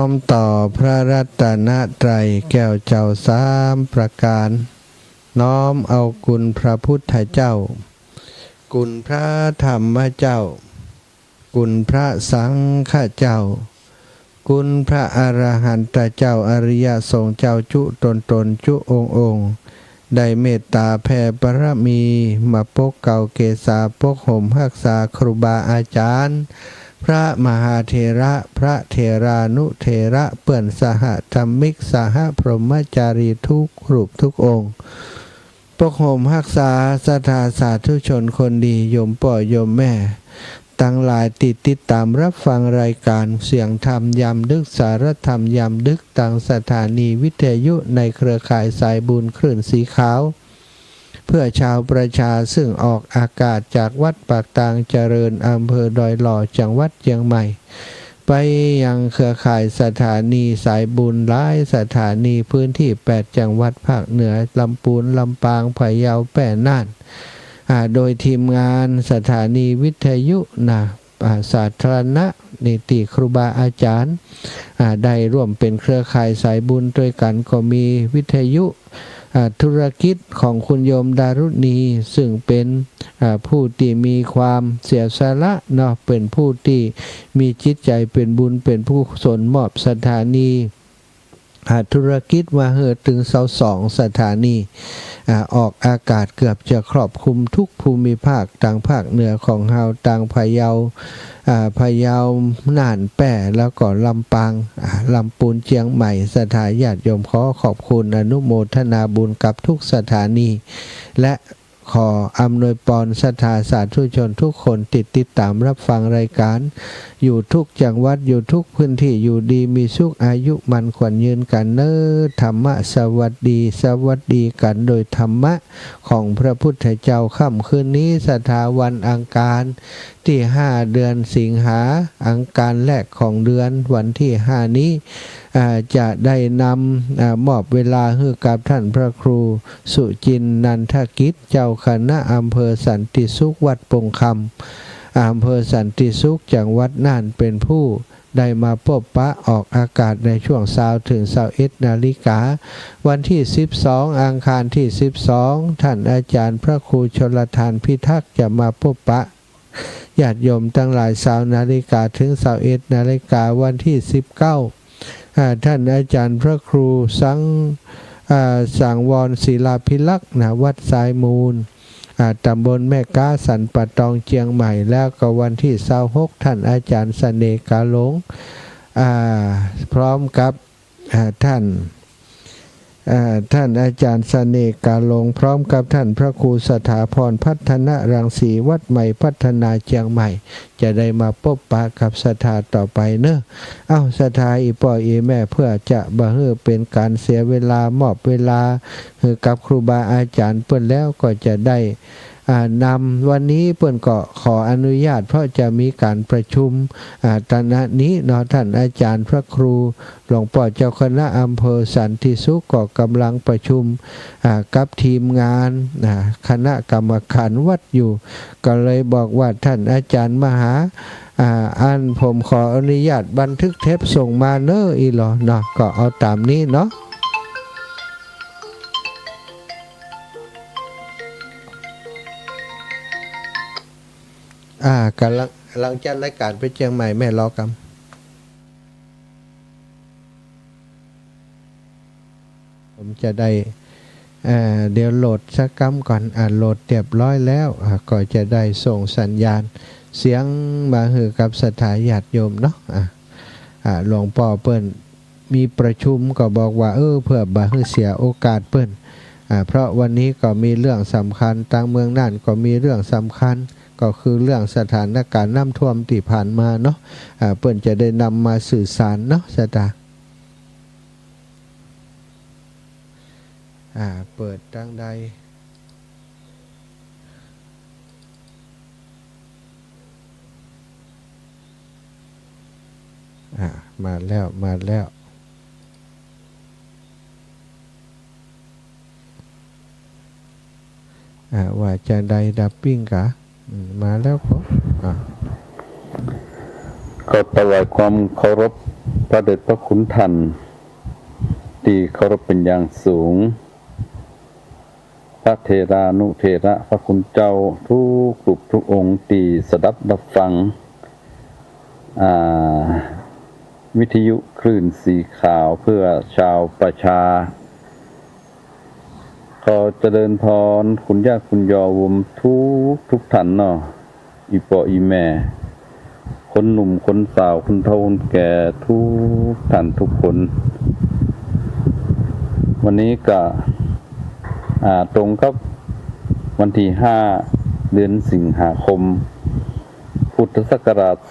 มต่อพระรัตนตรัยแก้วเจ้าสามประการน้อมเอาคุณพระพุทธเจ้าคุณพระธรรมเจ้าคุณพระสังฆเจ้าคุณพระอรหันตเจ้าอริยสงฆ์เจ้าจุตนจุองค์ได้เมตตาแผ่บารมีมาปกเก่าเกษาปกห่มรักษาครูบาอาจารย์พระมหาเถระพระเถรานุเถระเปื่อนสหธรรมิกสหพรหมจารีทุกรูปทุกองค์ปกห่มรักษาศรัทธาสาธุชนคนดีโยมพ่อโยมแม่ตั้งหลายติดตามรับฟังรายการเสียงธรรมยามดึกสารธรรมยามดึกต่างสถานีวิทยุในเครือข่ายสายบุญคลื่นสีขาวเพื่อชาวประชาซึ่งออกอากาศจากวัดปากตางเจริญอำเภอดอยหล่อจังหวัดเชียงใหม่ไปยังเครือข่ายสถานีสายบุญหลายสถานีพื้นที่8จังหวัดภาคเหนือลำพูนลำปางพะเยาแพร่น่านโดยทีมงานสถานีวิทยุสาธารณะนิติครูบาอาจารย์ได้ร่วมเป็นเครือข่ายสายบุญด้วยกันก็มีวิทยุธุรกิจของคุณโยมดารุณีซึ่งเป็นผู้ที่มีความเสียสละเนาะเป็นผู้ที่มีจิตใจเป็นบุญเป็นผู้สนมอบสถานีธุรกิจมาเฮือถึง22สถานีออกอากาศเกือบจะครอบคลุมทุกภูมิภาคต่างภาคเหนือของเฮาต่างพะเยาน่านแป้แล้วก็ลำปางลำปูนเชียงใหม่สถานญาติโยมขอขอบคุณอนุโมทนาบุญกับทุกสถานีและขออำนวยพรศรัทธาสาธุชนทุกคนติดตามรับฟังรายการอยู่ทุกจังหวัดอยู่ทุกพื้นที่อยู่ดีมีสุขอายุมันขวัญยืนกันเนอธรรมะสวัสดีกันโดยธรรมะของพระพุทธเจ้าค่ำคืนนี้สถาวันอังคารที่5เดือนสิงหาอังคารแรกของเดือนวันที่5นี้จะได้นำมอบเวลาให้กับท่านพระครูสุจินต์นันทกิจเจ้าคณะอำเภอสันติสุขวัดปงคำอำเภอสันติสุขจังหวัดน่านเป็นผู้ได้มาพบปะออกอากาศในช่วง20 ถึง 21 นาฬิกาวันที่12อังคารที่12ท่านอาจารย์พระครูชลทานพิทักษ์จะมาพบปะญาติโยมตั้งหลาย20 นาฬิกาถึง 21 นาฬิกาวันที่19ท่านอาจารย์พระครูสังวรศิลาภิลักษ์วัดสายมูลตำบลแม่ก้าสันปะตองเชียงใหม่แล้วก็วันที่26ท่านอาจารย์เสน่ห์กาหลงพร้อมกับท่านอาจารย์เสน่ห์กาหลงพร้อมกับท่านพระครูสถาพรพัฒนรังสีวัดใหม่พัฒนาเชียงใหม่จะได้มาพบปะกับศรัทธาต่อไปเนอะศรัทธาอีป่ออีแม่เพื่อจะบ่ให้เป็นการเสียเวลามอบเวลาให้กับครูบาอาจารย์เปิ้นแล้วก็จะได้นำวันนี้เปิ้นก็ขออนุญาตเพราะจะมีการประชุมตอนนี้เนาะท่านอาจารย์พระครูหลวงพ่อเจ้าคณะอำเภอสันติสุขก็กำลังประชุมกับทีมงานคณะกรรมการวัดอยู่ก็เลยบอกว่าท่านอาจารย์มหาผมขออนุญาตบันทึกเทปส่งมาเนอะอีหรอเนาะก็เอาตามนี้เนาะกำลังจัดรายการไปเชียงใหม่แม่รอกำผมจะได้เดี๋ยวโหลดสักกำก่อนโหลดเรียบร้อยแล้วก็จะได้ส่งสัญญาณเสียงมาให้กับสถานญาติโยมเนาะหลวงพ่อเปิ้นมีประชุมก็บอกว่าเพื่อบ่ให้เสียโอกาสเปิ้นเพราะวันนี้ก็มีเรื่องสำคัญต่างเมืองน่านก็มีเรื่องสำคัญก็คือเรื่องสถานการณ์น้ำท่วมที่ผ่านมาเนาะเปิ้นจะได้นำมาสื่อสารเนาะสตาเปิดตั้งใดมาแล้วว่าจะได้ดับปิ้งกะมาแล้วก็ถวายความเคารพพ ระเดชพระคุณท่านที่เคารพเป็นอย่างสูงพระเทรานุเทระพระคุณเจ้าทุกรูปทุกองค์ที่สดับรับฟังวิทยุคลื่นสีขาวเพื่อชาวประชาขอเจริญพรคุณย่าคุณยอวมทุกท่านเนาะอีปออีแม่คนหนุ่มคนสาวคนเฒ่าคนแก่ทุกท่านทุกคนวันนี้ก็ตรงกับวันที่5เดือนสิงหาคมพุทธศักราช2568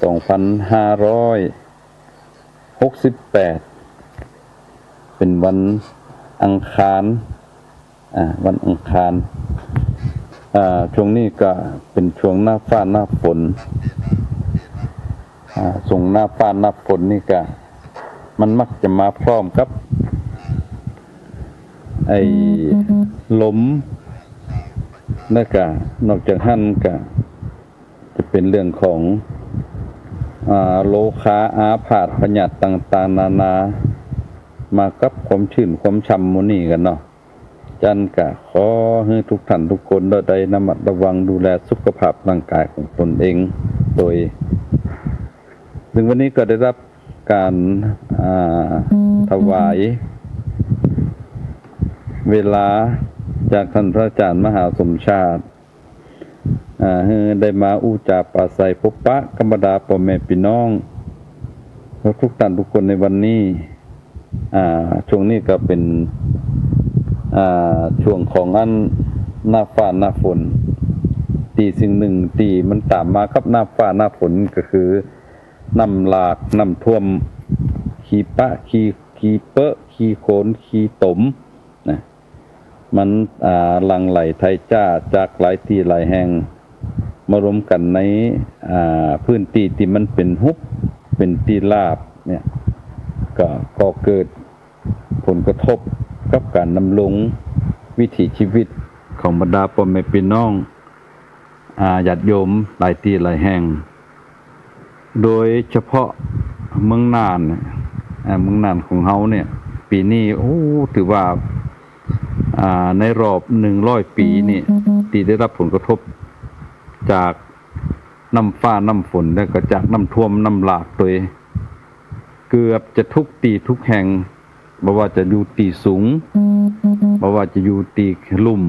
เป็นวันอังคารวันอังคารช่วงนี้ก็เป็นช่วงหน้าฟ้าหน้าฝนส่งหน้าฟ้าหน้าฝนนี่ก็มันมักจะมาพร้อมกับไอ้ลมแล้วก็นอกจากหั่นก็จะเป็นเรื่องของโลคาอาพาธพยาธิต่างๆนานามากับความชื้นความฉ่ำหมู่นี้กันเนาะจันก็ขอให้ทุกท่านทุกคนได้ระมัดระวังดูแลสุขภาพร่างกายของตนเองโดยซึ่งวันนี้ก็ได้รับการถวายเวลาจากท่านพระอาจารย์มหาสมชาติได้มาอู้จาปราศัยพบปะธรรมดาพ่อแม่พี่น้องทุกท่านทุกคนในวันนี้ช่วงนี้ก็เป็นช่วงของอันหน้าฟ้าหน้าฝนตีสิ่งหนึ่งตีมันตามมาครับหน้าฟ้าหน้าฝนก็คือน้ำหลากน้ำท่วมขี้ปะขี้เปอะขี้โขนขี้ตมนะมันหลั่งไหลไทยจ้าจากหลายที่หลายแห่งมารวมกันในพื้นที่ที่มันเป็นหุบเป็นที่ราบเนี่ยก็เกิดผลกระทบกับการดำรงวิถีชีวิตของบรรดาพ่อแม่พี่น้องญาติโยมหลายที่หลายแห่งโดยเฉพาะเมืองน่านของเฮาเนี่ยปีนี้ถือว่าในรอบ100 ปีนี่ที่ได้รับผลกระทบจากน้ำฟ้าน้ำฝนและก็จากน้ำท่วมน้ำหลากโดยเกือบจะทุกตีทุกแห่งบ่ว่าจะอยู่ตีสูงบ่ว่าจะอยู่ตีลุ่ม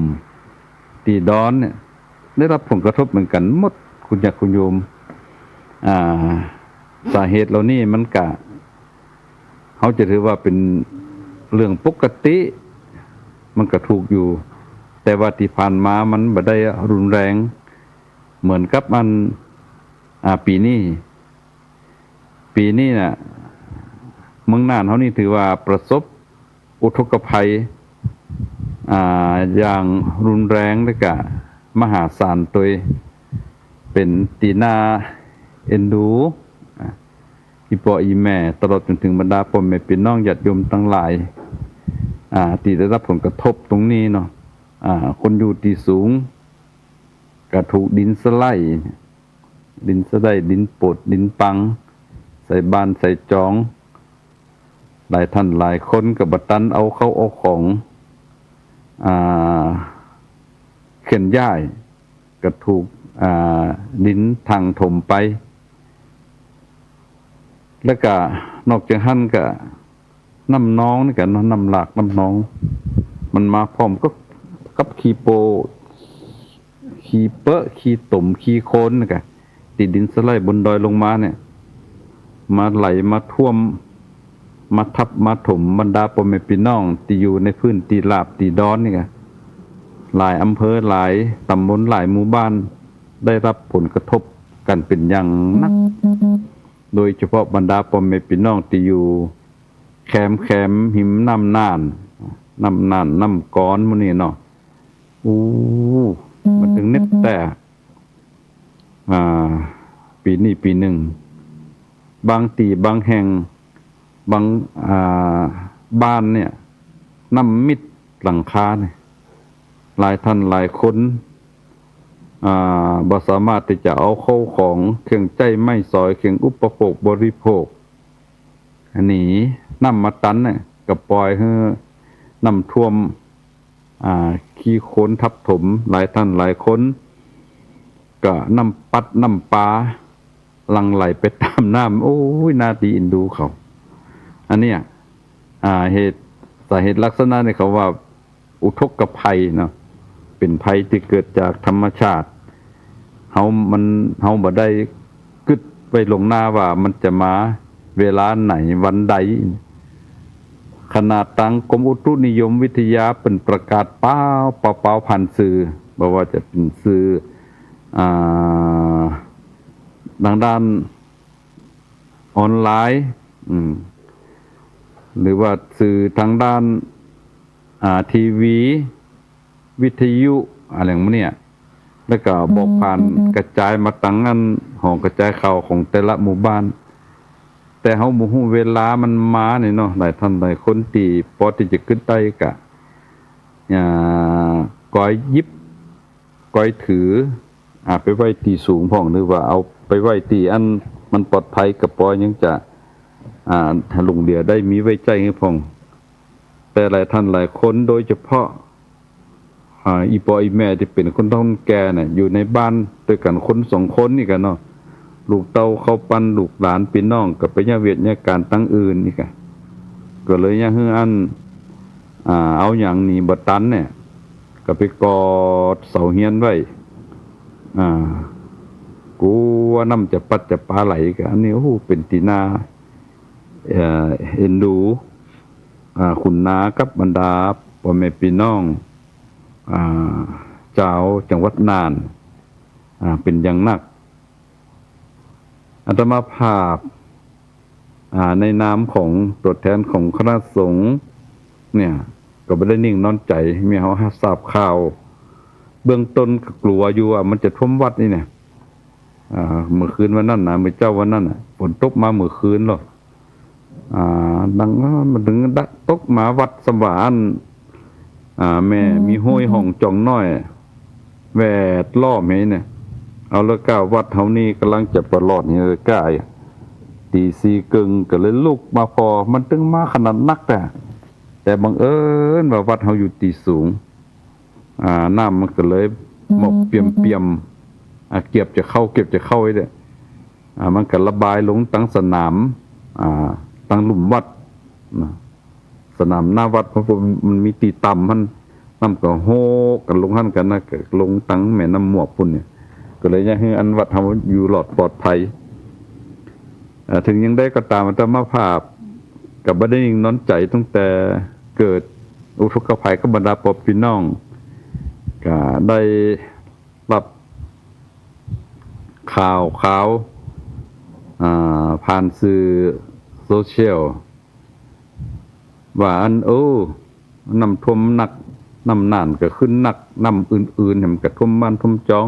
ตีดอนเนี่ยได้รับผลกระทบเหมือนกันหมดคุณญาติคุณโยมสาเหตุเหล่านี้มันก็เขาจะถือว่าเป็นเรื่องปกติมันก็ถูกอยู่แต่ว่าที่ผ่านมามันบ่ได้รุนแรงเหมือนกับมันปีนี้น่ะเมืองน่านเขานี่ถือว่าประสบอุทกภัยอย่างรุนแรงและก็มหาศาลโดยเป็นตีนาเอ็นดูอีพ่ออีแม่ตลอดจนถึงบรรดาพ่อแม่พี่น้องญาติโยมทั้งหลายที่ได้รับผลกระทบตรงนี้เนาะคนอยู่ที่สูงก็ถูกดินสไลด์ดินปดดินปังใส่บ้านใส่จองหลายท่านหลายคนก็บ่ตันเอาเข้าเอาของเข็นย้ายก็ถูกดินทางถมไปแล้วก็นอกจากหั่นก็น้ำน้องนี่ก็น้ำหลากน้ำน้องมันมาพร้อมกับขี้โปขี้เปอะขี้ตุ่มขี้โคลนนี่ก็ติดดินสไลด์บนดอยลงมาเนี่ยมาไหลมาท่วมมาทับมาถมบรรดาพ่อแม่พี่น้องที่อยู่ในพื้นที่ราบที่ดอนนี่ก็หลายอำเภอหลายตำบลหลายหมู่บ้านได้รับผลกระทบกันเป็นอย่างหนักโดยเฉพาะบรรดาพ่อแม่พี่น้องที่อยู่แคมหิมน้ำน่านน้ำก้อนมื้อนี้เนาะมันถึงเน็ตแต่ปีนี้ปีหนึ่งบางตีบางแห่งบางบ้านเนี่ยน้ำมิดหลังคาเนี่ยหลายท่านหลายคนบ่สามารถที่จะเอาเข้าของเครื่องใจไม้สอยเครื่องอุปโภคบริโภค หนีน้ำมาตันเนี่ยก็ปล่อยให้น้ำท่วมขี้โคลนทับถมหลายท่านหลายคนก็น้ำปัดน้ำปลาหลั่งไหลไปตามน้ำโอ้ยน่าดีอินดูเขาอันเนี้ยเหตุสาเหตุลักษณะเนี่ยเขาว่าอุทกภัยเนาะเป็นภัยที่เกิดจากธรรมชาติเฮาบ่ได้กึดไปลงหน้าว่ามันจะมาเวลาไหนวันใดขนาดตังกรมอุตุนิยมวิทยาเป็นประกาศเป้าผ่านสื่อบอกว่าจะเป็นสื่อทางด้านออนไลน์หรือว่าสื่อทางด้านทีวีวิทยุอะไรอย่างเนี้ยแล้วก็บอกผ่านกระจายมาตั้งอันห้องกระจายข่าวของแต่ละหมู่บ้านแต่เฮาบ่ฮู้เวลามันมานี่เนาะหลายท่านหลายคนที่พอที่จะขึ้นได้ก็ก้อยยิบก้อยถือไปไว้ที่สูงพ่องหรือว่าเอาไปไว้ที่อันมันปลอดภัยกับปอยังจะถ้าลงเดียได้มีไว้ใจให้พ่องแต่หลายท่านหลายคนโดยเฉพาะอีปออีแม่ที่เป็นคนท้องแก่เนี่ยอยู่ในบ้านด้วยกันคน2คนนี่กันเนาะลูกเต้าเข้าปั้นลูกหลานพี่น้องกับไปญาเวียดญาการตั้งอื่นนี่กันก็เลยยังฮืออันเอาอย่างนี้บ่ตันเนี่ยก็ไปกอดเสาเฮียนไว้กูว่าน้ำจะปัดจะปลาไหลกันอันนี้โอ้เป็นตีนาเอ็นดูคุณนากับบรรดาพ่อแม่พี่น้องเจ้าจังหวัดน่านเป็นอย่างนักอาตมาภาพในนามของตัวแทนของคณะสงฆ์เนี่ยก็ไม่ได้นิ่งนอนใจมีเขาทราบข่าวเบื้องต้นก็กลัวอยู่ว่ามันจะท่วมวัดนี่เนี่ยเมื่อคืนวันนั้นนะเมื่อเจ้าวันนั้นฝนตกมาเมื่อคืนหรอดังมันถึงตกมาวัดสวานแม่มีห้วยห้องจ่องน้อยแวดล้อมให้เนี่ยเอาแล้วก้าวัดเฮานี่กำลังจะประหลอดนี่เลยก้าตี4 กึ่งก็เลยลุกมาพอมันตึงมาขนาดนักแต่บังเอิญว่าวัดเฮาอยู่ตีสูงน้ำมันก็เลยหมกเปียมเก็บจะเข้าไว้เด้มันก็ระบายลงตั้งสนามตั้งหลุมวัดสนามหน้าวัดเพราะมันมีตีต่ำมันน้ำก็โฮกันลงหั่นกันนะก็ลงตั้งแม่น้ำหมวกพุ่นเนี่ยก็เลยให้อันวัดเฮาอยู่หลอดปลอดภัยถึงยังได้ก็ตามอาตมาภาพกับบ่ได้นิ่งนอนใจตั้งแต่เกิดอุทกภัยกับบรรดาพี่น้องก็ได้รับข่าวผ่านสื่อโซเชียลว่าน้ำท่วมหนักน้ำน่านก็ขึ้นหนักน้ำอื่นๆมันก็ท่วมบ้านท่วมจ้อง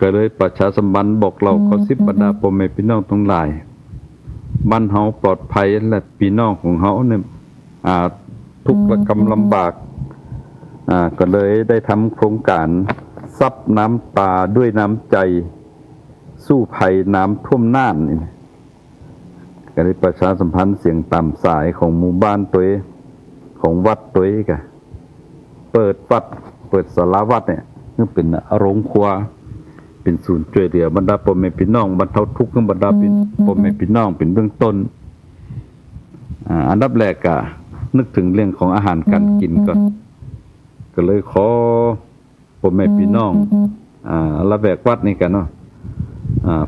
ก็เลยประชาสัมพันธ์บอกเราเขา10บรรดาพ่อแม่พี่น้องทั้งหลายบ้านเฮาปลอดภัยและพี่น้องของเฮาเนี่ยทุกข์ระกำลำบากก็เลยได้ทำโครงการซับน้ำตาด้วยน้ำใจสู้ภัยน้ำท่วมน่านนี่ก็ได้ประชาสัมพันธ์เสียงตามสายของหมู่บ้านตัวเองของวัดตัวเองก็เปิดศาลาวัดเนี่ยคือเป็นโรงครัวเป็นศูนย์ช่วยเหลือบรรดาพ่อแม่พี่น้องบรรเทาทุกข์ของบรรดาพ่อแม่พี่น้องเป็นเบื้องต้นอันดับแรกก็นึกถึงเรื่องของอาหารการกินก่อนก็เลยขอพ่อแม่พี่น้องละแวกวัดนี่กันเนาะ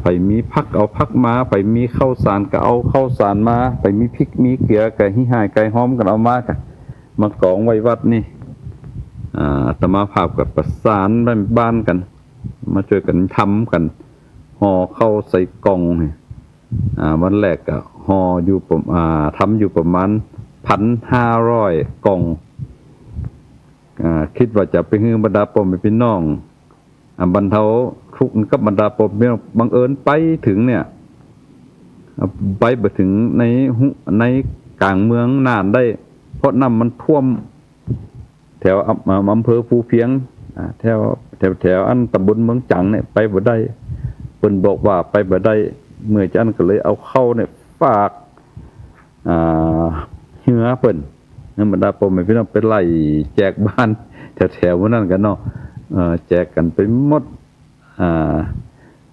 ไปมีผักเอาผักมาไปมีข้าวสารก็เอาข้าวสารมาไปมีพริกมีเกลือก็หิ้ายไก่หอมกันเอามามากองไว้วัดนี่อาตมาภาพกับประสานบ้านกันมาช่วยกันทำกันห่อเข้าใส่กล่องนี่วันแรกก็ห่ออยู่ทำอยู่ประมาณ 1,500 กล่องคิดว่าจะไปให้บรรดาพ่อแม่พี่น้องบรรเทาทุกข์กับบรรดาพ่อแม่พี่น้องบังเอิญไปถึงเนี่ยไปถึงในกลางเมืองน่านได้เพราะน้ำมันท่วมแถวอำเภอภูเพียงแถวอันตำบลเมืองจังเนี่ยไปบ่ได้เพิ่นบอกว่าไปบ่ได้เมื่อจันก็เลยเอาเข้าเนี่ยฝาก อ่าเหือเพิ่นธรรมดาพ่อแม่พี่น้องไปไล่แจกบ้านแถวๆนั้นกันเนาะแจกกันไปหมด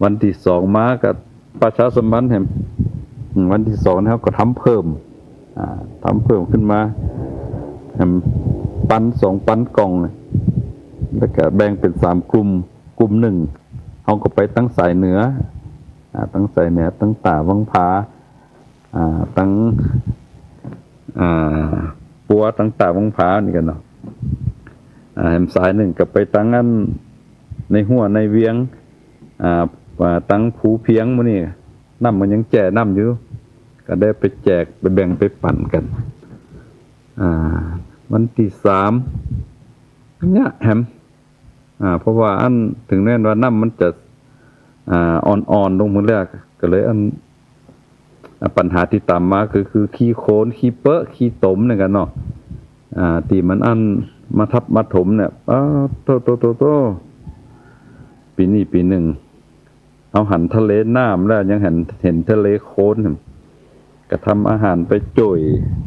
วันที่2มาก็ประชาสัมพันธ์แห่งวันที่2นะครับก็ทำเพิ่มขึ้นมาแห่งปัน2ปันกล่องแล้วก็แบ่งเป็น3กลุ่มหนึ่งเฮาก็ไปตั้งสายเหนือตั้งสายเหนือตั้งตาวังผาตั้งปัวตั้งตาวังผานี่กันเนาะแห่งสายหนึ่งก็ไปตั้งอันในหัวในเวียงตั้งภูเพียงมื้อนี้น้ำมันยังแจ่น้ำอยู่ก็ได้ไปแจกไปแบ่งไปปั่นกันวันที่3เนี่ยแฮมเพราะว่าอันถึงแน่นว่าน้ำมันจะอ่อนๆลงมื้อแรกก็เลยอันปัญหาที่ตามมาคือขี้โคลนขี้เปอะขี้ตมนี่กันเนาะที่มันอันมาทับมาถมเนี่ยโตปีนี้ปีหนึ่งเอาหันทะเลน้ำแล้วยังเห็นทะเลโคลนก็ทำอาหารไปจ่วย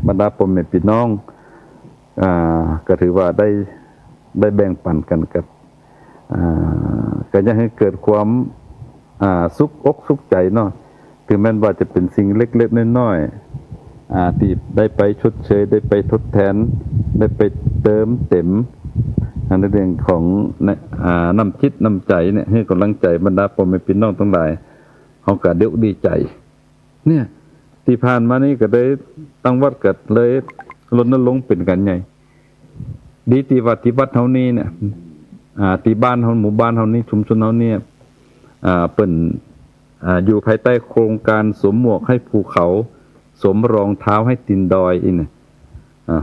บรรดาพ่อแม่พี่น้องก็ถือว่าได้แบ่งปันกันกับก็ยังให้เกิดความสุขอกสุขใจเนาะถึงแม้ว่าจะเป็นสิ่งเล็กๆน้อยๆที่ได้ไปชดเชยได้ไปทดแทนได้ไปเติมเต็มในเรื่องของน้ำจิตน้ำใจเนี่ยให้กำลังใจบรรดาพ่อแม่พี่น้องทั้งหลายเขาก็ดีใจเนี่ยที่ผ่านมานี่ก็ได้ตั้งวัดก็เลยรณรงค์เป็นกันใหญ่ดีที่วัดเฮานี้เนี่ยที่บ้านเฮาหมู่บ้านเฮานี้ชุมชนเฮาเนี่ยเปิ้นอยู่ภายใต้โครงการสวมหมวกให้ภูเขาสวมรองเท้าให้ตีนดอยอีนี่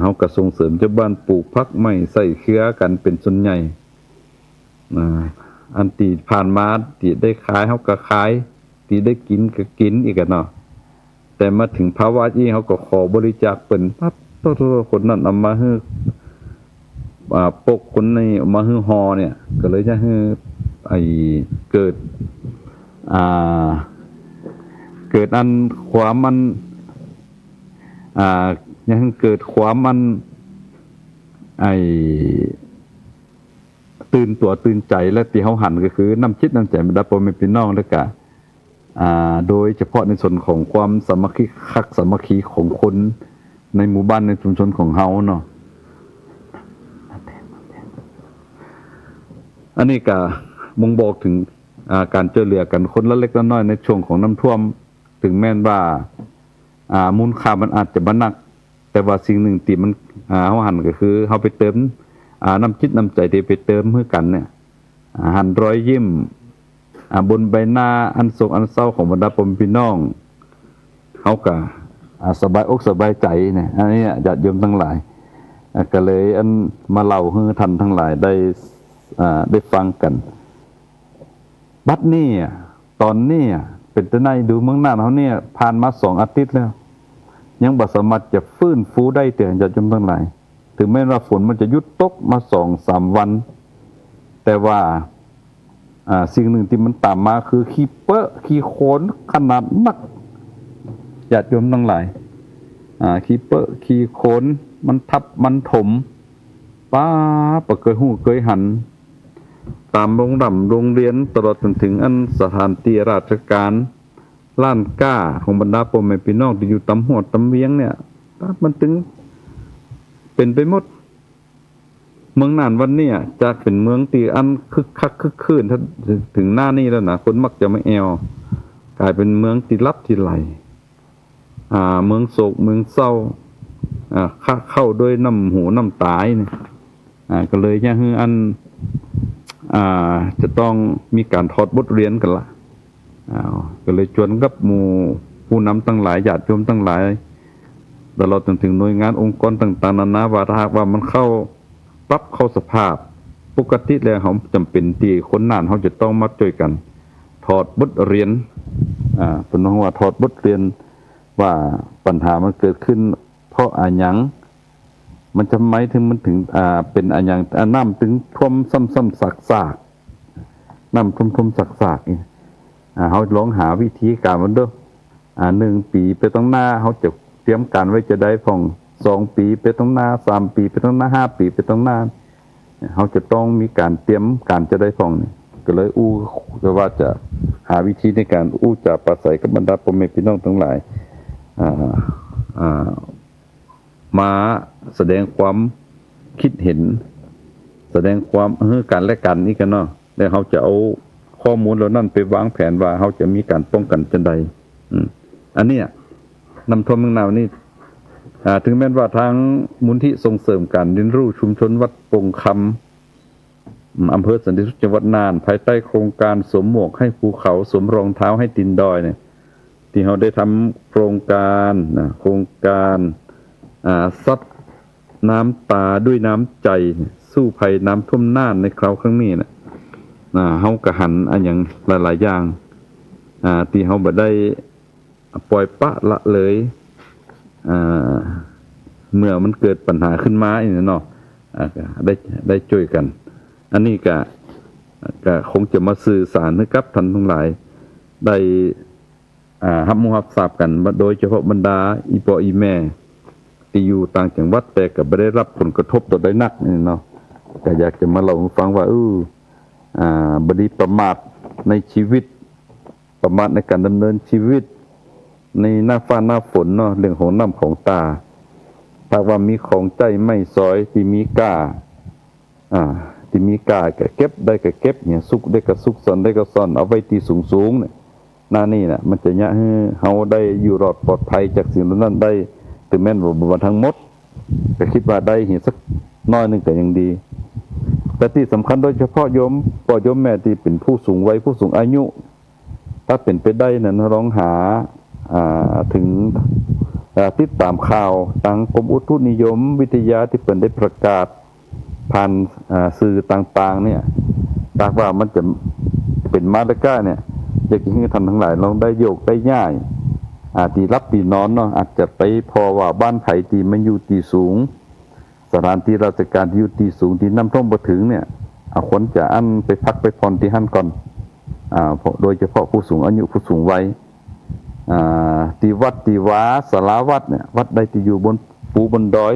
เฮาก็ส่งเสริมชาวบ้านปลูกผักไม้ใส่เครือกันเป็นส่วนใหญ่อันที่ผ่านมาที่ได้ขายเฮาก็ขายที่ได้กินก็กินอีกเนาะแต่มาถึงภาวะนี้เฮาก็ขอบริจาคเปิ้นปั๊บคนนั้นเอามาให้ปกคนนี้เอามาให้ฮอเนี่ยก็เลยจะให้เกิดอันความมันยังเกิดความมันตื่นตัวตื่นใจและที่เฮาหันก็คือน้ำจิตน้ำใจบรรดาพ่อแม่พี่น้องแล้วก็โดยเฉพาะในส่วนของความสามัคคีของคนในหมู่บ้านในชุมชนของเฮาเนาะอันนี้ก็บ่งบอกถึงการช่วยเหลือกันคนละเล็กละน้อยในช่วงของน้ำท่วมถึงแม้นว่ามูลค่ามันอาจจะบ่หนักแต่ว่าสิ่งหนึ่งที่มันเฮาหันก็คือเฮาไปเติมน้ำจิตน้ำใจที่ไปเติมให้กันเนี่ยหันรอยยิ้มบนใบหน้าอันโศกอันเศร้าของบรรดาพ่อแม่พี่น้องเฮาก็สบายอกสบายใจเนี่ยอันนี้ญาติโยมทั้งหลายก็เลยอันมาเล่าให้ท่านทั้งหลายได้ฟังกันบัดนี้ตอนนี้เป็นตะไนดูเมืองน่านเฮาเนี่ยผ่านมา2อาทิตย์แล้วยังบ่สามารถจะฟื้นฟูได้แต่ญาติโยมทั้งหลายถึงแม้ว่าฝนมันจะหยุดตกมา 2-3 วันแต่ว่าสิ่งหนึ่งที่มันตามมาคือขี้เปอะขี้โคลนขนาดนักญาติโยมทั้งหลายขี้เปอะขี้โคลนมันทับมันถมป้าบ่เคยฮู้เคยหันตามโรงเรียนตลอดจนถึงอันสถานที่ราชการล้านก้าของบรรดาพ่อแม่พี่น้องที่อยู่ตำหัวตำเวียงเนี่ยมันถึงเป็นไปหมดเมืองน่านวันนี้จากเป็นเมืองที่อันคึกคักคึกคืนถ้าถึงหน้านี้แล้วนะคนมักจะไม่แอวกลายเป็นเมืองที่ลับที่ไหลเมืองโศกเมืองเศร้าเข้าด้วยน้ำหูน้ำตายเนี่ยก็เลยเนี่ยคืออันจะต้องมีการถอดบทเรียนกันละก็เลยชวนกับหมู่ผู้นำทั้งหลายญาติโยมทั้งหลายตลอดจนถึงหน่วยงานองค์กรต่างๆนานาว่าถ้าหากว่ามันปรับเข้าสภาพปกติแล้วเขาจำเป็นที่คนน่านเขาจะต้องมาช่วยกันถอดบทเรียนเป็นว่าถอดบทเรียนว่าปัญหามันเกิดขึ้นเพราะหยังมันจะไม่ถึงมันถึงเป็นอย่างน้ำถึงท่วมซ้ำๆซากๆน้ำท่วมซากๆนี่เขาลองหาวิธีการมันเด้อ1 ปีไปตั้งหน้าเขาจะ เตรียมการไว้จะได้พ่อง2 ปีไปข้างหน้า3 ปีไปข้างหน้า5 ปีไปข้างหน้าเขาจะต้องมีการเตรียมการจะได้พ่องนี่ก็เลยก็ว่าจะหาวิธีในการจะปราศัยกับบรรดาพ่อแม่พี่น้องทั้งหลายมาแสดงความคิดเห็นแสดงความกันและกันนี่กันเนาะแล้วเขาจะเอาข้อมูลเหล่านั้นไปวางแผนว่าเขาจะมีการป้องกันจังใดอันเนี้ยนำท่วมเมืองนาวนี่ถึงแม้ว่าทางมูลที่ส่งเสริมการเรียนรู้ชุมชนวัดปงคำอำเภอสันติสุขจังหวัดน่านภายใต้โครงการสวมหมวกให้ภูเขาสวมรองเท้าให้ตีนดอยเนี่ยที่เขาได้ทำโครงการซัดน้ำตาด้วยน้ำใจสู้ภัยน้ำท่วมน่านในคราวครั้งนี้นะเฮากะหันอันอย่างหลายๆอย่างที่เฮาบ่ได้ปล่อยปะละเลยเมื่อมันเกิดปัญหาขึ้นมาอีกเนาะได้ช่วยกัน อันนี้ก็คงจะมาสื่อสารให้กับท่านทั้งหลายได้รับทราบกันโดยเฉพาะบรรดาอีพ่ออีแม่ที่อยู่ต่างจังหวัดแต่ก็บ่ได้รับผลกระทบต่อได้นักนี่เนาะก็อยากจะมาเล่าให้ฟังว่าบดีประมาทในชีวิตประมาทในการดำเนินชีวิตในหน้าฟ้าหน้าฝนเนาะเรื่องของน้ำของตาถ้าว่ามีของใจไม่ซอยที่มีกล้าที่มีกล้าก็เก็บได้ก็เก็บเนี่ยสุกได้ก็สุกซ่อนได้ก็ซ่อนเอาไว้ที่สูงๆเนี่ยหน้านี่น่ะมันจะยะให้เฮาได้อยู่รอดปลอดภัยจากสิ่งนั้นได้ถึงแม้ว่าบ่ทั้งหมดก็คิดว่าได้เห็นสักน้อยนึงก็ยังดีแต่ที่สำคัญโดยเฉพาะโยมพ่อโยมแม่ที่เป็นผู้สูงวัยผู้สูงอายุถ้าเป็นไปได้นั้นร้องหาถึงติดตามข่าวทางกรมอุตุนิยมวิทยาที่เพิ่นได้ประกาศผ่านสื่อต่างๆเนี่ยหากว่ามันจะเป็นมาตรการเนี่ยอยากให้ท่านทั้งหลายลองได้โยกได้ย่ายที่รับที่นอนเนาะอาจจะไปพอว่าบ้านไผที่มันอยู่ที่สูงสถานที่ราชการที่อยู่ที่สูงที่น้ำท่วมบ่ถึงเนี่ยคนจะไปพักไปผ่อนที่หั่นก่อนโดยเฉพาะผู้สูงอายุผู้สูงวัยที่วัดที่วาศาลาวัดเนี่ยวัดใดที่อยู่บนภูบนดอย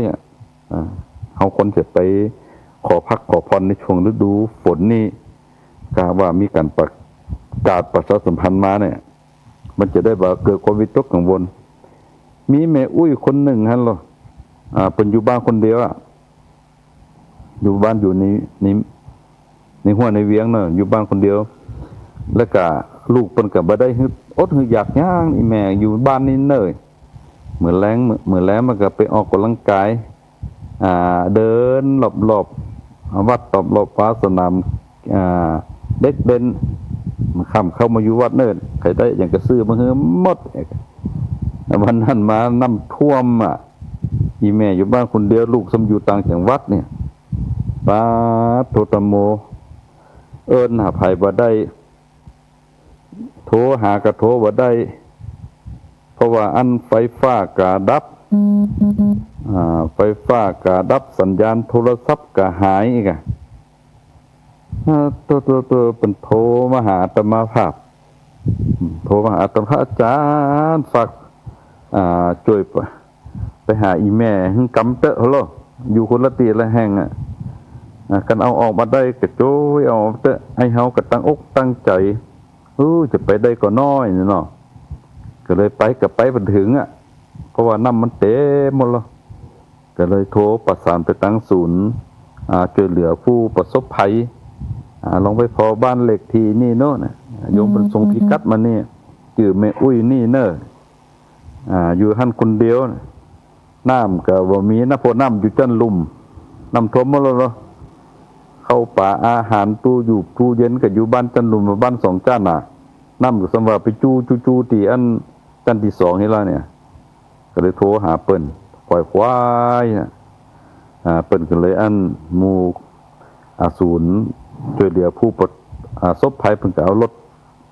เฮาคนจะไปขอพักขอผ่อนในช่วงฤดูฝนนี่กะว่ามีการประกาศประชาสัมพันธ์มาเนี่ยมันจะได้บ่เกิดความวิตกกังวลมีแม่อุ้ยคนหนึ่งหั่นเหรอเป็นอยู่บ้านคนเดียวอยู่บ้านอยู่ในหัวในเวียงเนาะอยู่บ้านคนเดียวแล้วก็ลูกเพิ่นก็บ่ได้อดอยากย่างอีแม่อยู่บ้านนี่เน้อเหมือนแล้งมันก็ไปออกกำลังกายเดินรอบๆวัดรอบๆฟ้าสนามเด็กเด่นมันค่ำเข้ามาอยู่วัดเนินใครได้อย่างก็ซื้อมาเฮือหมดวันนั้นมาน้ำท่วมอีแม่อยู่บ้านคนเดียวลูกซ้ำอยู่ต่างจังหวัดเนี่ยปาโทตโมหาไผบ่ได้โทรหากระโทรบ่ได้เพราะว่าไฟฟ้ากะดับไฟฟ้ากะดับสัญญาณโทรศัพท์กะหายอีกตัวเป็นโทรมาหาอาตมาภาพโทรมาหาอาตมาอาจารย์ฝากช่วยไปหาอีแม่กำเตอะเหรออยู่คนละตีละแห่งกันเอาออกมาได้ก็โจ้ยเอาเตอะให้เฮาก็ตั้งอกตั้งใจจะไปได้ก็น้อยเนาะก็เลยไปบ่ถึงเพราะว่าน้ำมันเต็มหมดแล้วก็เลยโทรประสานไปตั้งศูนย์ช่วยเหลือผู้ประสบภัยลองไปพอบ้านเล็กที่นี่เนาะนะโยมเป็นส่งพิกัดมานี่ชื่อแม่อุ้ยนี่เนาะอยู่หั่นคนเดียวน้ำก็บ่มีนะเพราะน้ำอยู่จันลุ่มน้ำท่วมหมดแล้วเนาะเข้าป่าอาหารตู้เย็นก็อยู่บ้านจันลุ่มบ้าน2จ้านน้ำก็สำหรับไปจูที่จันที่2นี่ล่ะเนี่ยก็เลยโทรหาเปิ้นปล่อยควายเปิ้นก็เลยหมู่ศูนย์ช่วยเหลือผู้ประสบภัยเพิ่นก็เอารถ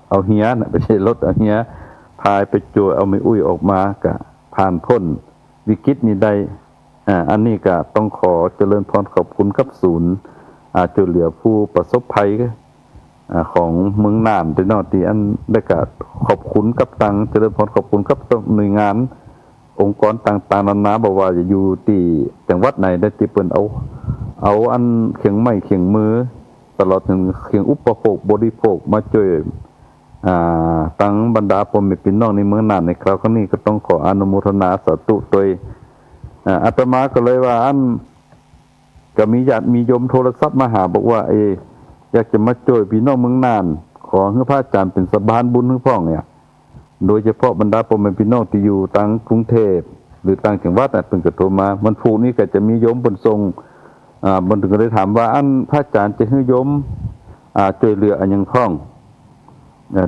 เอาเฮียน่ะไม่ใช่รถเอาเฮียพายไปช่วยเอาแม่อุ้ยออกมาก็ผ่านพ้นวิกฤตนี้ได้อันนี้ก็ต้องขอเจริญพรขอบคุณกับศูนย์ช่วยเหลือผู้ประสบภัยของเมืองน่านที่เนาะที่ได้ก็ขอบคุณกับทางเจริญพรขอบคุณกับหน่วยงาน องค์กรต่างๆนานาบอกว่าจะอยู่ที่จังหวัดไหนได้ที่เปิ้นเอาอันเครื่องไม้เครื่องมือตลอดถึงเครื่องอุปโภคบริโภคมาช่วยตั้งบรรดาพ่อแม่พี่น้องในเมืองน่านในคราวนี้ก็ต้องขออนุโมทนาสาธุโดยอาตมาก็เลยว่าอันก็มีญาติมีโยมโทรศัพท์มาหาบอกว่าอยากจะมาช่วยพี่น้องเมืองน่านขอให้พระอาจารย์เป็นสะพานบุญให้พ่องเนี่ยโดยเฉพาะบรรดาพ่อแม่พี่น้องที่อยู่ต่างกรุงเทพหรือต่างจังหวัดเพิ่นก็โทรมาวันพุธนี้ก็จะมีโยมเพิ่นส่งเพิ่นก็เลยถามว่าอันพระอาจารย์จะให้โยมช่วยเหลืออันหยังพ้อง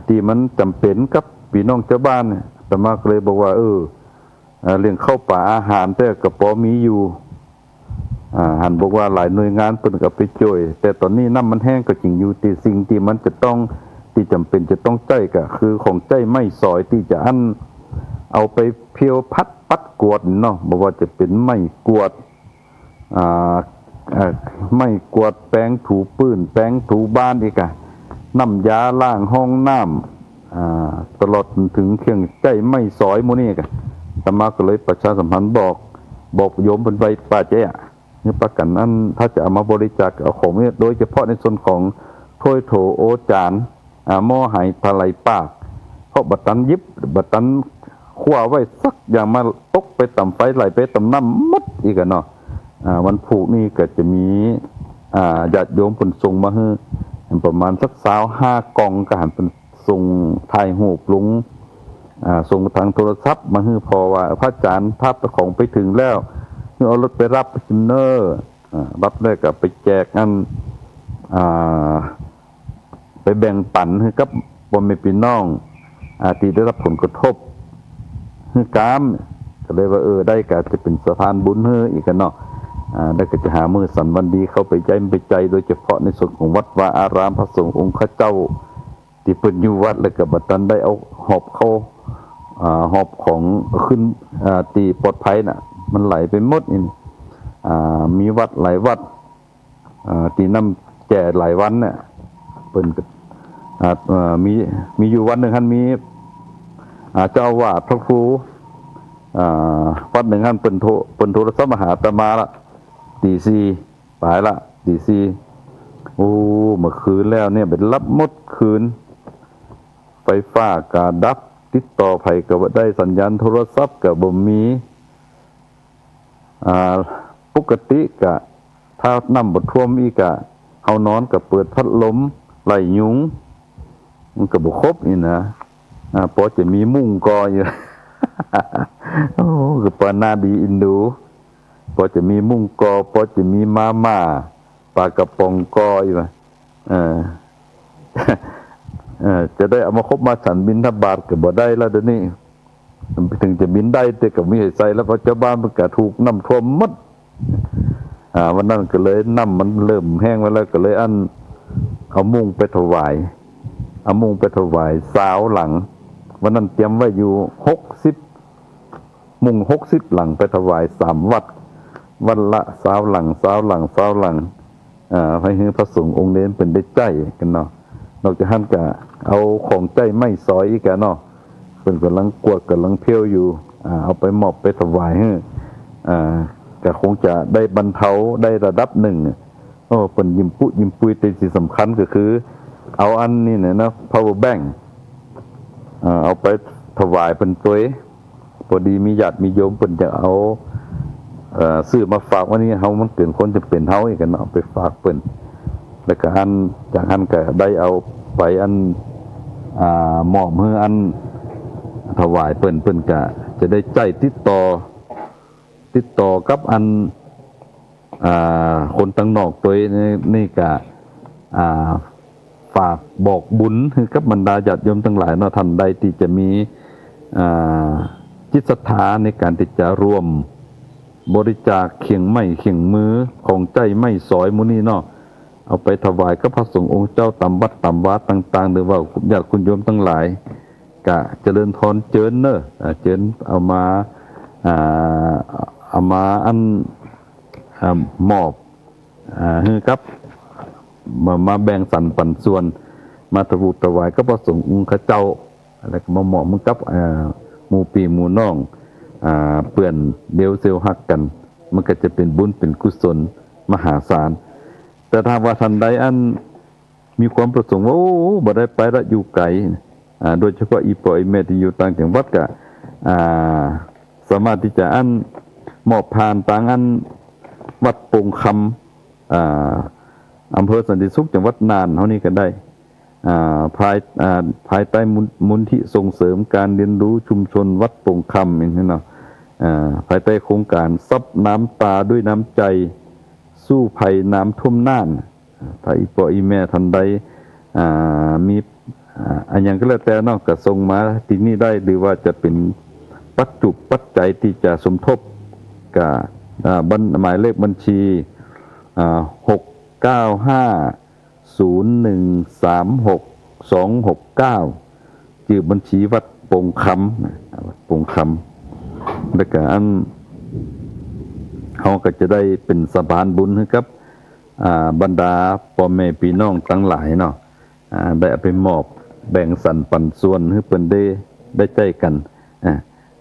ที่มันจำเป็นกับพี่น้องชาวบ้านเนี่ยอาตมาก็เลยบอกว่าเรื่องข้าวปลาอาหารแต่ก็พอมีอยู่หันบอกว่าหลายหน่วยงานเพิ่นก็ไปช่วยแต่ตอนนี้น้ำมันแห้งก็จริงอยู่ที่สิ่งที่มันจะต้องที่จำเป็นจะต้องใช้ก็คือของใช้ไม้สอยที่จะอันเอาไปเพียวพัดปัดกวดเนาะบ่ว่าจะเป็นไม้กวดไม้กวาดแปรงถูปืนแปรงถูบ้านอีกน้ำยาล้างห้องน้ำตลอดถึงเครื่องใช้ไม้สอยหมู่นี้อาตมาก็เลยประชาสัมพันธ์บอกโยมเพิ่นไว้ป้าเจ้เนี่ยประกันอันถ้าจะเอามาบริจาคเอาของเนี่ยโดยเฉพาะในส่วนของถ้วยโถโอจานหม้อไหทะไลปากเพราะบัดตันยิบบัดตันคั่วไว้สักอย่างมาตกไปต่ำไฟไหลไปต่ำน้ำหมดอีกเนาะวันพุธนี่ก็จะมีญาติโยมเพิ่นส่งมาให้ประมาณสัก25กล่องก็หันเพิ่นส่งถ่ายรูปลงส่งทางโทรศัพท์มาให้พอว่าพระอาจารย์ภาพของไปถึงแล้วเอารถไปรับชิมเนอร์รับได้ก็ไปแจกกันไปแบ่งปันให้กับพ่อแม่พี่น้องที่ได้รับผลกระทบให้กามก็เลยว่าได้ก็จะเป็นสะพานบุญให้อีกกันเนาะได้ก็จะหามือสันวันดีเข้าไปใจโดยเฉพาะในส่วนของวัดวาอารามพระสงฆ์องค์ข้าเจ้าที่เพิ่นอยู่วัดแล้วก็บัดนั้นได้เอาหอบเข้าหอบของขึ้นตีปลอดภัยน่ะมันไหลไปหมดนี่มีวัดหลายวัดที่น้ำแก่หลายวันเนี่ยเพิ่นมีอยู่วันหนึ่งท่านมีเจ้าอาวาสพระครูวัดหนึ่งท่านเพิ่นโทรศัพท์มาหาอาตมาละตีสี่ปลายละตีสี่เมื่อคืนแล้วเนี่ยเป็นรับหมดคืนไฟฟ้ากาดับติดต่อไผก็บ่ได้สัญญาณโทรศัพท์ก็บ่มีปกติก็ถ้าน้ำบ่ท่วมอีกก็เฮานอนก็เปิดพัดลมไล่ยุงมันก็บ่ครบนี่นะพอจะมีมุ้งกออยู่ ก็ปานาบีอินดูพอจะมีมุ้งกอพอจะมีมาม่าปลากระป๋องกออยู่ จะได้เอามาคบมาฉันบิณฑบาตก็บ่ได้แล้วเดี๋ยวนี้ถึงจะบินได้แต่ก็มีให้ใส่แล้วก็เจ้าบ้านมันก็ถูกน้ำท่วมหมดวันนั้นก็เลยน้ำมันเริ่มแห้งแล้วก็เลยเอามุ้งไปถวายสาวหลังวันนั้นเตรียมไว้อยู่60มุ้ง60หลังไปถวาย3วัดวันละสาวหลังให้พระสงฆ์องค์เน้นเป็นได้ใจกันเนาะนอกจากท่านก็เอาของใจไม่ซอยอีกเนาะเพิ่นกำลังกวดกำลังเพี้ยวอยู่เอาไปมอบไปถวายให้ก็คงจะได้บรรเทาได้ระดับหนึ่งเพิ่นยิ้มปุยแต่ที่สำคัญก็คือเอาอันนี้เนี่ยนะ power bank เอาไปถวายเพิ่นตัวพอดีมีญาติมีโยมเพิ่นจะเอาซื้อมาฝากวันนี้เฮามันเกินคนจะเป็นเฮาอีกกันเนาะไปฝากเพิ่นแล้วก็จากอันก็ได้เอาไปมอบให้ถวายเพิ่นก็จะได้ใจติดต่อกับคนต่างนอกตัวนี่ก็ฝากบอกบุญให้กับบรรดาญาติโยมทั้งหลายเนาะท่านใดที่จะมีจิตศรัทธาในการที่จะร่วมบริจาคเขียงไม้เขียงมือของใจไม้สอยหมู่นี้เนาะเอาไปถวายกับพระสงฆ์องค์เจ้าตามวัดตามวาต่างๆหรือว่าญาติคุณโยมทั้งหลายก็เจริญพรเจิญเนอะเจิญเอามามอบให้กับมาแบ่งสรรปันส่วนมาถวายกับพระสงฆ์องค์ข้าเจ้าอะไรก็มาเหมาะมึงกับหมู่พี่หมู่น้อง เปื้อนเดลเซลฮักกัน มันก็จะเป็นบุญเป็นกุศลมหาศาลแต่ถ้าว่าท่านใดอันมีความประสงค์ว่าโอ้บ่ได้ไปละอยู่ไกลโดยเฉพาะอีปออีแม่ที่อยู่ต่างจังหวัดก็สามารถที่จะอันมอบผ่านต่างอันวัดปงคำอำเภอสันติสุขจังหวัดน่านเฮานี่ก็ได้ภายใต้มูลที่ส่งเสริมการเรียนรู้ชุมชนวัดปงคำนี่เนาะภายใต้โครงการซับน้ำตาด้วยน้ำใจสู้ภัยน้ำท่วมน่านถ้าอีปออีแม่ทันใดมีอันยังก็แล้วแต่เนาะก็ส่งมาที่นี่ได้หรือว่าจะเป็นปัจจัยที่จะสมทบกับหมายเลขบัญชี69501362269ชื่อบัญชีวัดปงคำวัดปงคำแล้วก็อันเขาก็จะได้เป็นสะพานบุญให้กับบรรดาพ่อแม่พี่น้องทั้งหลายเนาะได้เอาไปมอบแบ่งสรรปันส่วนให้เพิ่นได้ใจกัน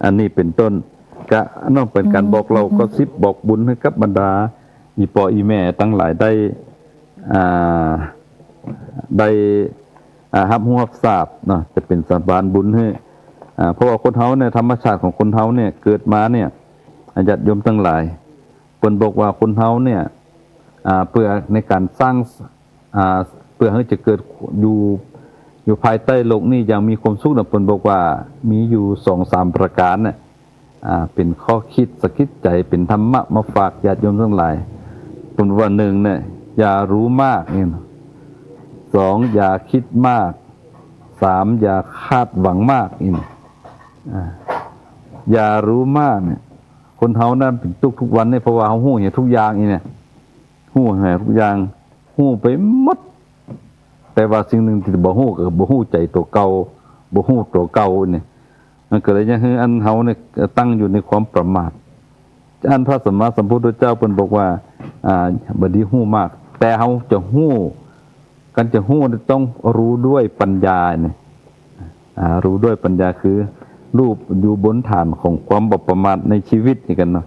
อันนี้เป็นต้นก็น้องเป็นการบอกเราก็ซิบบอกบุญให้กับบรรดาอีปออีแม่ทั้งหลายได้รับรู้รับทราบเนาะจะเป็นสะพานบุญให้เพราะว่าคนเฮาเนี่ยธรรมชาติของคนเฮาเนี่ยเกิดมาเนี่ยญาติโยมทั้งหลายเพิ่นบอกว่าคนเฮาเนี่ยเพื่อในการสร้างเพื่อให้จะเกิดอยู่ภายใต้โลกนี้อย่างมีความสุขนะเพิ่นบอกว่ามีอยู่ 2-3 ประการน่ะเป็นข้อคิดสะกิดใจเป็นธรรมะมาฝากญาติโยมทั้งหลายเพิ่นว่า1เนี่ยอย่ารู้มากนี่2อย่าคิดมาก3อย่าคาดหวังมากนี่อย่ารู้มากเนี่ยคนเฮานั้นเป็นทุกวันเนี่ยเพราะว่าเฮาฮู้เห็นทุกอย่างนี่เนี่ยฮู้แห่ทุกอย่างฮู้ไปหมดแต่ว่าสิ่งหนึ่งที่บ่ฮู้ก็บ่ฮู้ใจตัวเก่าบ่ฮู้ตัวเก่านี่มันก็เลยยังให้อันเฮาเนี่ยตั้งอยู่ในความประมาทอันพระสัมมาสัมพุทธเจ้าเพิ่นบอกว่าบ่ดีฮู้มากแต่เฮาจะฮู้กันจะฮู้ต้องรู้ด้วยปัญญาเนี่ยรู้ด้วยปัญญาคือรูปอยู่บนฐานของความบ่ประมาทในชีวิตนี่กันเนาะ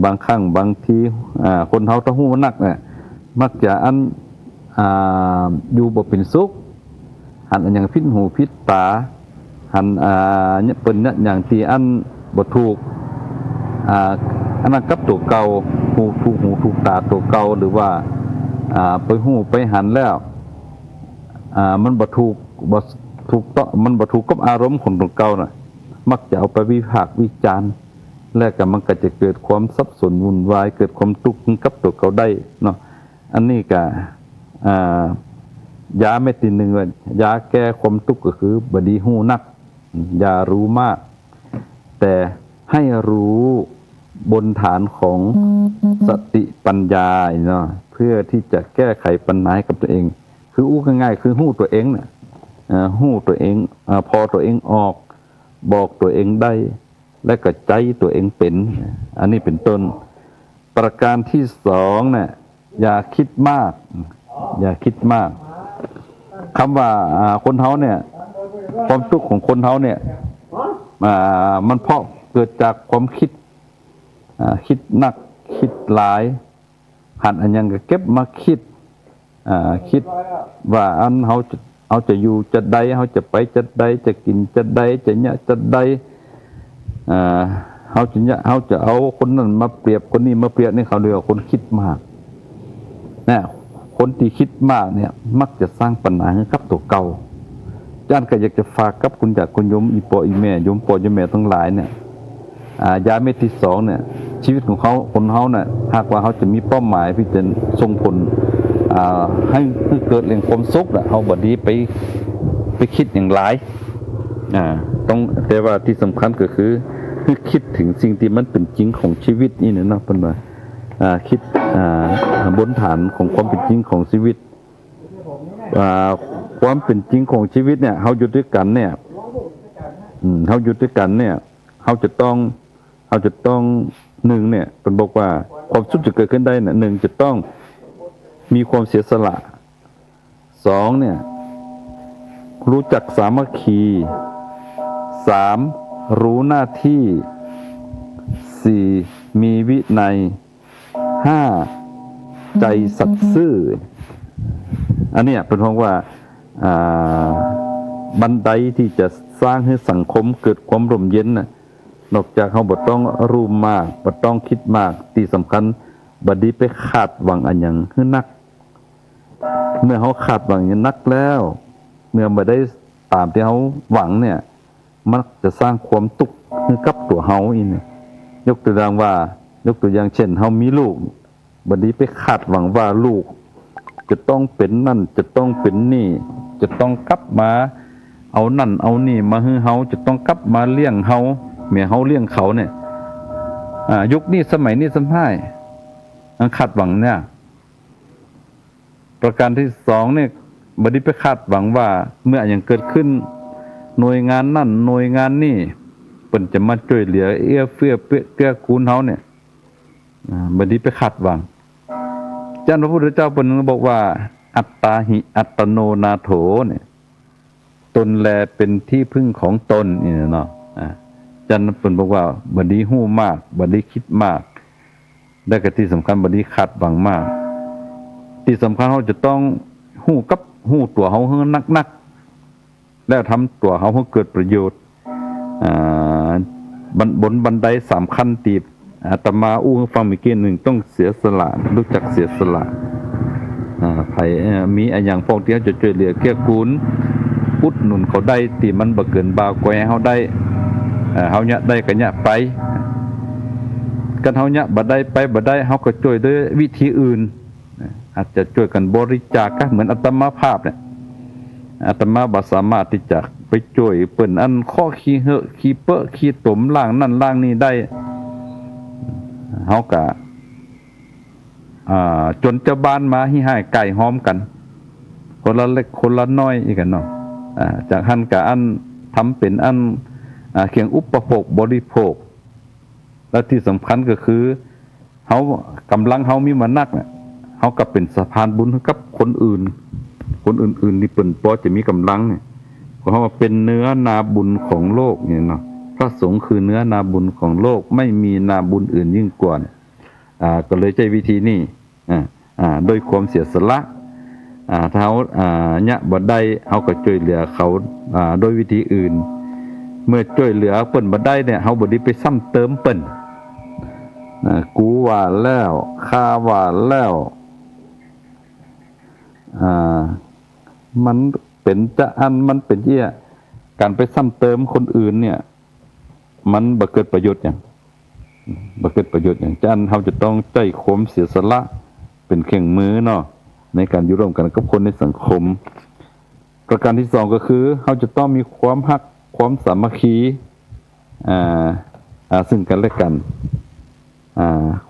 บางครั้งบางทีคนเฮาถ้าฮู้นักเนี่ยมักจะอันอยู่บ่เป็นสุขหันอันอย่างพิษหูพิษตาหันเนี่ยเป็นเนี่ยอย่างที่อันบ่ถูกอันนั้นกับตัวเก่าหูถูกตาตัวเก่าหรือว่าไปหูไปหันแล้วมันบ่ถูกต้องมันบ่ถูกกับอารมณ์ของตัวเก่าน่ะมักจะเอาไปวิพากษ์วิจารณ์แล้วก็มันก็จะเกิดความสับสนวุ่นวายเกิดความทุกข์กับตัวเก่าได้เนาะอันนี้ก็ยาเม็ดที่1ว่ายาแก้ความทุกข์ก็คือบดีฮู้นักอย่ารู้มากแต่ให้รู้บนฐานของสติปัญญาเนาะเพื่อที่จะแก้ไขปัญหาให้กับตัวเองคืออู้ง่ายๆคือฮู้ตัวเองน่ะฮู้ตัวเองพอตัวเองออกบอกตัวเองได้และก็ใจตัวเองเป็นอันนี้เป็นต้นประการที่2เนี่ยอย่าคิดมากอย่าคิดมากคำว่าคนเฮาเนี่ยความทุกข์ของคนเฮาเนี่ยมันเพราะเกิดจากความคิดนักคิดหลายหันอันยังก็เก็บมาคิดว่าอันเฮาจะอยู่จะใดเฮาจะไปจะใดจะกินจะใดจะเนี่ยจะใดเฮาจะเนี่ยเฮาจะเอาคนนั้นมาเปรียบคนนี้มาเปรียบนี่เขาเรียกว่าคนคิดมากนะคนที่คิดมากเนี่ยมักจะสร้างปัญหาให้กับตัวเก่าอาจารย์ก็อยากจะฝากกับคุณจากคุณโยมอีปออีแม่โยมปอโยมแม่ทั้งหลายเนี่ยยาเม็ดที่2เนี่ยชีวิตของเขาคนเฮาน่ะหากว่าเขาจะมีเป้าหมายที่จะส่งผลให้เกิดเรื่องความสุขน่ะเอาบ่ดีไปคิดอย่างหลายต้องแต่ว่าที่สำคัญก็คือคิดถึงสิ่งที่มันเป็นจริงของชีวิตนี่เนาะเพิ่นว่าคิดบนฐานของความเป็นจริงของชีวิตความเป็นจริงของชีวิตเนี่ยเฮาอยู่ด้วยกันเนี่ยเฮาอยู่ด้วยกันเนี่ยเฮาจะต้อง1เนี่ยเพิ่นบอกว่าความสุขจะเกิดขึ้นได้น่ะ1จะต้องมีความเสียสละ2เนี่ยรู้จักสามัคคี3รู้หน้าที่ 4มีวินัย5ใจสัตย์ซื่ออันเนี้ยเป็นเพราะว่าบันไดที่จะสร้างให้สังคมเกิดความร่มเย็นน่ะนอกจากเขาบ่ต้องรู้มากบ่ต้องคิดมากที่สำคัญบ่ดีไปคาดหวังอันหยังคือนักเมื่อเขาคาดหวังอย่างนักแล้วเมื่อบ่ได้ตามที่เขาหวังเนี่ยมันจะสร้างความทุกข์ให้กับตัวเฮาอีกเนี่ยยกตัวอย่างเช่นเฮามีลูกบ่ดีไปคาดหวังว่าลูกจะต้องเป็นนั่นจะต้องเป็นนี่จะต้องกลับมาเอานั่นเอานี่มาให้เฮาจะต้องกลับมาเลี้ยงเฮาแม่เฮาเลี้ยงเขาเนี่ยยุคนี้สมัยนี้สำหายคาดหวังเนี่ยประการที่2เนี่ยบ่ได้ไปคาดหวังว่าเมื่ออย่างเกิดขึ้นหน่วยงานนั่นหน่วยงานนี่เพิ่นจะมาช่วยเหลือเอื้อเฟื้อเกื้อกูลเฮาเนี่ยบ่ได้ไปคาดหวังอาจารย์พระพุทธเจ้าเพิ่นบอกว่าอัตตาหิอัตโนนาโถเนี่ยตนแลเป็นที่พึ่งของตนนี่เนาะอาจารย์เพิ่นบอกว่าบ่ได้ฮู้มากบ่ได้คิดมากและก็ที่สำคัญบ่ได้คาดหวังมากที่สำคัญเฮาจะต้องฮู้ตัวเฮาให้นักๆแล้วทำตัวเฮาให้เกิดประโยชน์บนบันได3ขั้นตีบอาตมาอู้ให้ฟังเมื่อกี้นึงต้องเสียสละรู้จักเสียสละไผมีอันอย่างพวกที่เขาจะช่วยเหลือเกื้อกูลอุดหนุนเขาได้ที่มันบ่เกินบ่าวแกเฮาได้เฮาเนี่ยได้ก็เนี่ยไปกันเฮาเนี่ยบ่ได้ไปบ่ได้เฮาก็ช่วยด้วยวิธีอื่นอาจจะช่วยกันบริจาคก็เหมือนอาตมาภาพเนี่ยอาตมาบ่สามารถที่จะไปช่วยเปิ้นอันข้อขี้เหอะขี้เปอะขี้ตมล่างนั่นล่างนี่ได้เฮาก็จนเจ้าบ้านมาให้ให้ไก่หอมกันคนละเล็กคนละน้อยอีกกันเนาะจากหั่นก็อันทำเป็นอันเครื่องอุปโภคบริโภคและที่สำคัญก็คือเฮากำลังเฮามีมานักเนี่ยเฮาก็เป็นสะพานบุญให้กับคนอื่นที่เปิ้นพอจะมีกำลังเนี่ยเพราะว่าเป็นเนื้อนาบุญของโลกเนี่ยเนาะพระสงฆ์คือเนื้อนาบุญของโลกไม่มีนาบุญอื่นยิ่งกว่าก็เลยใช้วิธีนี้โดยความเสียสละถ้าเฮาเนี่ยบ่ได้เฮาก็ช่วยเหลือเขาโดยวิธีอื่นเมื่อช่วยเหลือเปิ้นบ่ได้เนี่ยเฮาบ่ได้ไปซ้ำเติมเปิ้นกูว่าแล้วข้าว่าแล้วมันเป็นจะอันมันเป็นเหี้ยการไปซ้ำเติมคนอื่นเนี่ยมันบ่เกิดประโยชน์หยังจันเฮาจะต้องใจความเสียสละเป็นเครื่องมือเนาะในการอยู่ร่วมกันกับคนในสังคมประการที่2ก็คือเฮาจะต้องมีความรักความสามัคคีซึ่งกันและกัน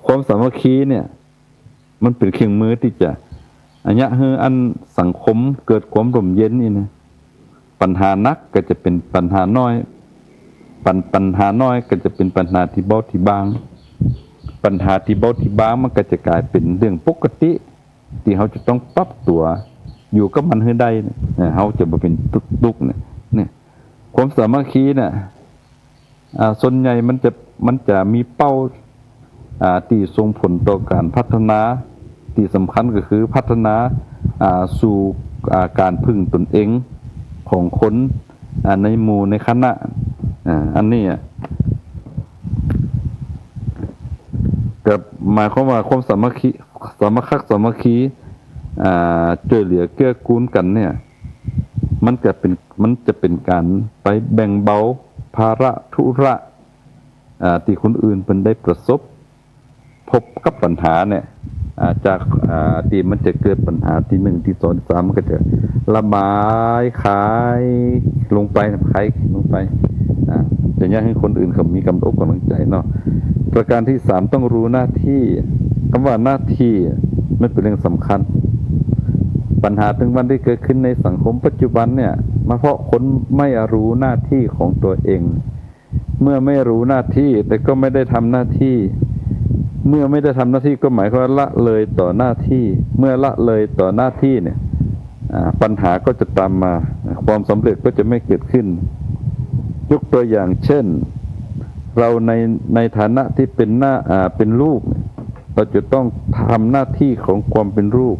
ความสามัคคีเนี่ยมันเป็นเครื่องมือที่จะอันเนี้ยให้อันสังคมเกิดความร่มเย็นนี่นะปัญหานักก็จะเป็นปัญหาน้อยปัญหาน้อยก็จะเป็นปัญหาที่เบาที่บางปัญหาที่เบาที่บางมันก็จะกลายเป็นเรื่องปกติที่เขาจะต้องปรับตัวอยู่กับมันให้ได้เนี่ยเขาจะบ่เป็นตุกๆเนี่ยความสามัคคีเนี่ยส่วนใหญ่มันจะมีเป้าที่ส่งผลต่อการพัฒนาที่สำคัญก็คือพัฒนาสู่การพึ่งตนเองของคนในหมู่ในคณะอันนี้กับหมายความว่าความสามัคคีสามัคคีช่วยเหลือเกื้อกูลกันเนี่ยมันจะเป็นการไปแบ่งเบาภาระธุระที่คนอื่นเป็นได้ประสบพบกับปัญหาเนี่ยจากที่มันจะเกิดปัญหาที่1ที่2ที่3มันก็จะระบายคายลงไปจะอยากให้คนอื่นเขามีกำลังใจเนาะประการที่3ต้องรู้หน้าที่คำว่าหน้าที่มันเป็นเรื่องสำคัญปัญหาถึงวันที่เกิดขึ้นในสังคมปัจจุบันเนี่ยมาเพราะคนไม่รู้หน้าที่ของตัวเองเมื่อไม่รู้หน้าที่แต่ก็ไม่ได้ทำหน้าที่เมื่อไม่ได้ทำหน้าที่ก็หมายความว่าละเลยต่อหน้าที่เมื่อละเลยต่อหน้าที่เนี่ยปัญหาก็จะตามมาความสำเร็จก็จะไม่เกิดขึ้นยกตัวอย่างเช่น เราในฐานะที่เป็นเป็นลูกเนี่ยเราจะต้องทำหน้าที่ของความเป็นลูก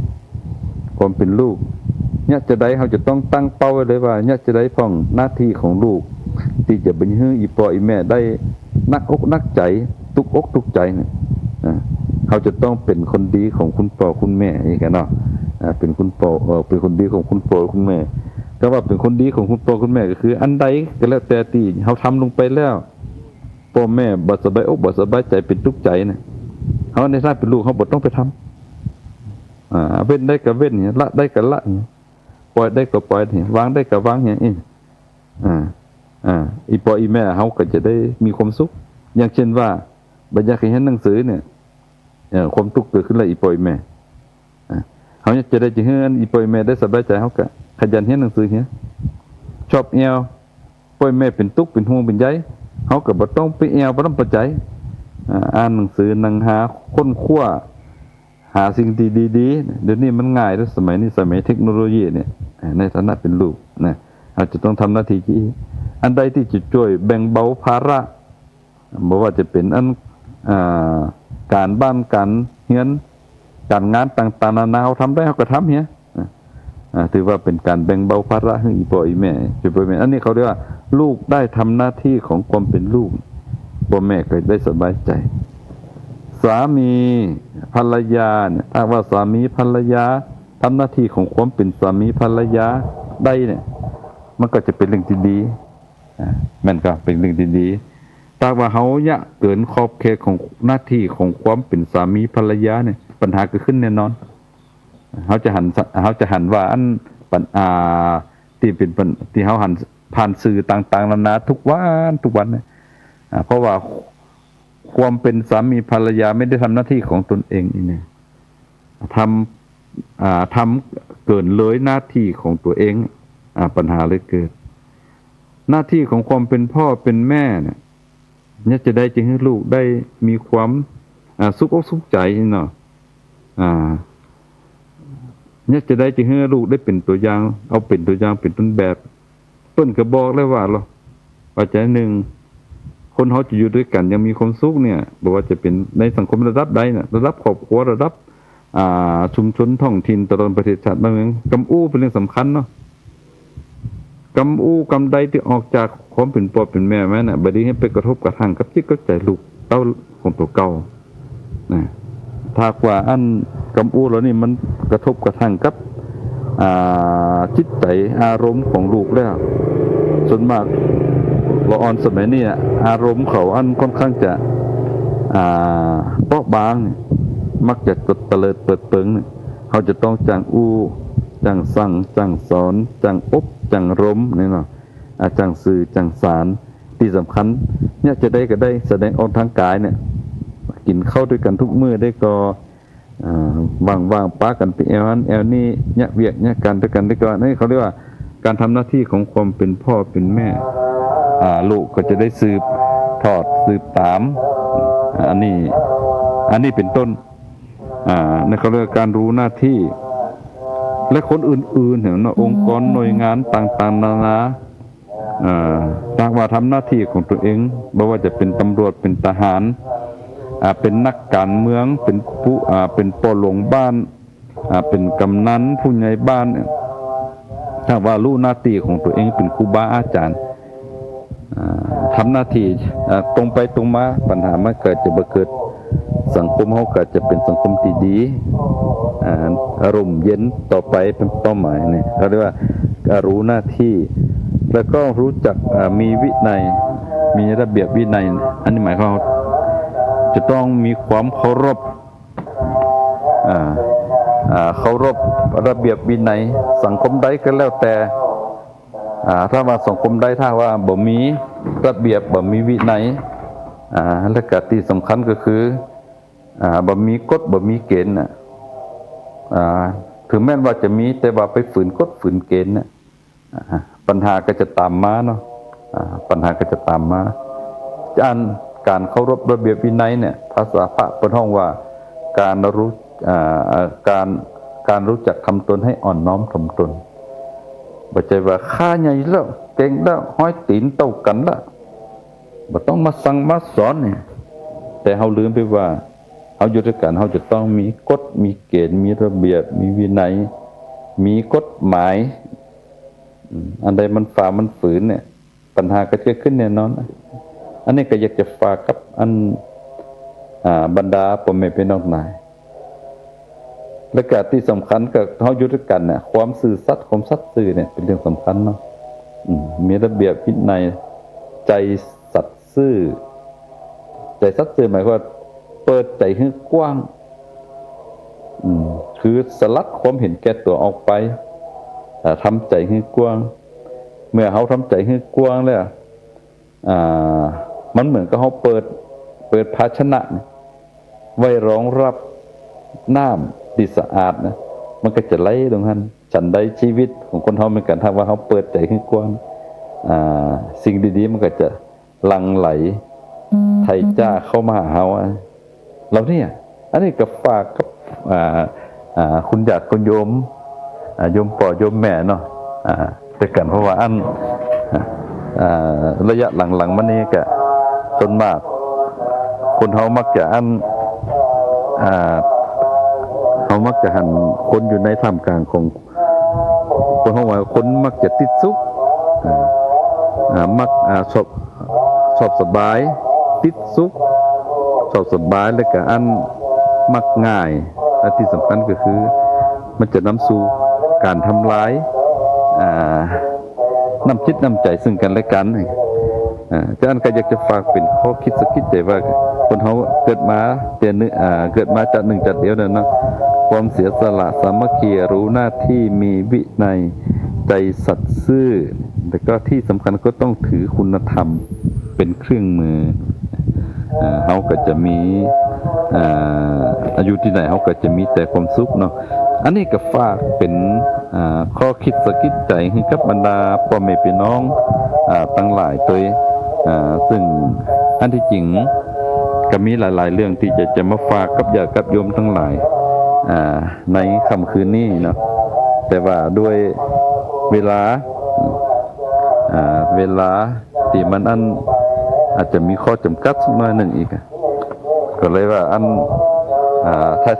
เนี่ยจะได้เขาจะต้องตั้งเป้าไว้เลยว่าเนี่ยจะได้พ้องหน้าที่ของลูกที่จะเป็นให้อีพ่ออีแม่ได้นักอกนักใจทุกอกทุกใจเนี่ยเขาจะต้องเป็นคนดีของคุณพ่อคุณแม่อีกเนาะเป็นคุณพ่อเป็นคนดีของคุณพ่อคุณแม่ก็ว่าเป็นคนดีของคุณพ่อคุณแม่ก็คืออันใดก็แล้วแต่ที่เขาทำลงไปแล้วพ่อแม่บ่สบายอกบ่สบายใจเป็นทุกข์ใจเนี่ยเขาในฐานะเป็นลูกเขาบ่ต้องไปทำเว้นได้ก็เว้นเนี่ยละได้ก็ละเนี่ยปล่อยได้ก็ปล่อยเนี่ยวางได้ก็วางอย่างนี้อีพ่ออีแม่เขาก็จะได้มีความสุขอย่างเช่นว่าบัญญัติเห็นหนังสือเนี่ยความทุกข์เกิดขึ้นแล้วอีพ่ออีแม่เขาจะได้จะให้อีพ่ออีแม่ได้สบายใจเขาก็ขยันเห็นหนังสือเนี่ยชอบแอวพ่อแม่เป็นทุกข์เป็นห่วงเป็นใยเขาก็บ่ต้องไปแอวบ่ต้องปัจจัยอ่านหนังสือนั่งหาค้นคว้าหาสิ่งที่ดีๆเดี๋ยวนี้มันง่ายแล้วสมัยนี้สมัยเทคโนโลยีเนี่ยในฐานะเป็นลูกนะอาจจะต้องทำหน้าที่ที่อันใดที่จะช่วยแบ่งเบาภาระบ่ว่าจะเป็นการบ้านการเรียนการงานต่างๆนานาเขาทำได้เขาก็ทำเนี่ยถือว่าเป็นการแบ่งเบาภาระให้อีพ่ออีแม่ช่วยพ่อแม่อันนี้เขาเรียกว่าลูกได้ทำหน้าที่ของความเป็นลูกพ่อแม่ก็ได้สบายใจสามีภรรยาเนี่ยถ้าว่าสามีภรรยาทำหน้าที่ของความเป็นสามีภรรยาได้เนี่ยมันก็จะเป็นเรื่องที่ดีมันก็เป็นเรื่องที่ดีถ้าว่าเขาเนี่ยเกินขอบเขตของหน้าที่ของความเป็นสามีภรรยาเนี่ยปัญหาเกิดขึ้นแน่นอนเขาจะหันว่าอันที่เป็นที่เขาหันผ่านสื่อต่างๆนานาทุกวันเนี่ยเพราะว่าความเป็นสามีภรรยาไม่ได้ทำหน้าที่ของตนเองนี่ทำเกินเลยหน้าที่ของตัวเองปัญหาเลยเกิดหน้าที่ของความเป็นพ่อเป็นแม่เนี่ยจะได้จึงให้ลูกได้มีความสุขอกสุขใจเนาะเนี่ยจะได้จึงให้ลูกได้เป็นตัวอย่างเอาเป็นตัวอย่างเป็นต้นแบบเปิ้นก็บอกเลยว่าปัจจัยหนึ่งคนเขาจะอยู่ด้วยกันยังมีความสุขเนี่ยบอกว่าจะเป็นในสังคมระดับใดเนี่ยระดับครอบครัวระดับชุมชนท้องถิ่นตลอดประเทศชาติบ้านเมืองกำอู้เป็นเรื่องสำคัญเนาะกำอู้กำใดที่ออกจากความเป็นพ่อเป็นแม่แม่น่ะบัดนี้ให้ไปกระทบกระทั่งกับจิตกับใจลูกเต้าของตัวเก่านะถ้าว่าอันกำอู้แล้วนี่มันกระทบกระทั่งกับจิตใจอารมณ์ของลูกแล้วส่วนมากละอ่อนสมัยนี้อารมณ์เขาอันค่อนข้างจะเปราะบางมักจะตดเตลิดเปิดเปิงเขาจะต้องจังอู้จังสั่งจังสอนจังอบจังรมนี่เนาะจังสื่อจังสารที่สำคัญเนี่ยจะได้ก็ได้แสดงออกทางกายเนี่ยกินข้าวด้วยกันทุกมื้อได้ก็ว่างๆป้ากันไปแอวนั้นแอวนี้เนี่ยเวียกเนี่ยกันด้วยกันได้ก็นี่เขาเรียกว่าการทำหน้าที่ของความเป็นพ่อเป็นแม่ลูกก็จะได้สืบทอดสืบตามอันนี้เป็นต้นในเขาเรียกการรู้หน้าที่และคนอื่นๆเห็นองค์กรหน่วยงานต่างๆนานาถ้าว่าทำหน้าที่ของตัวเองไม่ว่าจะเป็นตำรวจเป็นทหารเป็นนักการเมืองเป็นผู้เป็นปหลวงบ้านเป็นกำนันผู้ใหญ่บ้านถ้าว่ารู้หน้าที่ของตัวเองเป็นครูบาอาจารย์ทำหน้าที่ตรงไปตรงมาปัญหาไม่เกิดจะบ่เกิดสังคมเขาก็จะเป็นสังคมที่ดีอารมณ์เย็นต่อไปเป็นเป้าหมายเนี่ยเขาเรียกว่ารู้หน้าที่แล้วก็รู้จักมีวินัยมีระเบียบวินัยอันนี้หมายความจะต้องมีความเคารพระเบียบวินัยสังคมใดก็แล้วแต่ถ้าว่าสังคมใดถ้าว่าบ่มีระเบียบบ่มีวินัยและก็ที่สำคัญก็คือบ่มีกฎบ่มีเกณฑ์ถึงแม้ว่าจะมีแต่ว่าไปฝืนกฎฝืนเกณฑ์ปัญหาก็จะตามมาเนาะปัญหาก็จะตามมาการเคารพระเบียบวินัยเนี่ยภาษาพระเปิ้นฮ้องว่าการรู้จักทำตนให้อ่อนน้อมถ่อมตนบ่ใช่ว่าข้าใหญ่แล้วเก่งแล้วห้อยตีนเต้ากันละ บ่ต้องมาสั่งมาสอนเนี่ยแต่เฮาลืมไปว่าเฮาอยู่ด้วยกันเฮาจะต้องมีกฎมีเกณฑ์มีระเบียบมีวินัยมีกฎหมายอันใดมันฝ่ามันฝืนเนี่ยปัญหาก็เกิดขึ้นแน่นอนอันนี้ก็อยากจะฝากกับอันบรรดาพ่อแม่พี่น้องนายและก็ที่สำคัญก็เฮาอยู่ด้วยกันเนี่ยความซื่อสัตย์ความสัตย์ซื่อเนี่ยเป็นเรื่องสำคัญเนาะมีระเบียบวินัยใจสัตย์ซื่อใจสัตย์ซื่อหมายความว่าเปิดใจให้กว้างคือสลัดความเห็นแก่ตัวออกไปทำใจให้กว้างเมื่อเขาทำใจให้กว้างแล้วมันเหมือนกับเขาเปิดภาชนะไว้รองรับน้ำที่สะอาดนะมันก็จะไหลตรงนั้นฉันได้ชีวิตของคนเขาเหมือนกันถ้าว่าเขาเปิดใจให้กว้างสิ่งดีๆมันก็จะหลั่งไหลไทจ้าเข้ามาหาเขาเราเนี่ยอันนี้ก็ฝากกับคุณญาติคุณโยมโยมพ่อโยมแม่เนาะด้วยกันเพราะว่าระยะหลังๆมานี้ก็ส่วนมากคนเขามักจะเขามักจะหันคนอยู่ในท่ามกลางของคนเขาว่าคนมักจะติดสุขมักชอบสบายติดสุขชอบสบายแล้วก็มักง่ายและที่สำคัญก็คือมันจะนำสู่การทำร้ายน้ำจิตน้ำใจซึ่งกันและกันฉะนั้นก็อยากจะฝากเป็นข้อคิดสักคิดใจว่าคนเขาเกิดมาเกิดมาจากหนึ่งจากเดียวนั่นนะความเสียสละสามัคคีรู้หน้าที่มีวินัยใจสัตย์ซื่อแต่ก็ที่สำคัญก็ต้องถือคุณธรรมเป็นเครื่องมือเขาก็จะมีอายุที่ไหนเขาก็จะมีแต่ความสุขเนาะอันนี้ก็ฝากเป็นข้อคิดสะกิดใจให้กับบรรดาพ่อแม่พี่น้องตั้งหลายตัวซึ่งอันที่จริงก็มีหลายๆเรื่องที่จะมาฝากกับญาติกับโยมทั้งหลายในค่ำคืนนี้เนาะแต่ว่าด้วยเวลาที่มันอาจจะมีข้อจำกัดสักหน่อยหนึ่งอีกก็เลยว่า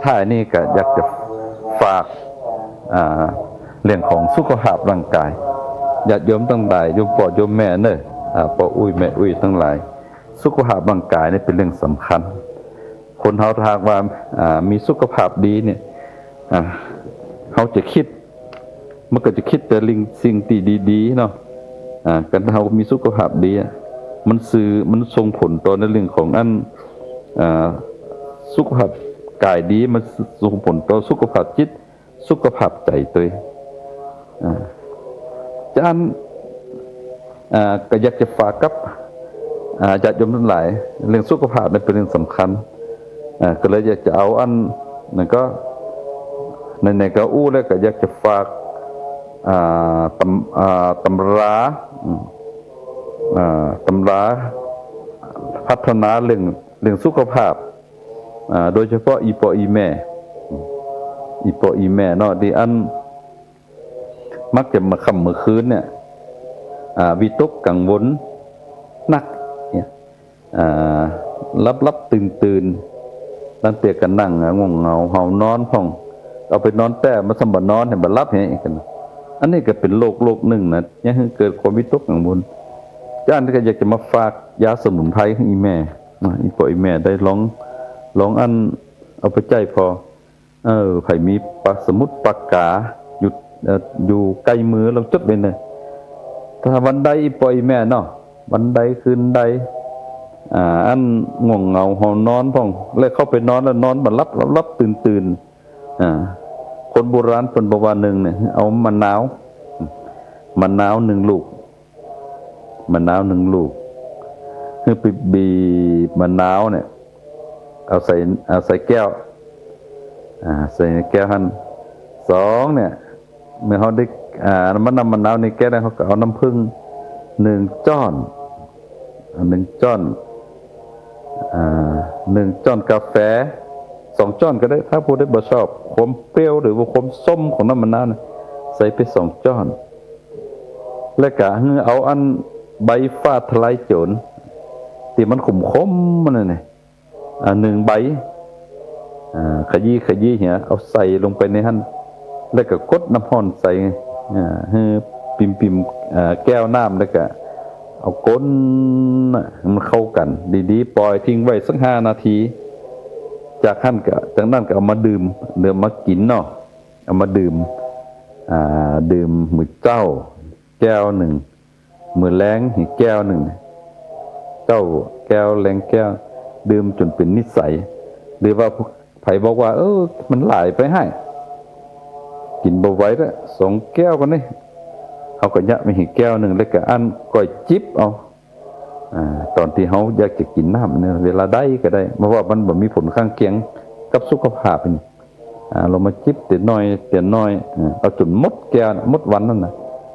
ท้ายๆนี่ก็อยากจะฝากเรื่องของสุขภาพร่างกายญาติโยมทั้งหลายโยมพ่อโยมแม่เนอะพ่ออุ้ยแม่อุ้ยทั้งหลายสุขภาพร่างกายนี่เป็นเรื่องสำคัญคนเขาทางว่ามีสุขภาพดีเนี่ยเขาจะคิดมันก็จะคิดแต่สิ่งที่ดีๆเนาะกันเขามีสุขภาพดีมันส่งผลต่อในเรื่องของสุขภาพกายดีมันส่งผลต่อสุขภาพจิตสุขภาพใจตัวฉะนั้นก็อยากจะฝากกับญาติโยมทั้งหลายเรื่องสุขภาพเป็นเรื่องสำคัญก็เลยอยากจะเอานั่นก็ในก็อู้แล้วก็อยากจะฝากตำราพัฒนาเรื่องสุขภาพโดยเฉพาะอีพ่ออีแม่เนาะที่มักจะมาค่ำเมื่อคืนเนี่ยวิตกกังวลนักเนี่ยรับตื่นนั่นเตียกันนั่งง่วงเหงาเฮานอนพ่องเอาไปนอนแต่มาสมบัตินอนให้บัดรับอย่างนี้กันอันนี้ก็เป็นโรคหนึ่งนะยังเกิดความวิตกกังวลจ้านก็อยากจะมาฝากยาสมุนไพรให้อีแม่อีพ่ออีแม่ได้ลองเอาไปใจพอไผมีสมุดปากกาอยู่ใกล้มือเราจดเลยนะถ้าวันใดอีพ่ออีแม่เนาะวันใดคืนใดง่วงเหงาหอนอนพ่องแล้วเข้าไปนอนแล้วนอนบัดรับตื่นคนโบราณเพิ่นบอกว่านึงเนี่ยเอามะนาว1 ลูกคือไปบีบมะนาวเนี่ยเอาใส่แก้วใส่แก้วหั่น2เนี่ยเมื่อเฮาได้นำมะนาวในแก้วได้เฮาก็เอาน้ำผึ้ง1 จ้อน1 จ้อน1 จ้อนกาแฟ2 จ้อนก็ได้ถ้าผู้ใดบ่ชอบความเปรี้ยวหรือว่าความส้มของน้ำมะนาวนะใส่ไป2 จ้อนแล้วก็เอาใบฟ้าทลายโจร ที่มันขมๆมันน่ะหนึ่งใบขยี้เหี่ยเอาใส่ลงไปในหั่นแล้วก็กดน้ำร้อนใส่ให้ปิ่มแก้วน้ำแล้วก็เอาก้นมันเข้ากันดีๆปล่อยทิ้งไว้สัก5 นาทีจากนั้นก็เอามาดื่มมากินเนาะเอามาดื่มมื้อเจ้าแก้วหนึ่งมื้อแลงอีกแก้วหนึ่งเจ้าแก้วแลงแก้วดื่มจนเป็นนิสัยหรือว่าไผบอกว่ามันหลายไปให้กินบ่ไหวแล้ว2 แก้วกันนี่เอาก็ยะไปอีกแก้วหนึ่งแล้วก็อันก้อยจิบเอาตอนที่เฮาอยากจะกินน้ำเนี่ยเวลาได้ก็ได้เพราะว่ามันบ่มีผลข้างเคียงกับสุขภาพนี่เรามาจิบแต่น้อยเอาจนหมดแก้วหมดวันนั่นน่ะ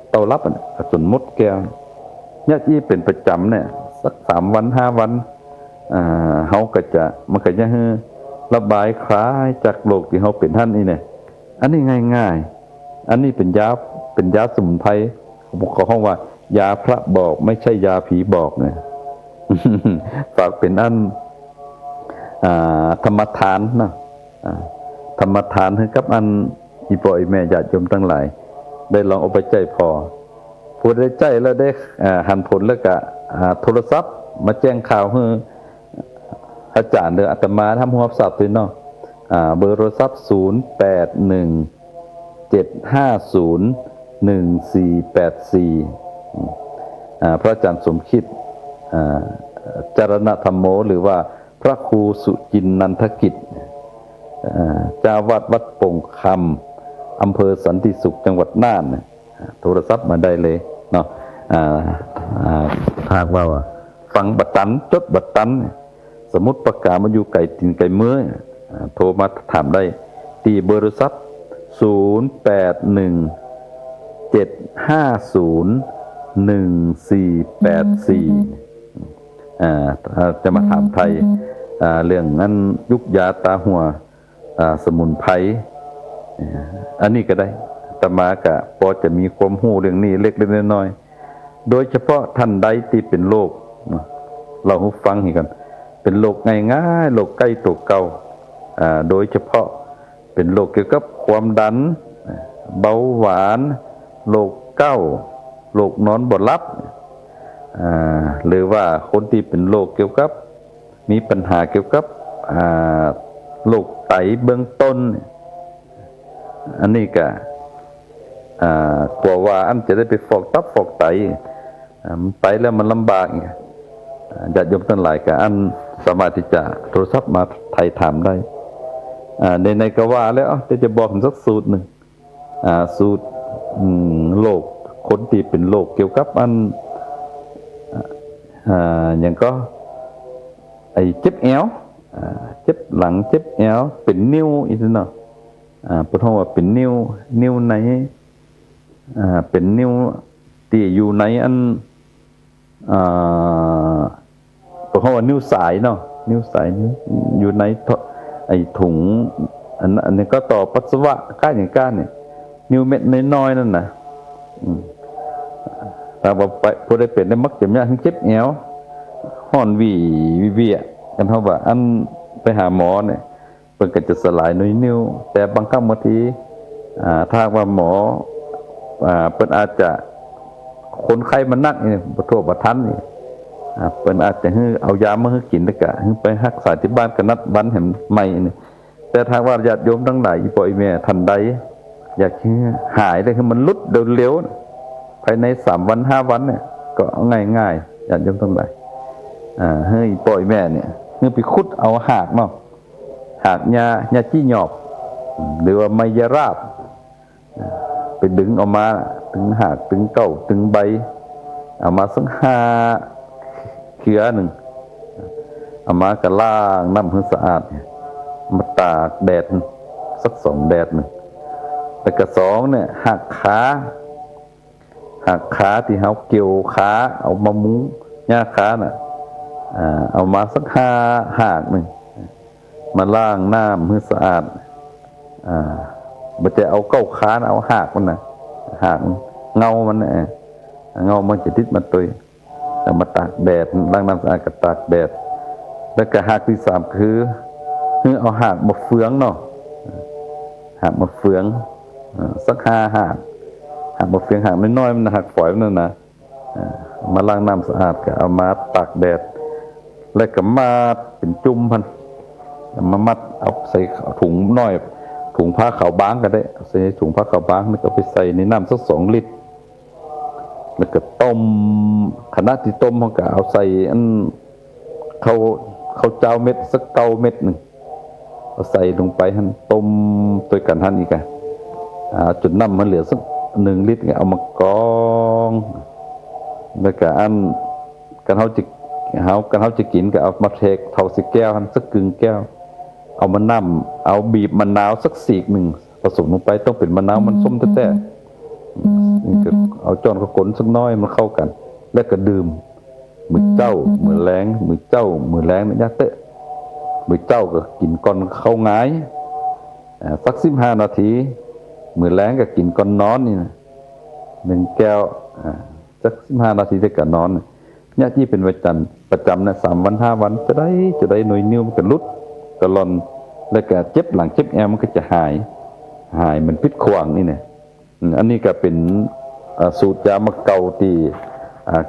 เต้ารับเอาจนหมดแก้วยะที่เป็นประจำเนี่ยสัก3 วัน5 วันเฮาก็จะมันก็จะระบายคลายจากโรคที่เฮาเป็นท่านนี่เนี่ยอันนี้ง่ายๆอันนี้เป็นยาสมุนไพรเขาห้องว่ายาพระบอกไม่ใช่ยาผีบอกเนี่ย ฝากเป็นอันธรรมทานนะธรรมทานให้กับอันอีพ่ออีแม่ญาติโยมทั้งหลายได้ลองเอาไปใจพอผู้ได้ใจแล้วได้หันผลแล้วก็โทรศัพท์มาแจ้งข่าวให้อาจารย์เด้ออาตมาทำหัวศัพท์ด้วยเนาะเบอร์โทรศัพท์0817501484พระอาจารย์สมคิดจารณธรรมโมหรือว่าพระครูสุจินนันทกิจเจ้าวัดป่งคำอำเภอสันติสุขจังหวัดน่านโทรศัพท์มาได้เลยเนาะถ้าว่าฟังบัดตันจดบัดตันสมมุติประกาศมาอยู่ไก่ตินไก่เมื่อโทรมาถามได้ที่เบอร์โทรศัพท์0817501484จะมาถามไทยเรื่องนั้นยุกยาตาหัวสมุนไพรอันนี้ก็ได้อาตมาก็พอจะมีความรู้เรื่องนี้เล็กๆน้อยๆโดยเฉพาะท่านใดที่เป็นโรคเราฟังกันเป็นโรคง่ายๆโรคใกล้ตัวเก่าโดยเฉพาะเป็นโรคเกี่ยวกับความดันเบาหวานโรคเก้าโรคนอนบ่หลับหรือว่าคนที่เป็นโรคเกี่ยวกับมีปัญหาเกี่ยวกับโรคไตเบื้องต้นอันนี้ก็กลัวว่าอันจะได้ไปฟอกตับฟอกไตไปแล้วมันลำบากญาติโยมทั้งหลายก็อันสามารถที่จะโทรศัพท์มาไถ่ถามได้ในก็ว่าแล้วจะบอกสักสูตรหนึ่งสูตรโรคคนที่เป็นโรคเกี่ยวกับอันอย่างก็ไอ้เจ็บแอวเจ็บหลังเจ็บแอวเป็นนิ้วอีกเนาะปวดหัวเป็นนิ้วไหนเป็นนิ้วที่อยู่ในอันปวดหัวนิ้วสายเนาะนิ้วสายอยู่ในไอ้ถุงอันนี้ก็ต่อปัสสาวะก้านอย่างก้านเนี่ยนิ้วเม็ดน้อยๆนั่นนะแต่ว่าพอได้เป็นได้มักจะมีทั้งเจ็บแอวห่อนวีกันเท่าว่าอันไปหาหมอเนี่ยเพิ่นก็จะสลายน้อยนิ้วแต่บางครั้งบางทีถ้าว่าหมอเพิ่นอาจจะคนไข้มันนักนี่บ่ทั่วบ่ทันนี่เพิ่นอาจจะให้เอายามาให้กินแล้วก็ให้ไปรักษาที่บ้านก็นัดวันให้ใหม่นี่แต่ถ้าว่าญาติโยมทั้งหลายอีพ่ออีแม่ท่านใดอยากให้หายได้คือมันลุดเร็วๆภายใน3 วัน5 วันเนี่ยก็ง่ายๆญาติโยมทั้งหลายให้พ่ออีแม่เนี่ยคือไปขุดเอาหากเนาะหากยาจี้หยอบหรือว่าไมยราบไปดึงออกมาถึงหากถึงเก้าถึงใบเอามาสัก5 เครือหนึ่งเอามากระล้างน้ำให้สะอาดมาตากแดดสัก2 แดดหนึ่งแล้วก็2เนี่ยหักขาที่เขาเกี่ยวขาเอามามุ้งหญ้าขาน่ะเอามาสัก5 หากหนึ่งมาล้างน้ำให้สะอาดบ่จะเอาเก้าขาเอาหากมันน่ะหากเงามันน่ะเงามันจะติดมาตัว เอามาตากแดดล้างน้ำสะอาดกับตากแดดแล้วก็หากที่สามคือเอาหากมาเฟืองเนาะหากมาเฟืองสักหากมาเฟืองหากน้อยๆมันหักฝอยมันนะมาล้างน้ำสะอาดก็เอามาตากแดดแล้วก็มาเป็นจุ่มพันมามัดเอาใส่ถุงน้อยถุงผ้าขาวบางก็ได้ใส่ถุงผ้าขาวบางแล้วก็ไปใส่ในน้ำสัก2 ลิตรแล้วก็ต้มขณะที่ต้มเขาก็เอาใส่อันเขาเจ้าเม็ดสัก9 เม็ดหนึ่งเอาใส่ลงไปหั่นต้มตัวกันหั่นอีกจนน้ำมันเหลือสัก1 ลิตรเอามากรองแล้วก็อันกันเขาจะกินก็เอามาเทกเท่าสิแก้วหั่นสักกึ่งแก้วเอามาน้ำเอาบีบมะนาวสักสีกหนึ่งผสมลงไปต้องเป็นมะนาวมันส้มแท้ๆนี่ก็เอาจอนก็กลนสักน้อยมันเข้ากันแล้วก็ดื่มมื้อเจ้ามื้อแลงมื้อเจ้ามื้อแลงนี่ยะเตะมื้อเจ้าก็กินก่อนเข้าหงายสัก15 นาทีมื้อแลงก็กินก่อนนอนนี่นะ1 แก้วสัก15 นาทีได้ก็นอนเนี่ยที่เป็นประจำนะ3 วัน5 วันจะได้หน่วยนิ้วมันก็ลุดก็หล่อนแล้วก็เจ็บหลังเจ็บแอวมันก็จะหายมันพิษขวางนี่เนี่ยอันนี้ก็เป็นสูตรยามะเกาที่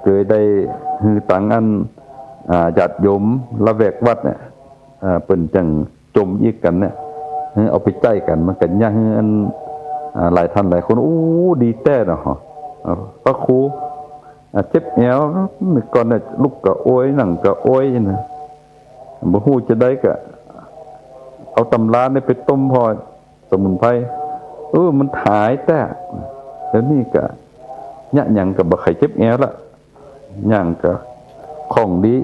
เคยได้ฮือตังอันญาติโยมละแวกวัดเนี่ยเปิ้นจังจมอีกกันเนี่ยเอาไปใจกันมันกันยะฮืออันหลายท่านหลายคนดีแท้เนาะพระครูเจ็บแอวมื้อก่อนเนี่ยลุกก็โอยนั่งก็โอยนะบ่ฮู้จะได้ก็เอาตำราเนี่ยไปต้มพอสมุนไพรมันหายแต่แล้วนี่ก็ยะหยังก็บ่ใครเจ็บแอวละหยังก็คล่องดี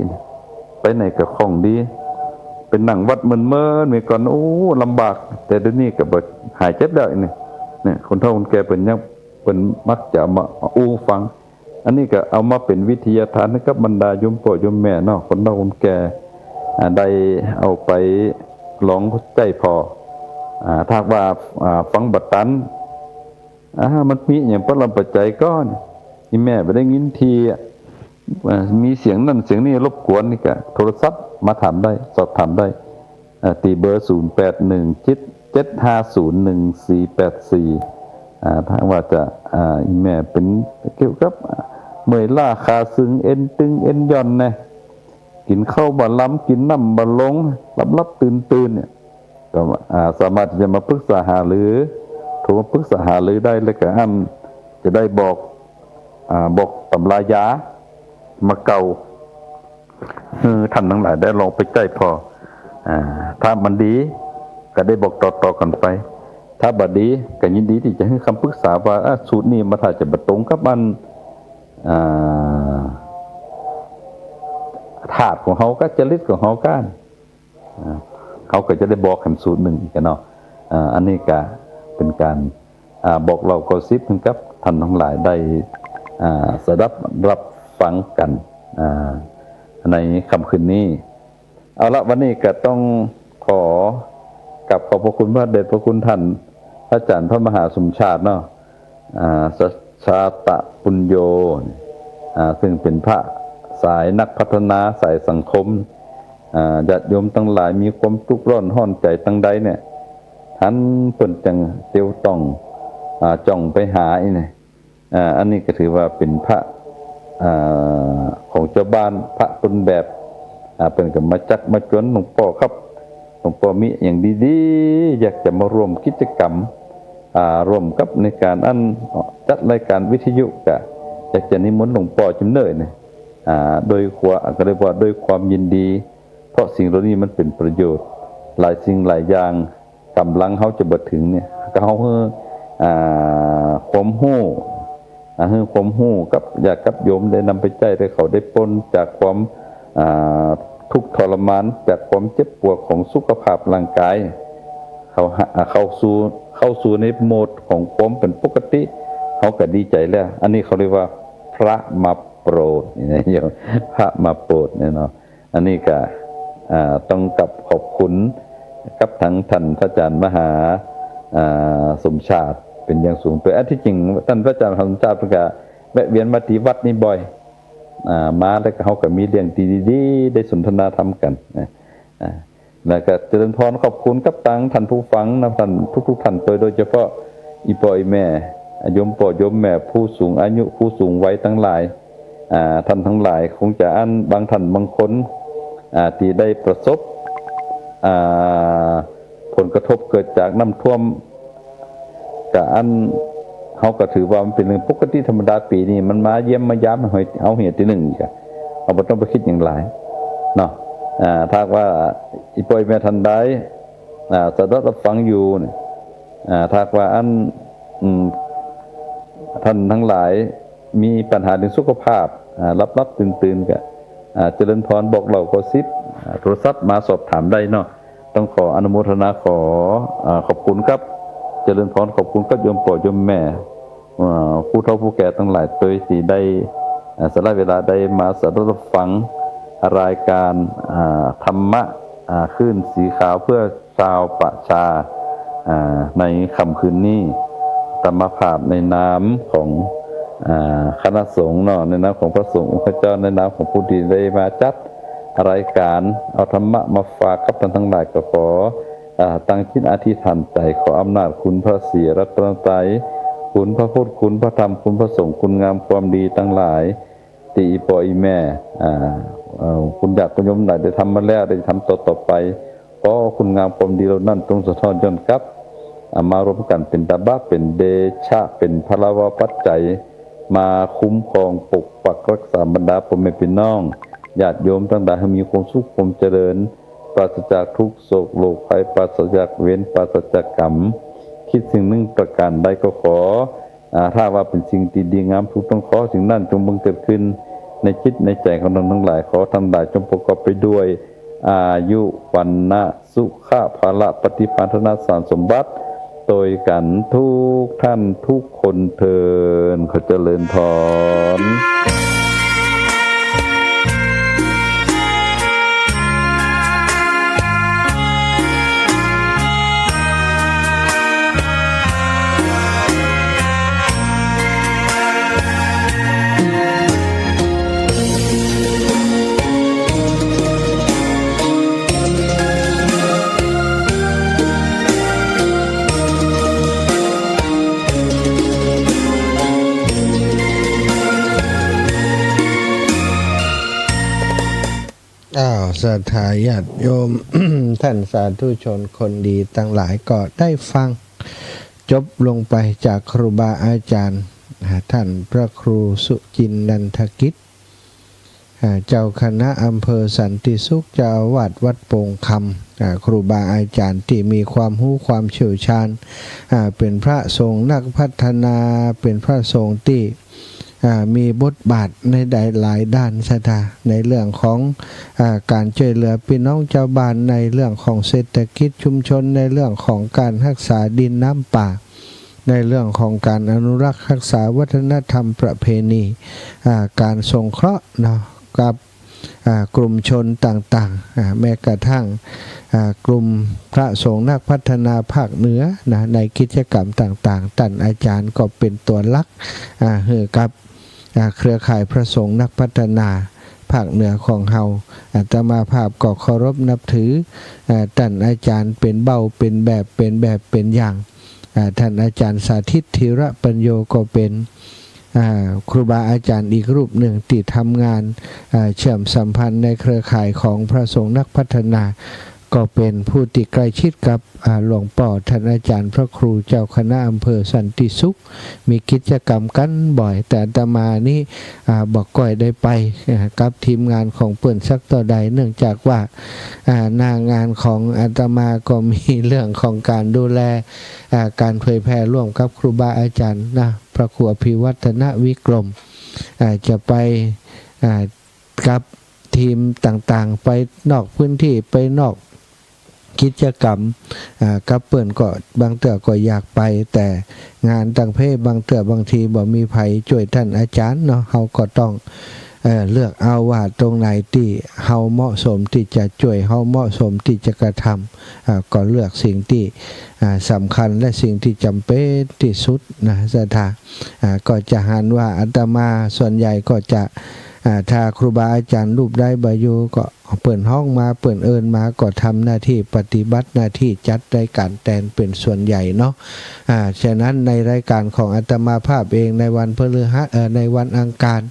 ไปไหนก็คล่องดีเป็นนั่งวัดเมินๆมื้อก่อนลำบากแต่เดี๋ยวนี้ก็บ่หายเจ็บแล้วนี่คนเฒ่าคนแก่เพิ่นมักจะมาฟังอันนี้ก็เอามาเป็นวิทยาทานให้กับบรรดาโยมพ่อโยมแม่เนาะคนเฒ่าคนแก่ได้เอาไปลองใจพอถ้าว่าฟังบัดตันมันมีอย่างประหลาดปัจจัยก้อนนี่แม่ไปได้ยินทีมีเสียงนั่นเสียงนี้รบกวนนี่ก็โทรศัพท์มาถามได้สอบถามได้ตีเบอร์0817501484ถ้าว่าจะแม่เป็นเกี่ยวกับเมื่อยล้าขาซึงเอ็นตึงเอ็นย่อนนะกินข้าวบ่ล้ำกินน้ำบ่ลงลับตื่นเนี่ยก็สามารถจะมาปรึกษาหารือโทรมาปรึกษาหารือได้แล้วก็จะได้บอกตำรายามาเก่าท่านทั้งหลายได้ลองไปใกล้พอถ้ามันดีก็ได้บอกต่อกันไปถ้าบ่ดีก็ยินดีที่จะให้คำปรึกษาว่าสูตรนี้มาถ้าจะบ่ตรงกับมันถาดของเขาก็จริตของเขากันเขาก็จะได้บอกคำสูตรหนึ่งอีกเนาะอันนี้ก็เป็นการบอกเราก็ซิบถึงกับท่านทั้งหลายได้สดับรับฟังกันในค่ำคืนนี้เอาละวันนี้ก็ต้องขอบพระคุณพระเดชพระคุณท่านพระอาจารย์พระมหาสมชาติเนาะชาตะปุญโญซึ่งเป็นพระสายนักพัฒนาสายสังคมญาติโยมทั้งหลายมีความทุกข์ร้อนห้อนใจตั้งใดเนี่ยท่านเพิ่นจังเตียวต้องจ้องไปหานี่อันนี้ก็ถือว่าเป็นพระของเจ้าบ้านพระต้นแบบเป็นกับมาจักมาจวนหลวงพ่อครับหลวงพ่อมีอย่างดีๆอยากจะมาร่วมกิจกรรมร่วมกับในการจัดรายการวิทยุก็อยากจะนิมนต์หลวงพ่อจำเนิดเนี่ยโดยก็เรียกว่าโดยความยินดีเพราะสิ่งเหล่านี้มันเป็นประโยชน์หลายสิ่งหลายอย่างกำลังเขาจะบ่ถึงเนี่ยก็เขาความรู้ความรู้กับอยากกับโยมได้นำไปใจให้เขาได้พ้นจากความทุกข์ทรมานจากความเจ็บปวดของสุขภาพร่างกายเข้าสู่ในโหมดของความเป็นปกติเขาก็ดีใจแล้วอันนี้เขาเรียกว่าพระมาโปรดนี่โยมพระมาโปรดเนี่ยเนาะอันนี้ก็ต้องกับขอบคุณกับทั้งท่านพระอาจารย์มหาสมชาติเป็นอย่างสูงตัวที่จริงท่านพระอาจารย์สมชาติเพิ่นก็แวะเวียนมาที่วัดนี้บ่อย มาแล้วก็เฮาก็มีเรื่องดีๆได้สนทนาธรรมกันนะแล้วก็เจริญพรขอบคุณกับตังท่านผู้ฟังนะท่านทุกๆท่านโดยเฉพาะอีพ่ออีแม่โยมพ่อโยมแม่ผู้สูงอายุผู้สูงวัยทั้งหลายท่านทั้งหลายคงจะบางท่านบางคนที่ได้ประสบผลกระทบเกิดจากน้ำท่วมกับเขาก็ถือว่ามันเป็นเรื่องปกติธรรมดาปีนี้มันมาเยี่ยมมาย้ำเอาเหตุที่หนึ่งก็เอาบ่ต้องไปคิดอย่างไรเนาะถ้าว่าอีป่อยแม่ทันได้สะดัดรับฟังอยู่เนี่ยถ้าว่าท่านทั้งหลายมีปัญหาเรื่องสุขภาพรับตื่นก็เจริญพรบอกเราก็ซิบโทรศัพท์มาสอบถามได้เนาะต้องขออนุโมทนาขอบคุณครับเจริญพรขอบคุณกับโยมพ่อโยมแม่ผู้เฒ่าผู้แก่ทั้งหลายโดยที่ได้สละเวลาได้มาสดับรับฟังรายการธรรมะคลื่นสีขาวเพื่อชาวประชาในค่ำคืนนี้ธรรมภาพในนามของคณะสงฆ์เนาะในนามของพระสงฆ์องค์เจ้าในนามของผู้ที่ได้มาจัดรายการเอาธรรมะมาฝากกับท่านทั้งหลายก็ขอตั้งจิตอธิษฐานใจขออำนาจคุณพระศรีรัตนตรัยคุณพระพุทธคุณพระธรรมคุณพระสงฆ์คุณงามความดีทั้งหลายที่อีพ่ออีแม่คุณญาติคุณโยมหลายได้ทำมาแล้วได้ทำต่อไปเพราะคุณงามความดีเหล่านั้นตรงสะท้อนย้อนกลับมารวมกันเป็นตบะเป็นเดชะเป็นพลวะปัจจัยมาคุ้มครองปกปักรักษาบรรดาพ่อแม่พี่น้องญาติโยมทั้งหลายให้มีความสุขความเจริญปราศจากทุกโศกโรคภัยปราศจากเวรปราศจากกรรมคิดสิ่งหนึ่งประการใดก็ขอถ้าว่าเป็นสิ่งที่ดีงามทุกต้องขอสิ่งนั้นจงบังเกิดขึ้นในจิตในใจของท่านทั้งหลายขอทั้งหลายจงประกอบไปด้วยอายุวันนะสุขะภาละปฏิภาณนาสารสมบัติโดยกันทุกท่านทุกคนเทินขอเจริญพร ศรัทธาญาติโยม ท่านสาธุชนคนดีทั้งหลายก็ได้ฟังจบลงไปจากครูบาอาจารย์ท่านพระครูสุจินนันทกิจเจ้าคณะอำเภอสันติสุขเจ้าอาวาสวัดโป่งคำครูบาอาจารย์ที่มีความรู้ความเชี่ยวชาญเป็นพระสงฆ์นักพัฒนาเป็นพระสงฆ์ที่มีบทบาทในหลายด้านสถาในเรื่องของการช่วยเหลือพี่น้องชาวบ้านในเรื่องของเศรษฐกิจชุมชนในเรื่องของการรักษาดินน้ำป่าในเรื่องของการอนุรักษ์รักษาวัฒนธรรมประเพณีการสงเคราะห์เนาะกับกลุ่มชนต่างๆแม้กระทั่งกลุ่มพระสงฆ์นักพัฒนาภาคเหนือนะในกิจกรรมต่างๆท่านอาจารย์ก็เป็นตัวหลักกับเครือข่ายพระสงฆ์นักพัฒนาภาคเหนือของเฮาอาตมาภาพก็เคารพนับถือท่านอาจารย์เป็นเบ้าเป็นแบบเป็นอย่างท่านอาจารย์สาธิตธีระปัญโยก็เป็นครูบาอาจารย์อีกรูปหนึ่งที่ทำงานเชื่อมสัมพันธ์ในเครือข่ายของพระสงฆ์นักพัฒนาก็เป็นผู้ที่ใกล้ชิดกับหลวงพ่อท่านอาจารย์พระครูเจ้าคณะอำเภอสันติสุขมีกิจกรรมกันบ่อยแต่อาตมานี่บอกก่อยได้ไปกับทีมงานของเปิ่นสักต่อใดเนื่องจากว่าหน้างานของอาตมาก็มีเรื่องของการดูแลการเผยแพร่ร่วมกับครูบาอาจารย์นะพระครูอภิวัฒนวิกรมจะไปกับทีมต่างๆไปนอกพื้นที่ไปนอกกิจกรรมกับเปิ่นก็บางเตื้อก็อยากไปแต่งานต่างเพศบางเตื้อบางทีบ่มีไผช่วยท่านอาจารย์เนาะเฮาก็ต้องเลือกเอาว่าตรงไหนที่เฮาเหมาะสมที่จะช่วยเฮาเหมาะสมที่จะกระทำก็เลือกสิ่งที่สำคัญและสิ่งที่จำเป็นที่สุดนะสถาก็จะหันว่าอาตมาส่วนใหญ่ก็จะ ถ้าครูบาอาจารย์รูปได้บาอยู่ก็เปิดห้องมาเปิดเอิญมาก็ทำหน้าที่ปฏิบัติหน้าที่จัดรายการแตนเป็นส่วนใหญ่เนาะฉะนั้นในรายการของอาตมาภาพเองในวันพฤหัสในวันอังคาร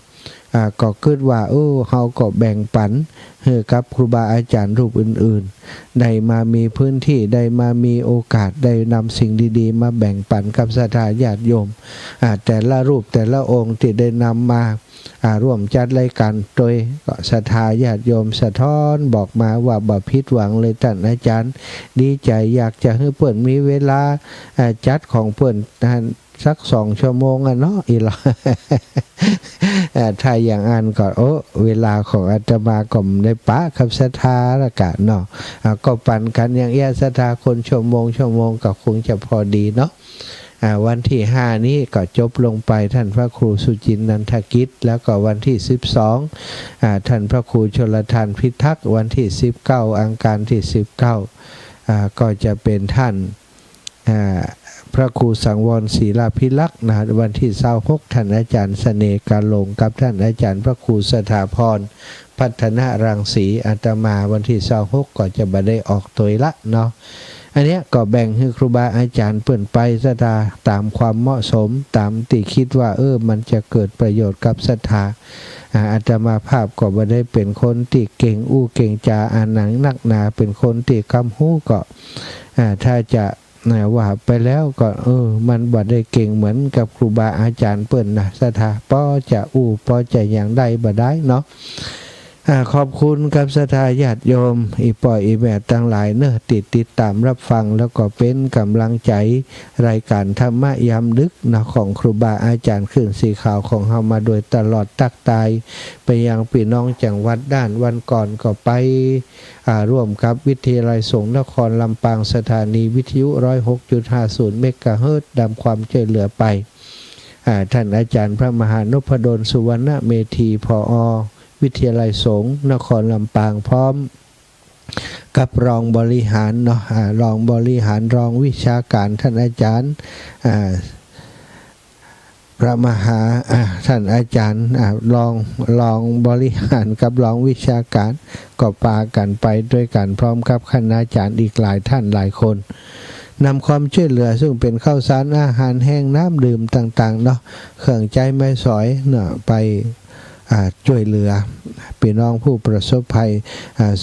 ก็คิดว่าเฮาก็แบ่งปันให้กับครูบาอาจารย์รูปอื่นๆได้มามีพื้นที่ได้มามีโอกาสได้นำสิ่งดีๆมาแบ่งปันกับศรัทธาญาติโยมแต่ละรูปแต่ละองค์ที่ได้นำมาร่วมจัดรายการโดยศรัทธาญาติโยมสะท้อนบอกมาว่าบ่ผิดหวังเลยท่านอาจารย์ดีใจอยากจะให้เพิ่นมีเวลาจัดของเพิ่นสัก2 ชั่วโมงเนาะอีหลอ ถ้าอย่างอันก็เวลาของอาตมาก็ได้ปะกับศรัทธาละกะเนาะก็ปั่นกันอย่างศรัทธาคนชั่วโมงก็คงจะพอดีเนาะวันที่5นี้ก็จบลงไปท่านพระครูสุจินนันทกิจแล้วก็วันที่12ท่านพระครูชลทานพิทักษ์วันที่19อังคารที่19ก็จะเป็นท่านพระครูสังวรศรีลาภิลักษ์วันที่26ท่านอาจารย์เสน่ห์กาลงกับท่านอาจารย์พระครูสถาพรพัฒนารังสีอาตมาวันที่26ก็จะบ่ได้ออกตัวละเนาะอันนี้ก็แบ่งให้ครูบาอาจารย์เปิ่นไปศรัทธาตามความเหมาะสมตามที่คิดว่ามันจะเกิดประโยชน์กับศรัทธาอาตมาภาพก็บ่ได้เป็นคนที่เก่งเก่งจาอ่านหนังนักหนาเป็นคนที่คำฮู้ก็ถ้าจะว่าไปแล้วก็มันบ่ได้เก่งเหมือนกับครูบาอาจารย์เปิ้นนะศรัทธาพอจะพอจะอย่างใดบ่ได้เนาะขอบคุณกับศรัทธาญาติโยมอีป่อยอีแม่ทั้งหลายเนอะติดตามรับฟังแล้วก็เป็นกำลังใจรายการธรรมะยามดึกนะของครูบาอาจารย์ขึ้นสีขาวของเฮามาโดยตลอดตักตายไปยังพี่น้องจังหวัดด้านวันก่อนก็ไปร่วมกับวิทยาลัยสงฆ์นครลำปางสถานีวิทยุ 106.50 เมกะเฮิรตซ์นำความช่วยเหลือไปท่านอาจารย์พระมหานพดลสุวรรณเมธีผอ.วิทยาลัยสงฆ์นครลำปางพร้อมกับรองบริหารเนาะรองบริหารรองวิชาการท่านอาจารย์พระมหาท่านอาจารย์รองบริหารกับรองวิชาการก็ปากันไปด้วยกันพร้อมกับคณาจารย์อีกหลายท่านหลายคนนำความช่วยเหลือซึ่งเป็นข้าวสารอาหารแห้งน้ำดื่มต่างๆเนาะเครื่องใจไม้สอยเนาะไปช่วยเหลือพี่น้องผู้ประสบภัย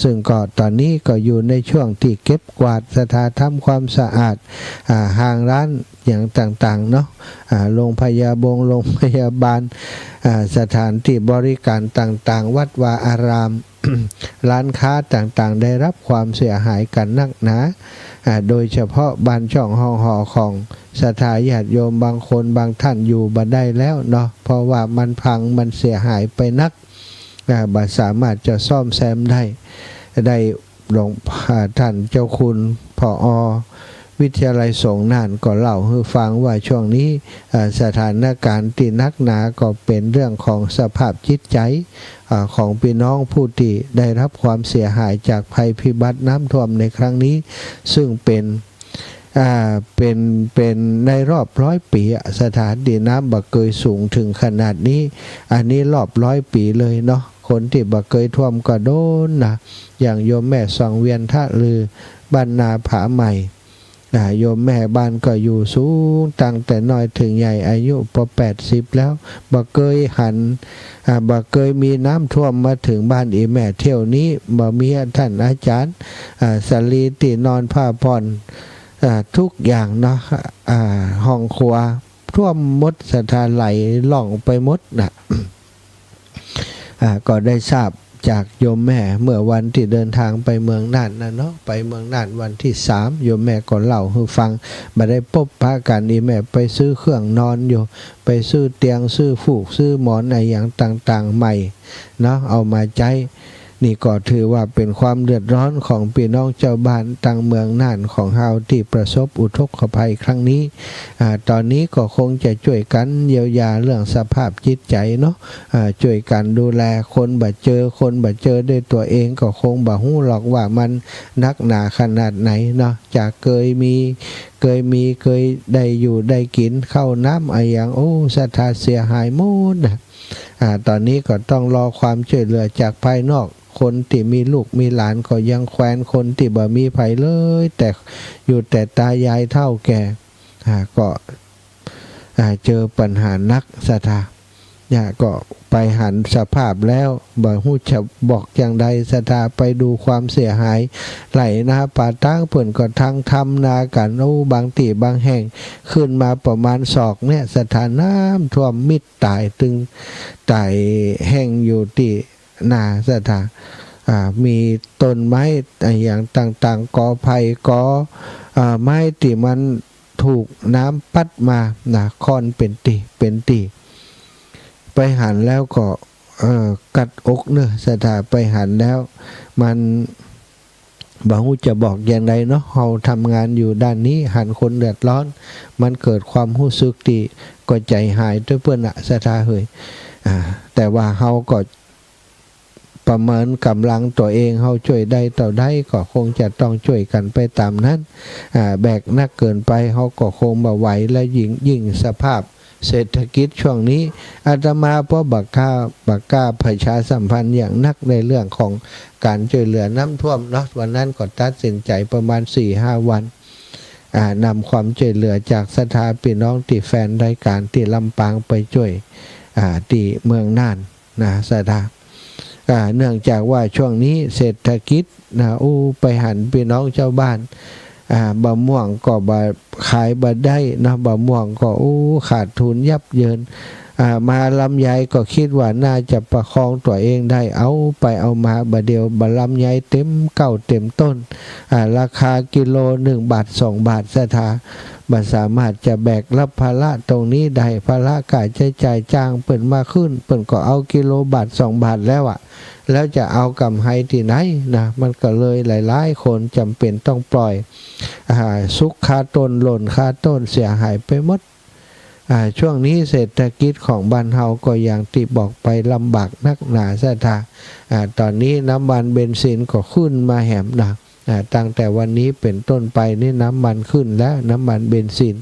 ซึ่งก็ตอนนี้ก็อยู่ในช่วงที่เก็บกวาดสถานทำความสะอาดห้างร้านอย่างต่างๆเนาะโรงพยาบาลสถานที่บริการต่างๆวัดวาอาราม ร้านค้าต่างๆได้รับความเสียหายกันนักหนาโดยเฉพาะบ้านช่องห้องหอของศรัทธาญาติโยมบางคนบางท่านอยู่บ่ได้แล้วเนาะเพราะว่ามันพังมันเสียหายไปนักบ่สามารถจะซ่อมแซมได้หลวงท่านเจ้าคุณผอ.วิทยาลัยสงฆ์น่านก็เล่าให้ฟังว่าช่วงนี้สถานการณ์ที่นักหนาก็เป็นเรื่องของสภาพจิตใจของพี่น้องผู้ที่ได้รับความเสียหายจากภัยพิบัติน้ำท่วมในครั้งนี้ซึ่งเป็นในรอบ100 ปีสถานที่น้ำบ่เคยสูงถึงขนาดนี้อันนี้รอบ100 ปีเลยเนาะคนที่บ่เคยท่วมก็โดนนะอย่างโยมแม่สองเวียนท่าลือบ้านนาผาใหม่โยมแม่บ้านก็อยู่สูงตั้งแต่น้อยถึงใหญ่อายุพอ80แล้วบ่เคยบ่เคยมีน้ำท่วมมาถึงบ้านอีแม่เที่ยวนี้บ่มีท่านอาจารย์สลีที่นอนผ้าผ่อนทุกอย่างเนาะห้องครัวท่วมหมดสถานไหลล่องไปหมดนะก็ได้ทราบจากโยมแม่เมื่อวันที่เดินทางไปเมืองน่านนะเนาะไปเมืองน่านวันที่3โยมแม่ก็เล่าให้ฟังบ่ได้พบพากันอีแม่ไปซื้อเครื่องนอนอยู่ไปซื้อเตียงซื้อฟูกซื้อหมอนอะไรอย่างต่างๆใหม่เนาะเอามาใช้นี่ก็ถือว่าเป็นความเดือดร้อนของพี่น้องเจ้าบ้านต่างเมืองน่านของเฮาที่ประสบอุทกภัยครั้งนี้ตอนนี้ก็คงจะช่วยกันเยียวยาเรื่องสภาพจิตใจเนาะช่วยกันดูแลคนบ่เจอด้วยตัวเองก็คงบ่ฮู้หรอกว่ามันนักหนาขนาดไหนเนาะจากเคยได้อยู่ได้กินข้าวน้ำอะไรอย่างศรัทธาเสียหายหมดนะ ตอนนี้ก็ต้องรอความช่วยเหลือจากภายนอกคนที่มีลูกมีหลานก็ยังแคว้นคนที่บ่มีไผเลยแต่อยู่แต่ตายายเฒ่าแก่ก็เจอปัญหานักศรัทธาก็ไปหันสภาพแล้วบ่ฮู้จะบอกอย่างใดศรัทธาไปดูความเสียหายไหลนาป่าตั้งเพิ่นก็ทางทำนากันบางที่บางแห่งขึ้นมาประมาณศอกเนี่ยศรัทธาน้ำท่วมมิดตายตึงตายแห้งอยู่ที่นาศรัทธามีต้นไม้อย่างต่างๆกอไผ่กอไม้ที่มันถูกน้ำพัดมาค่อนเป็นตีไปหันแล้วก็กัดอกเนอะศรัทธาไปหันแล้วมันบ่ฮู้จะบอกอย่างไรเนาะเฮาทำงานอยู่ด้านนี้หันคนเดือดร้อนมันเกิดความรู้สึกที่ก็ใจหายด้วยเพิ่นศรัทธาเฮ้ยแต่ว่าเฮาก็ประเมินกำลังตัวเองเฮาช่วยได้ต่อได้ก็คงจะต้องช่วยกันไปตามนั้นแบกนักเกินไปเฮาก็คงบ่ไหวและยิ่งสภาพเศรษฐกิจช่วงนี้อาตมาเพราะบักกล้าประชาสัมพันธ์อย่างนักในเรื่องของการช่วยเหลือน้ำท่วมเนาะวันนั้นก็ตัดสินใจประมาณ 4-5 วันนำความช่วยเหลือจากศรัทธาพี่น้องที่แฟนรายการที่ลำปางไปช่วยที่เมืองน่านศรัทธาเนื่องจากว่าช่วงนี้เศรษฐกิจไปหันพี่น้องชาวบ้านบะม่วงก็บ่ขายบ่ได้นะบะม่วงก็ขาดทุนยับเยินมาลำไยก็คิดว่าน่าจะประคองตัวเองได้เอาไปเอามาบ่เดียวบ่ลำไยเต็มเก้าเต็มต้นราคากิโล1 บาท 2 บาทศรัทธาบ่สามารถจะแบกรับภาระตรงนี้ได้ภาระค่าใช้จ่ายจ้างเปิ่นมาขึ้นเปิ่นก็เอากิโลบาท 2 บาทแล้วแล้วจะเอากำไรที่ไหนนะมันก็เลยหลายๆคนจำเป็นต้องปล่อยสุกค่าต้นหล่นค่าต้นเสียหายไปหมดช่วงนี้เศรษฐกิจของบ้านเฮาก็อย่างที่บอกไปลำบากนักหนาศรัทธาตอนนี้น้ำมันเบนซินก็ขึ้นมาแหมหนักตั้งแต่วันนี้เป็นต้นไปนี่น้ำมันขึ้นแล้วน้ำมันเบนซิน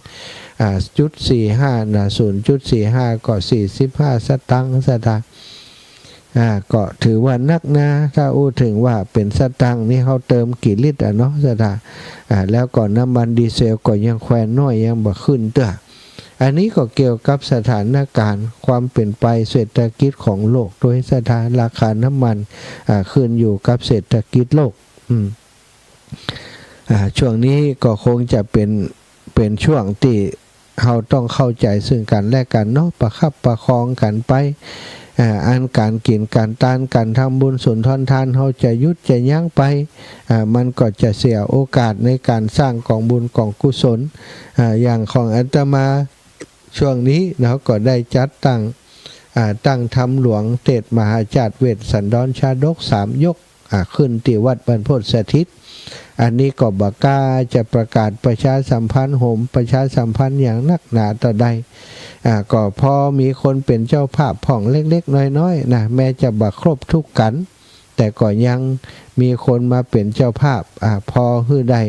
0.45 0.45 ก็45 สตางค์ศรัทธาก็ถือว่านักนะถ้าถึงว่าเป็นสตางค์นี่เขาเติมกี่ลิตรเนาะศรัทธาแล้วก็น้ำมันดีเซลก็ยังแควนน้อยยังบ่ขึ้นเด้ออันนี้ก็เกี่ยวกับสถานการณ์ความเปลี่ยนไปเศรษฐกิจของโลกโดยสถานราคาน้ำมันขึ้นอยู่กับเศรษฐกิจโลกช่วงนี้ก็คงจะเป็นช่วงที่เราต้องเข้าใจซึ่งกันและกันเนาะประคับประคองกันไปอันการกินการทานการทำบุญสุนทรทานเขาจะยุดจะยั้งไปมันก็จะเสียโอกาสในการสร้างกองบุญกองกุศลอย่างของอาตมาช่วงนี้เราก็ได้จัดตั้งธรรมหลวงเทศมหาจารย์เวทสันดรชาดก3 ยกขึ้นที่วัดบรรพตสถิตอันนี้ก็บักกล้าจะประกาศประชาสัมพันธ์ประชาสัมพันธ์อย่างนักหนาต่อใดก็พอมีคนเป็นเจ้าภาพผ่องเล็กๆน้อยๆนะแม้จะบักครบทุกกันแต่ก็ยังมีคนมาเป็นเจ้าภาพพอฮื้อได้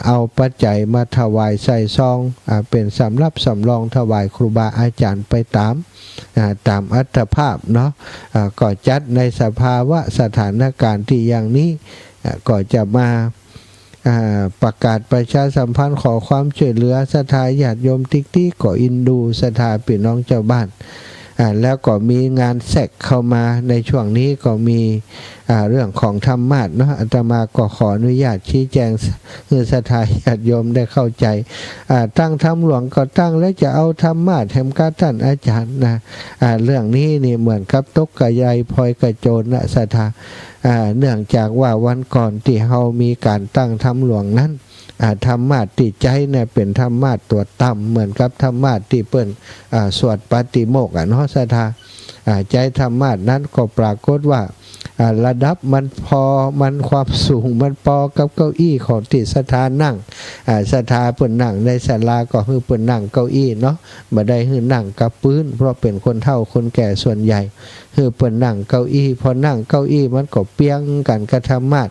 เอาปัจจัยมาถวายใส่ซองเป็นสำรับสำรองถวายครูบาอาจารย์ไปตามอัตภาพเนาะก็จัดในสภาวะสถานการณ์ที่อย่างนี้ก็จะมาประกาศประชาสัมพันธ์ขอความช่วยเหลือศรัทธาญาติโยมติ๊กก็อินดูศรัทธาพี่น้องเจ้าบ้านแล้วก็มีงานแทรกเข้ามาในช่วงนี้ก็มีเรื่องของธรรมาสเนาะอาตมาก็ขออนุญาตชี้แจงให้ศรัทธาญาติโยมได้เข้าใจตั้งธรรมหลวงก็ตั้งแล้วจะเอาธรรมาสแห่งการท่านอาจารย์นะเรื่องนี้นี่เหมือนกับตกกระยายพลอยกระโจนนะศรัทธาเนื่องจากว่าวันก่อนที่เฮามีการตั้งธรรมหลวงนั้นธรรมาสติใจเนี่ยเป็นธรรมาสตัวต่ำเหมือนกับธรรมาสที่เปิ้นสวดปาฏิโมกข์เนาะศรัทธาใจธรรมาสนั้นก็ปรากฏว่าระดับมันความสูงมันพอกับเก้าอี้ของที่ศรัทธานั่งศรัทธาเปิ้นนั่งในศาลาก็คือเปิ้นนั่งเก้าอี้เนาะบ่ได้คือนั่งกับพื้นเพราะเป็นคนเฒ่าคนแก่ส่วนใหญ่ คือเปิ่นนั่งเก้าอี้พอนั่งเก้าอี้มันก็เปียงกันกระทำมาด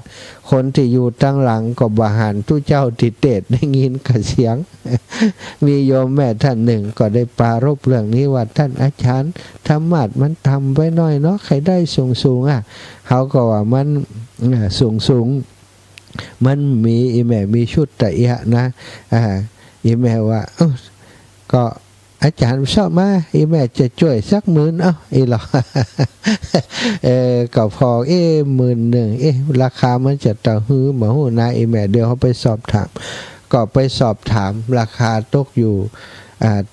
คนที่อยู่ตั้งหลังก็บาหารทุเจ้าติเตดได้ยินกระเสียง มีโยมแม่ท่านหนึ่งก็ได้ปรารภเรื่องนี้ว่าท่านอาจารย์ธรรมาดมันทำไว้น้อยเนาะใครได้สูงเขาก็ว่ามันสูงมันมีอีแม่มีชุดตะเอะนะอีแม่ว่าก็อาจารย์ชอบมาอีแม่จะช่วยสัก10,000อีหรอ ก็พอ11,000ราคามันจะต่อหื้อหมาหูนะอีแม่เดี๋ยวเขาไปสอบถามก็ไปสอบถามราคาตกอยู่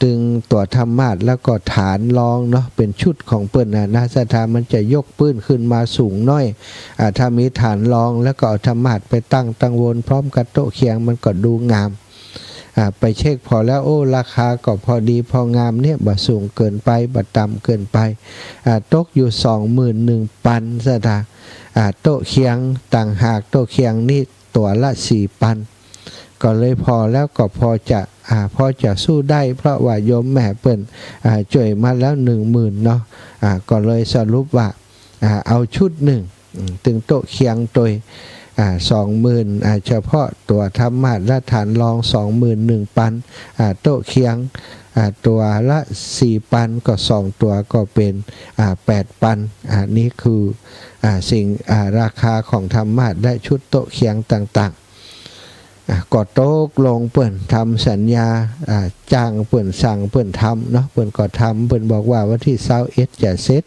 ตึงตัวธรรมาสแล้วก็ฐานรองเนาะเป็นชุดของเปิ้นนะสถานมันจะยกปื้นขึ้นมาสูงน้อยถ้ามีฐานรองแล้วก็เอาธรรมาสไปตั้งวนพร้อมกับโต๊ะเคียงมันก็ดูงามไปเช็คพอแล้วราคาก็พอดีพองามเนี่ยบ่สูงเกินไปบ่ต่ำเกินไปตกอยู่ 21,000 สถาโต๊ะเคียงต่างหากโต๊ะเคียงนี่ตัวละ 4,000 ก็เลยพอแล้วก็พอจะสู้ได้เพราะว่าโยมแม่เปิ้นจ่วยมาแล้ว 10,000 เนาะก็เลยสรุปว่าเอาชุดหนึ่งถึงโต๊ะเคียงตัว20,000เฉพาะตัวธรรมาสและฐานรอง 21,000 โต๊ะเคียงตัวละ 4,000 ก็2ตัวก็เป็น8,000นี่คือสิ่งราคาของธรรมาสและชุดโต๊ะเคียงต่างๆก็โต๊ะลงเปิ้นทำสัญญาจ้างเปิ้นสั่งเปิ้นทำเนาะเปิ้นก็ทำเปิ้นบอกว่าวันที่21จะเสร็จ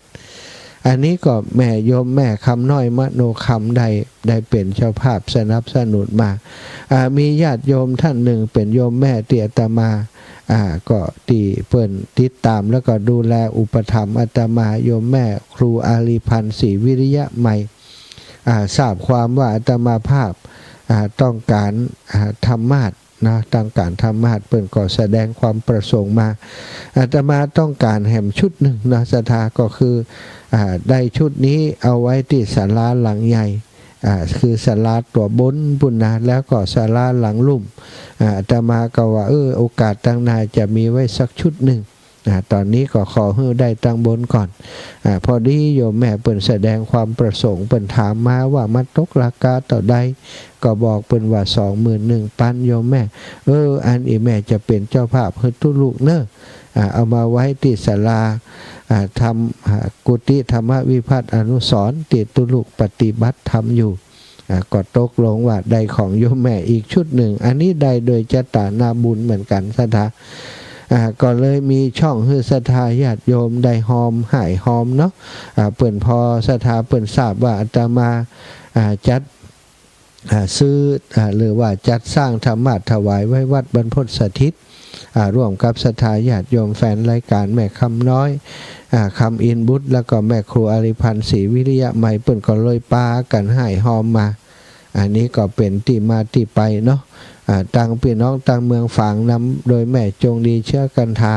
อันนี้ก็แม่โยมแม่คำน้อยมโนคำได้เป็นเจ้าภาพสนับสนุนมามีญาติโยมท่านหนึ่งเป็นโยมแม่เตียอาตมาก็ตีเปิ้นติดตามแล้วก็ดูแลอุปถัมภ์อาตมาโยมแม่ครูอาลีพันธ์ศรีวิริยะใหม่ทราบความว่าอาตมาภาพต้องการธรรมาสนะต้องการธรรมาสเปิ้นก็แสดงความประสงค์มาอาตมาต้องการแหมชุดหนึ่งนะศรัทธาก็คือได้ชุดนี้เอาไว้ที่ศาลาหลังใหญ่คือศาลาตัวบนบุญนะแล้วก็ศาลาหลังลุ่มอาตมาก็ว่าโอกาสตั้งหน้าจะมีไว้สักชุดหนึ่งตอนนี้ก็ขอให้ได้ตั้งบนก่อนพอดีโยมแม่เปิ้นแสดงความประสงค์เปิ้นถามมาว่ามันตกราคาต่อใดก็บอกเปิ้นว่า 21,000 โยมแม่อันอีแม่จะเป็นเจ้าภาพให้ทุลูกเนอะเอามาไว้ที่ศาลาทำกุฏิธรรมวิพัฒน์อนุสรณ์ติตุลูกปฏิบัติธรรมอยู่ก็ตกลงว่าได้ของโยมแม่อีกชุดหนึ่งอันนี้ได้โดยเจตนาบุญเหมือนกันศรัทธาก็เลยมีช่องฮือศรัทธาญาติโยมได้หอมหายหอมเนาะเปิ่นพอศรัทธาเปิ่นทราบว่าอาตมาจัดซื้อหรือว่าจัดสร้างธรรมาสถวายไว้วัดบรรพตสถิตร่วมกับศรัทธาญาติโยมแฟนรายการแม่คำน้อยคำอินบุตรแล้วก็แม่ครูอาริพันธ์ศรีวิริยะใหม่เปิ่นก็เลยปากันหายหอมมาอันนี้ก็เป็นที่มาที่ไปเนาะต่างพี่น้องต่างเมืองฝางนำโดยแม่จงดีเชื่อกันทา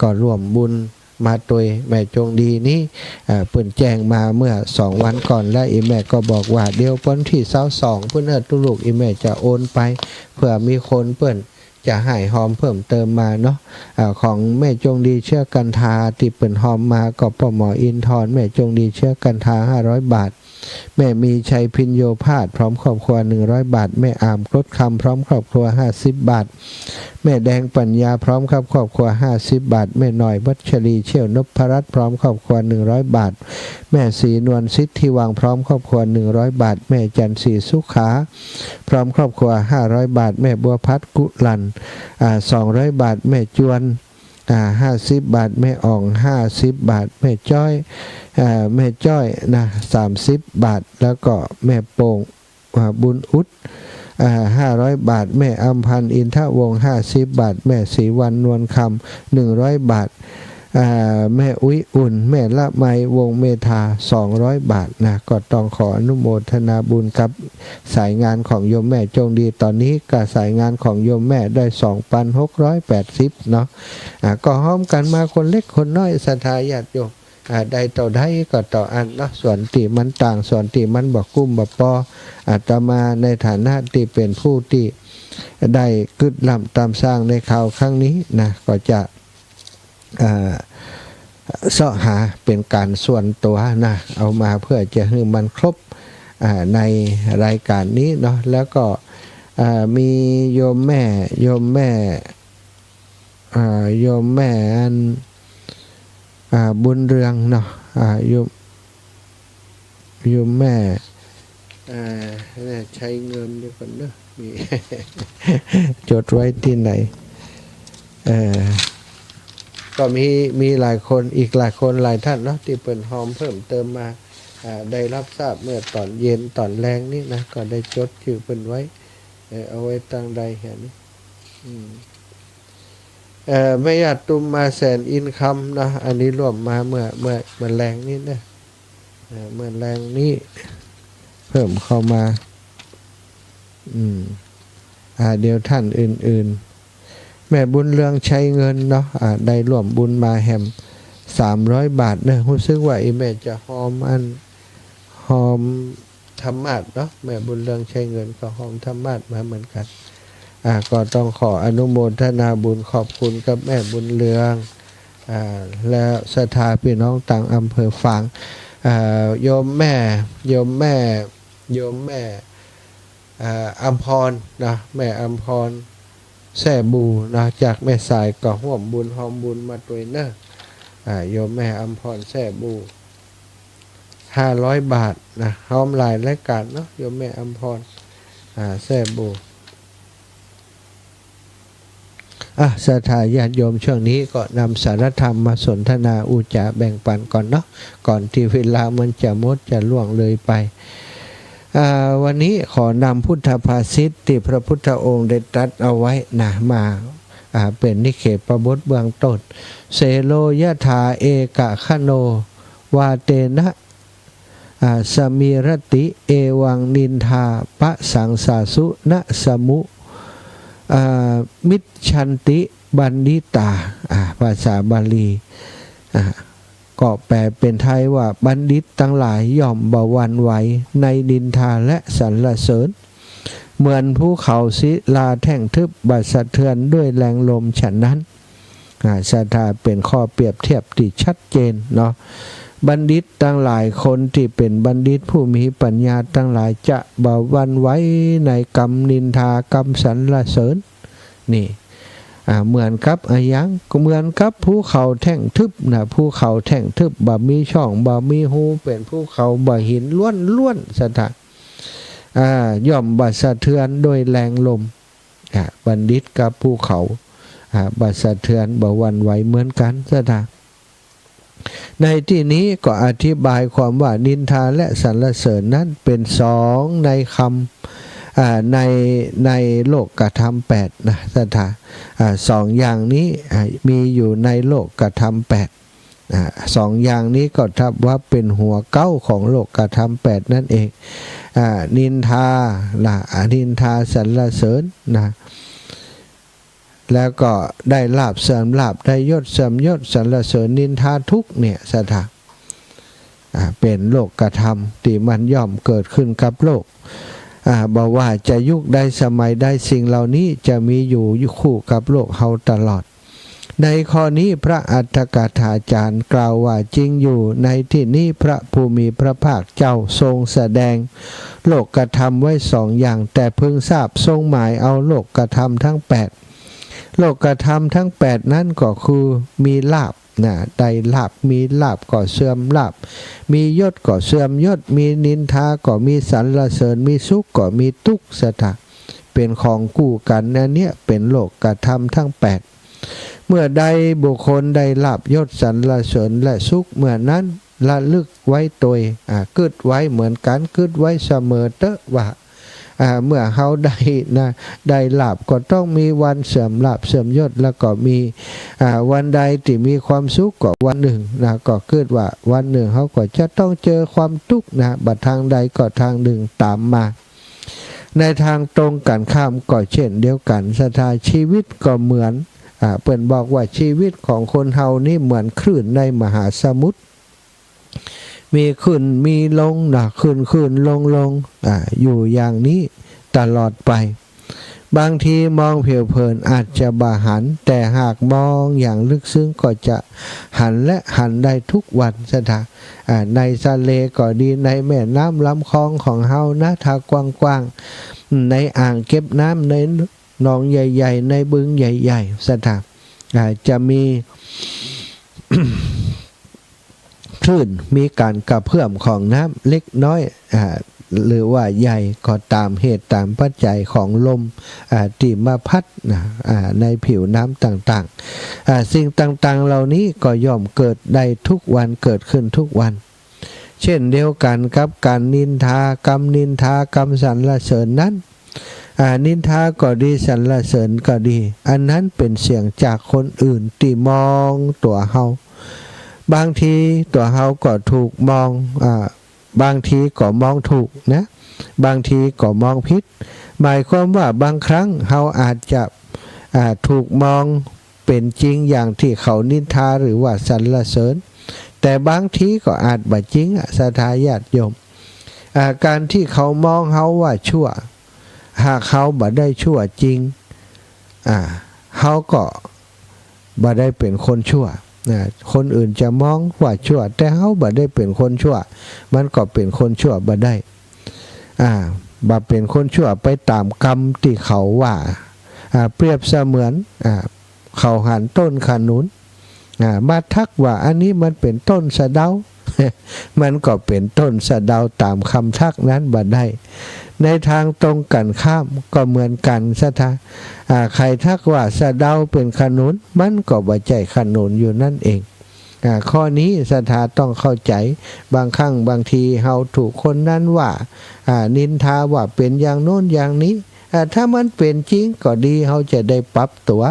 ก็ร่วมบุญมาโดยแม่จงดีนี้เปิ้นแจ้งมาเมื่อ2 วันก่อนและอีแม่ก็บอกว่าเดี๋ยววันที่22เพิ่นตุลูกอีแม่จะโอนไปเพื่อมีคนเปิ้นจะให้หอมเพิ่มเติมมาเนาะของแม่จงดีเชื่อกันทาที่เปิ้นหอมมาก็ปหมออินทรแม่จงดีเชื่อกันทา500 บาทแม่มีชัยพินโยภาสพร้อมครอบครัว100 บาทแม่อามกรดคำพร้อมครอบครัว50 บาทแม่แดงปัญญาพร้อมครอบครัว50 บาทแม่หน่อยวัชรีเชี่ยวนพรัตน์พร้อมครอบครัว100 บาทแม่ศรีนวลสิทธิวังพร้อมครอบครัว100 บาทแม่จันทร์ศรีสุขาพร้อมครอบครัว500 บาทแม่บัวพัฒน์กุลัน200 บาทแม่จวน50 บาทแม่อ่อง50 บาทแม่จ้อยนะ30 บาทแล้วก็แม่โป่งบุญอุด500 บาทแม่อัมพันธ์อินทวงศ์50 บาทแม่ศรีวันนวลคำ100 บาทแม่อุ้ยอุ่นแม่ละไมวงเมธา200 บาทนะก็ต้องขออนุโมทนาบุญกับสายงานของโยมแม่จงดีตอนนี้กับสายงานของโยมแม่ได้ 2,680 เนาะก็ห้อมกันมาคนเล็กคนน้อยศรัทธาญาติโยมได้ต่อได้ก็ต่ออันเนาะส่วนที่มันต่างส่วนที่มันบอกกุ้มบอกปออาตมาในฐานะที่เป็นผู้ที่ได้กึศลำตามสร้างในข่าวครั้งนี้นะก็จะ เสาะหาเป็นการส่วนตัวนะเอามาเพื่อจะให้มันครบในรายการนี้เนาะแล้วก็มีโยมแม่โยมแม่อันบุญเรืองเนาะโยมแม่ใช้เงินดีกว่าเนอะมี จดไว้ที่ไหนก็มีหลายคนอีกหลายคนหลายท่านเนาะที่เปิดหอมเพิ่มเติมมาได้รับทราบเมื่อตอนเย็นตอนแรงนี่นะก็ได้จดชื่อเปิ่นไว้เอาไว้ตั้งใดเห็นไม่อยากตุมมาแสนอินคัมนะอันนี้รวมมาเมื่อแรงนี่นะเมื่อแรงนี้เพิ่มเข้ามาเดี๋ยวท่านอื่นๆแม่บุญเรืองใช้เงินเนาะได้ร่วมบุญมาแฮม300 บาทนะรู้สึกว่าแม่จะหอมธรรมาสเนาะแม่บุญเรืองใช้เงินก็หอมธรรมาสมาเหมือนกันก็ต้องขออนุโมทนาบุญขอบคุณกับแม่บุญเรืองและศรัทธาพี่น้องต่างอำเภอฝางโยมแม่อัมพรนะแม่อัมพรแส่บูนะจากแม่สายก็ห่วมบุญหอมบุญมาตัวเนอะโยมแม่อัมพรแส่บู500 บาทนะหอมหลายรายการเนาะโยมแม่อัมพรแส่บูศรัทธาญาติโยมช่วงนี้ก็นำสารธรรมมาสนทนาอุจาแบ่งปันก่อนเนาะก่อนที่เวลามันจะหมดจะล่วงเลยไปวันนี้ขอนำพุทธภาษิตที่พระพุทธองค์ได้ตรัสเอาไว้นะมาเป็นนิเขปบทเบื้องต้นเสโลยถาเอกะคโนวาเตนะสมิรติเอวังนินทาปะสังสาสุนะสมุมิจฉันติบัณฑิตาภาษาบาลีก็แปลเป็นไทยว่าบัณฑิตทั้งหลายย่อมบ่หวั่นไหวในนินทาและสรรเสริญเหมือนภูเขาศิลาแท่งทึบบัดสะเทือนด้วยแรงลมฉะนั้นศรัทธาเป็นข้อเปรียบเทียบที่ชัดเจนเนาะบัณฑิตทั้งหลายคนที่เป็นบัณฑิตผู้มีปัญญาทั้งหลายจะบ่หวั่นไหวในกรรมนินทากรรมสรรเสริญนี่เหมือนกับยังก็เหมือนกับภูเขาแท่งทึบนะภูเขาแท่งทึบบ่มีช่องบ่มีหูเป็นภูเขาบ่หินล้วนสถานย่อมบัดสะเทือนโดยแรงลมบัณฑิตกับภูเขาบัดสะเทือนบ่หวั่นไหวเหมือนกันสถานในที่นี้ก็อธิบายความว่านินทาและสรรเสริญนั้นเป็น2ในคำในโลกกธรรม8นะสถาน2อย่างนี้มีอยู่ในโลกกธรรม8 2อย่างนี้ก็ทับว่าเป็นหัวเก้าของโลกกธรรม8นั่นเองนินทานินทาสรรเสริญนะแล้วก็ได้ลาภเสริมลาภได้ยศเสริมยศสรรเสริญนินทาทุกเนี่ยสถานเป็นโลกกธรรมที่มันย่อมเกิดขึ้นกับโลกบอกว่าจะยุคใดสมัยใดสิ่งเหล่านี้จะมีอยู่คู่กับโลกเฮาตลอดในข้อนี้พระอัฏฐกถาจารย์กล่าวว่าจริงอยู่ในที่นี้พระผู้มีพระภาคเจ้าทรงแสดงโลกกธรรมไว้2อย่างแต่เพิ่งทราบทรงหมายเอาโลกกธรรมทั้ง8โลกธรรมทั้ง8นั้นก็คือมีลาภได้ลาภมีลาภก็เสื่อมลาภมียศก็เสื่อมยศมีนินทาก็มีสรรเสริญมีสุขก็มีทุกข์สถานเป็นของคู่กันนั่นเนี่ยเป็นโลกธรรมทั้ง8เมื่อใดบุคคลได้ลาภยศสรรเสริญและสุขเมื่อนั้นระลึกไว้ตัวกึดไว้เหมือนกันกึดไว้เสมอเตอะว่าเมื่อเขาได้ลาภก็ต้องมีวันเสื่อมลาภเสื่อมยศแล้วก็มีวันใดที่มีความสุขก็วันหนึ่งก็คิดว่าวันหนึ่งเขาก็จะต้องเจอความทุกข์บัดทางใดก็ทางหนึ่งตามมาในทางตรงกันข้ามก็เช่นเดียวกันสถานชีวิตก็เหมือนเปิ่นบอกว่าชีวิตของคนเฮานี่เหมือนคลื่นในมหาสมุทรมีขึ้นมีลงขึ้นลงอยู่อย่างนี้ตลอดไป บางทีมองเผิวเผินอาจจะบ่หันแต่หากมองอย่างลึกซึ้งก็จะหันและหันได้ทุกวันสถาในทะเลก็ดีในแม่น้ำลำคลองของเฮานะถ้ากว้างๆในอ่างเก็บน้ำในหนองใหญ่ๆในบึงใหญ่ๆสถาจะมี คลื่นมีการกระเพื่อมของน้ำเล็กน้อยหรือว่าใหญ่ก็ตามเหตุตามปัจจัยของลมที่มาพัดในผิวน้ำต่างๆสิ่งต่างๆเหล่านี้ก็ย่อมเกิดได้ทุกวันเกิดขึ้นทุกวันเช่นเดียวกันกับการนินทากรรมนินทากรรมสรรเสริญนั้นนินทาก็ดีสรรเสริญก็ดีอันนั้นเป็นเสียงจากคนอื่นที่มองตัวเฮาบางทีตัวเฮาก็ถูกมองบางทีก็มองถูกนะบางทีก็มองผิดหมายความว่าบางครั้งเฮาอาจจะถูกมองเป็นจริงอย่างที่เขานินทาหรือว่าสรรเสริญแต่บางทีก็อาจบ่จริงศรัทธาญาติโยมการที่เขามองเฮาว่าชั่วหากเขาบ่ได้ชั่วจริงเขาก็บ่ได้เป็นคนชั่วคนอื่นจะมองว่าชั่วแต่เขาบ่ได้เป็นคนชั่วมันก็เป็นคนชั่วบ่ได้บ่เป็นคนชั่วไปตามกรรมที่เขาว่าเปรียบเสมือนเขาหันต้นขนุนมาทักว่าอันนี้มันเป็นต้นสะเดา มันก็เป็นต้นสะเดาตามคำทักนั้นบ่ได้ในทางตรงกันข้ามก็เหมือนกันซะท่าใครทักว่าสะเดาเป็นขนุนมันก็บ่ใจขนุนอยู่นั่นเองข้อนี้ศรัทธาต้องเข้าใจบางครั้งบางทีเฮาถูกคนนั้นว่านินทาว่าเป็นอย่างโน้นอย่างนี้ถ้ามันเป็นจริงก็ดีเฮาจะได้ปรับตัว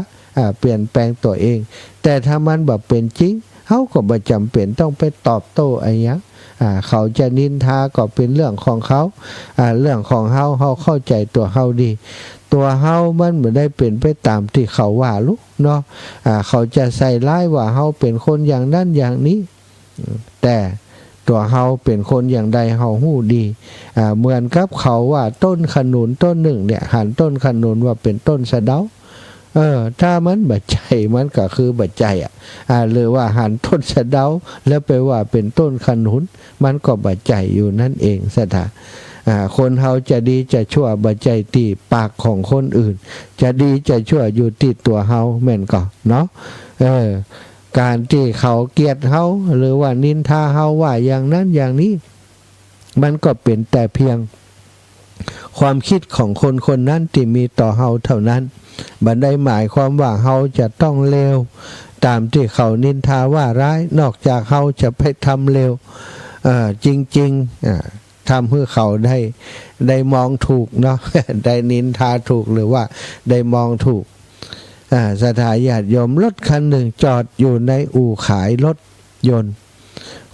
เปลี่ยนแปลงตัวเองแต่ถ้ามันบ่เป็นจริงเฮาก็บ่จำเป็นต้องไปตอบโต้อะไรอย่างเขาจะนินทาก็เป็นเรื่องของเขาเรื่องของเฮาเข้าใจตัวเฮาดีตัวเฮามันไม่ได้เป็นไปตามที่เขาว่าลูกเนาะเขาจะใส่ร้ายว่าเฮาเป็นคนอย่างนั้นอย่างนี้แต่ตัวเฮาเป็นคนอย่างใดเฮาฮู้ดีเหมือนกับเขาว่าต้นขนุนต้นหนึ่งเนี่ยหันต้นขนุนว่าเป็นต้นสะเดาถ้ามันบัดใจมันก็คือบัดใจหรือว่าหันต้นสะเดาแล้วไปว่าเป็นต้นขนุนมันก็บัดใจอยู่นั่นเองสถาคนเฮาจะดีจะชั่วบัดใจที่ปากของคนอื่นจะดีจะชั่วอยู่ที่ตัวเฮาแม่นก็เนาะการที่เขาเกลียดเฮาหรือว่านินทาเฮาว่าอย่างนั้นอย่างนี้มันก็เป็นแต่เพียงความคิดของคนคนนั้นที่มีต่อเฮาเท่านั้นบัดได้หมายความว่าเฮาจะต้องเลวตามที่เขานินทาว่าร้ายนอกจากเฮาจะไปทำเลวจริงๆทำให้เขาได้มองถูกเนาะ ได้นินทาถูกหรือว่าได้มองถูกศรัทธาญาติโยมรถคันหนึ่งจอดอยู่ในอู่ขายรถยนต์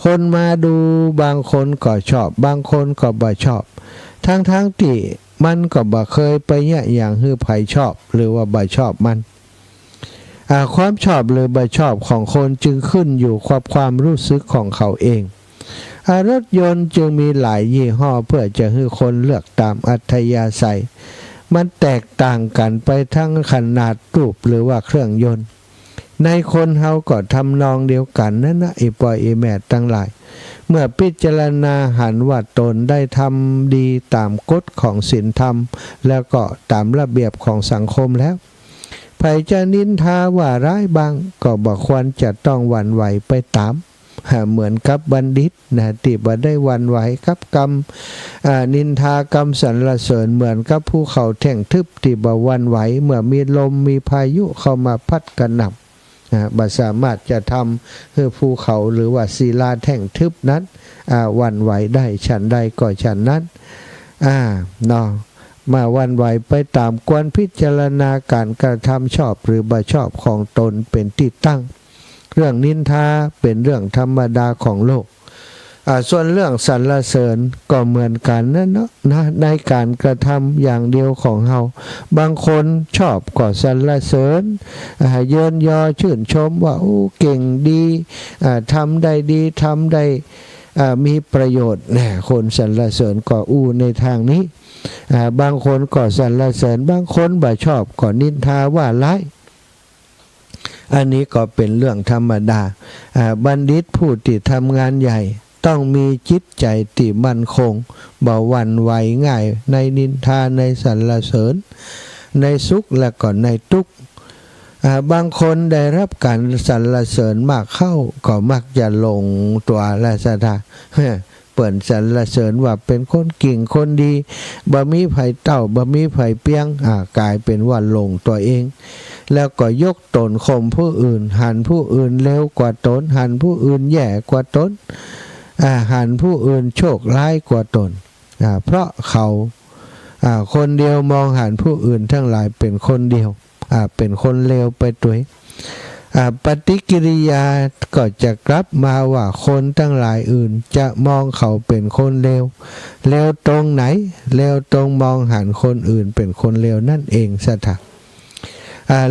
คนมาดูบางคนก็ชอบบางคนก็บ่ชอบทั้งที่มันก็บ่เคยไปเนี่ยอย่างฮือไผชอบหรือว่าบ่ชอบมันความชอบหรือบ่ชอบของคนจึงขึ้นอยู่กับความรู้สึกของเขาเองรถยนต์จึงมีหลายยี่ห้อเพื่อจะให้คนเลือกตามอัธยาศัยมันแตกต่างกันไปทั้งขนาดรูปหรือว่าเครื่องยนต์ในคนเฮาก็ทำนองเดียวกันนั่นนะไอ้ปอยไอ้แม่ทั้งหลายเมื่อพิจารณาหันว่าตนได้ทำดีตามกฎของศีลธรรมแล้วก็ตามระเบียบของสังคมแล้วไผจะนินทาว่าร้ายบางก็บ่ควรจะต้องหวั่นไหวไปตามเหมือนกับบัณฑิตนะที่บ่ได้หวั่นไหวกับกรรมนินทากรรมสรรเสริญเหมือนกับภูเขาแท่งทึบที่บ่หวั่นไหวเมื่อมีลมมีพายุเข้ามาพัดกระหน่ำบ่สามารถจะทำให้ภูเขาหรือว่าศิลาแท่งทึบนั้นหวั่นไหวได้ฉันใดก็ฉันนั้นเนาะมาหวั่นไหวไปตามควรพิจารณาการกระทำชอบหรือบ่ชอบของตนเป็นที่ตั้งเรื่องนินทาเป็นเรื่องธรรมดาของโลกส่วนเรื่องสรรเสริญก็เหมือนกันนั่นเนาะในการกระทำอย่างเดียวของเฮาบางคนชอบก็สรรเสริญเยินยอชื่นชมว่าโอ้เก่งดีทำได้ดีทำได้มีประโยชน์คนสรรเสริญก็ในทางนี้ บางคนก็สรรเสริญบางคนบ่ชอบก็นินทาว่าร้ายอันนี้ก็เป็นเรื่องธรรมดาบัณฑิตผู้ที่ทำงานใหญ่ต้องมีจิตใจที่มั่นคงบ่หวั่นไหวง่ายในนินทาในสรรเสริญในสุขและก็ในทุกข์บางคนได้รับการสรรเสริญมากเข้าก็มักจะหลงตัวและศรัทธาเปิ่นสรรเสริญว่าเป็นคนเก่งคนดีบ่มีไผเต้าบ่มีไผเปียงกลายเป็นว่าหลงตัวเองแล้วก็ยกตนข่มผู้อื่นหันผู้อื่นเลวกว่าตนหันผู้อื่นแย่กว่าตนหันผู้อื่นโชคร้ายกว่าตนเพราะเขาคนเดียวมองหันผู้อื่นทั้งหลายเป็นคนเดียวเป็นคนเลวไปด้วยปฏิกิริยาก็จะกลับมาว่าคนทั้งหลายอื่นจะมองเขาเป็นคนเลวเลวตรงไหนเลวตรงมองหันคนอื่นเป็นคนเลวนั่นเองสถาน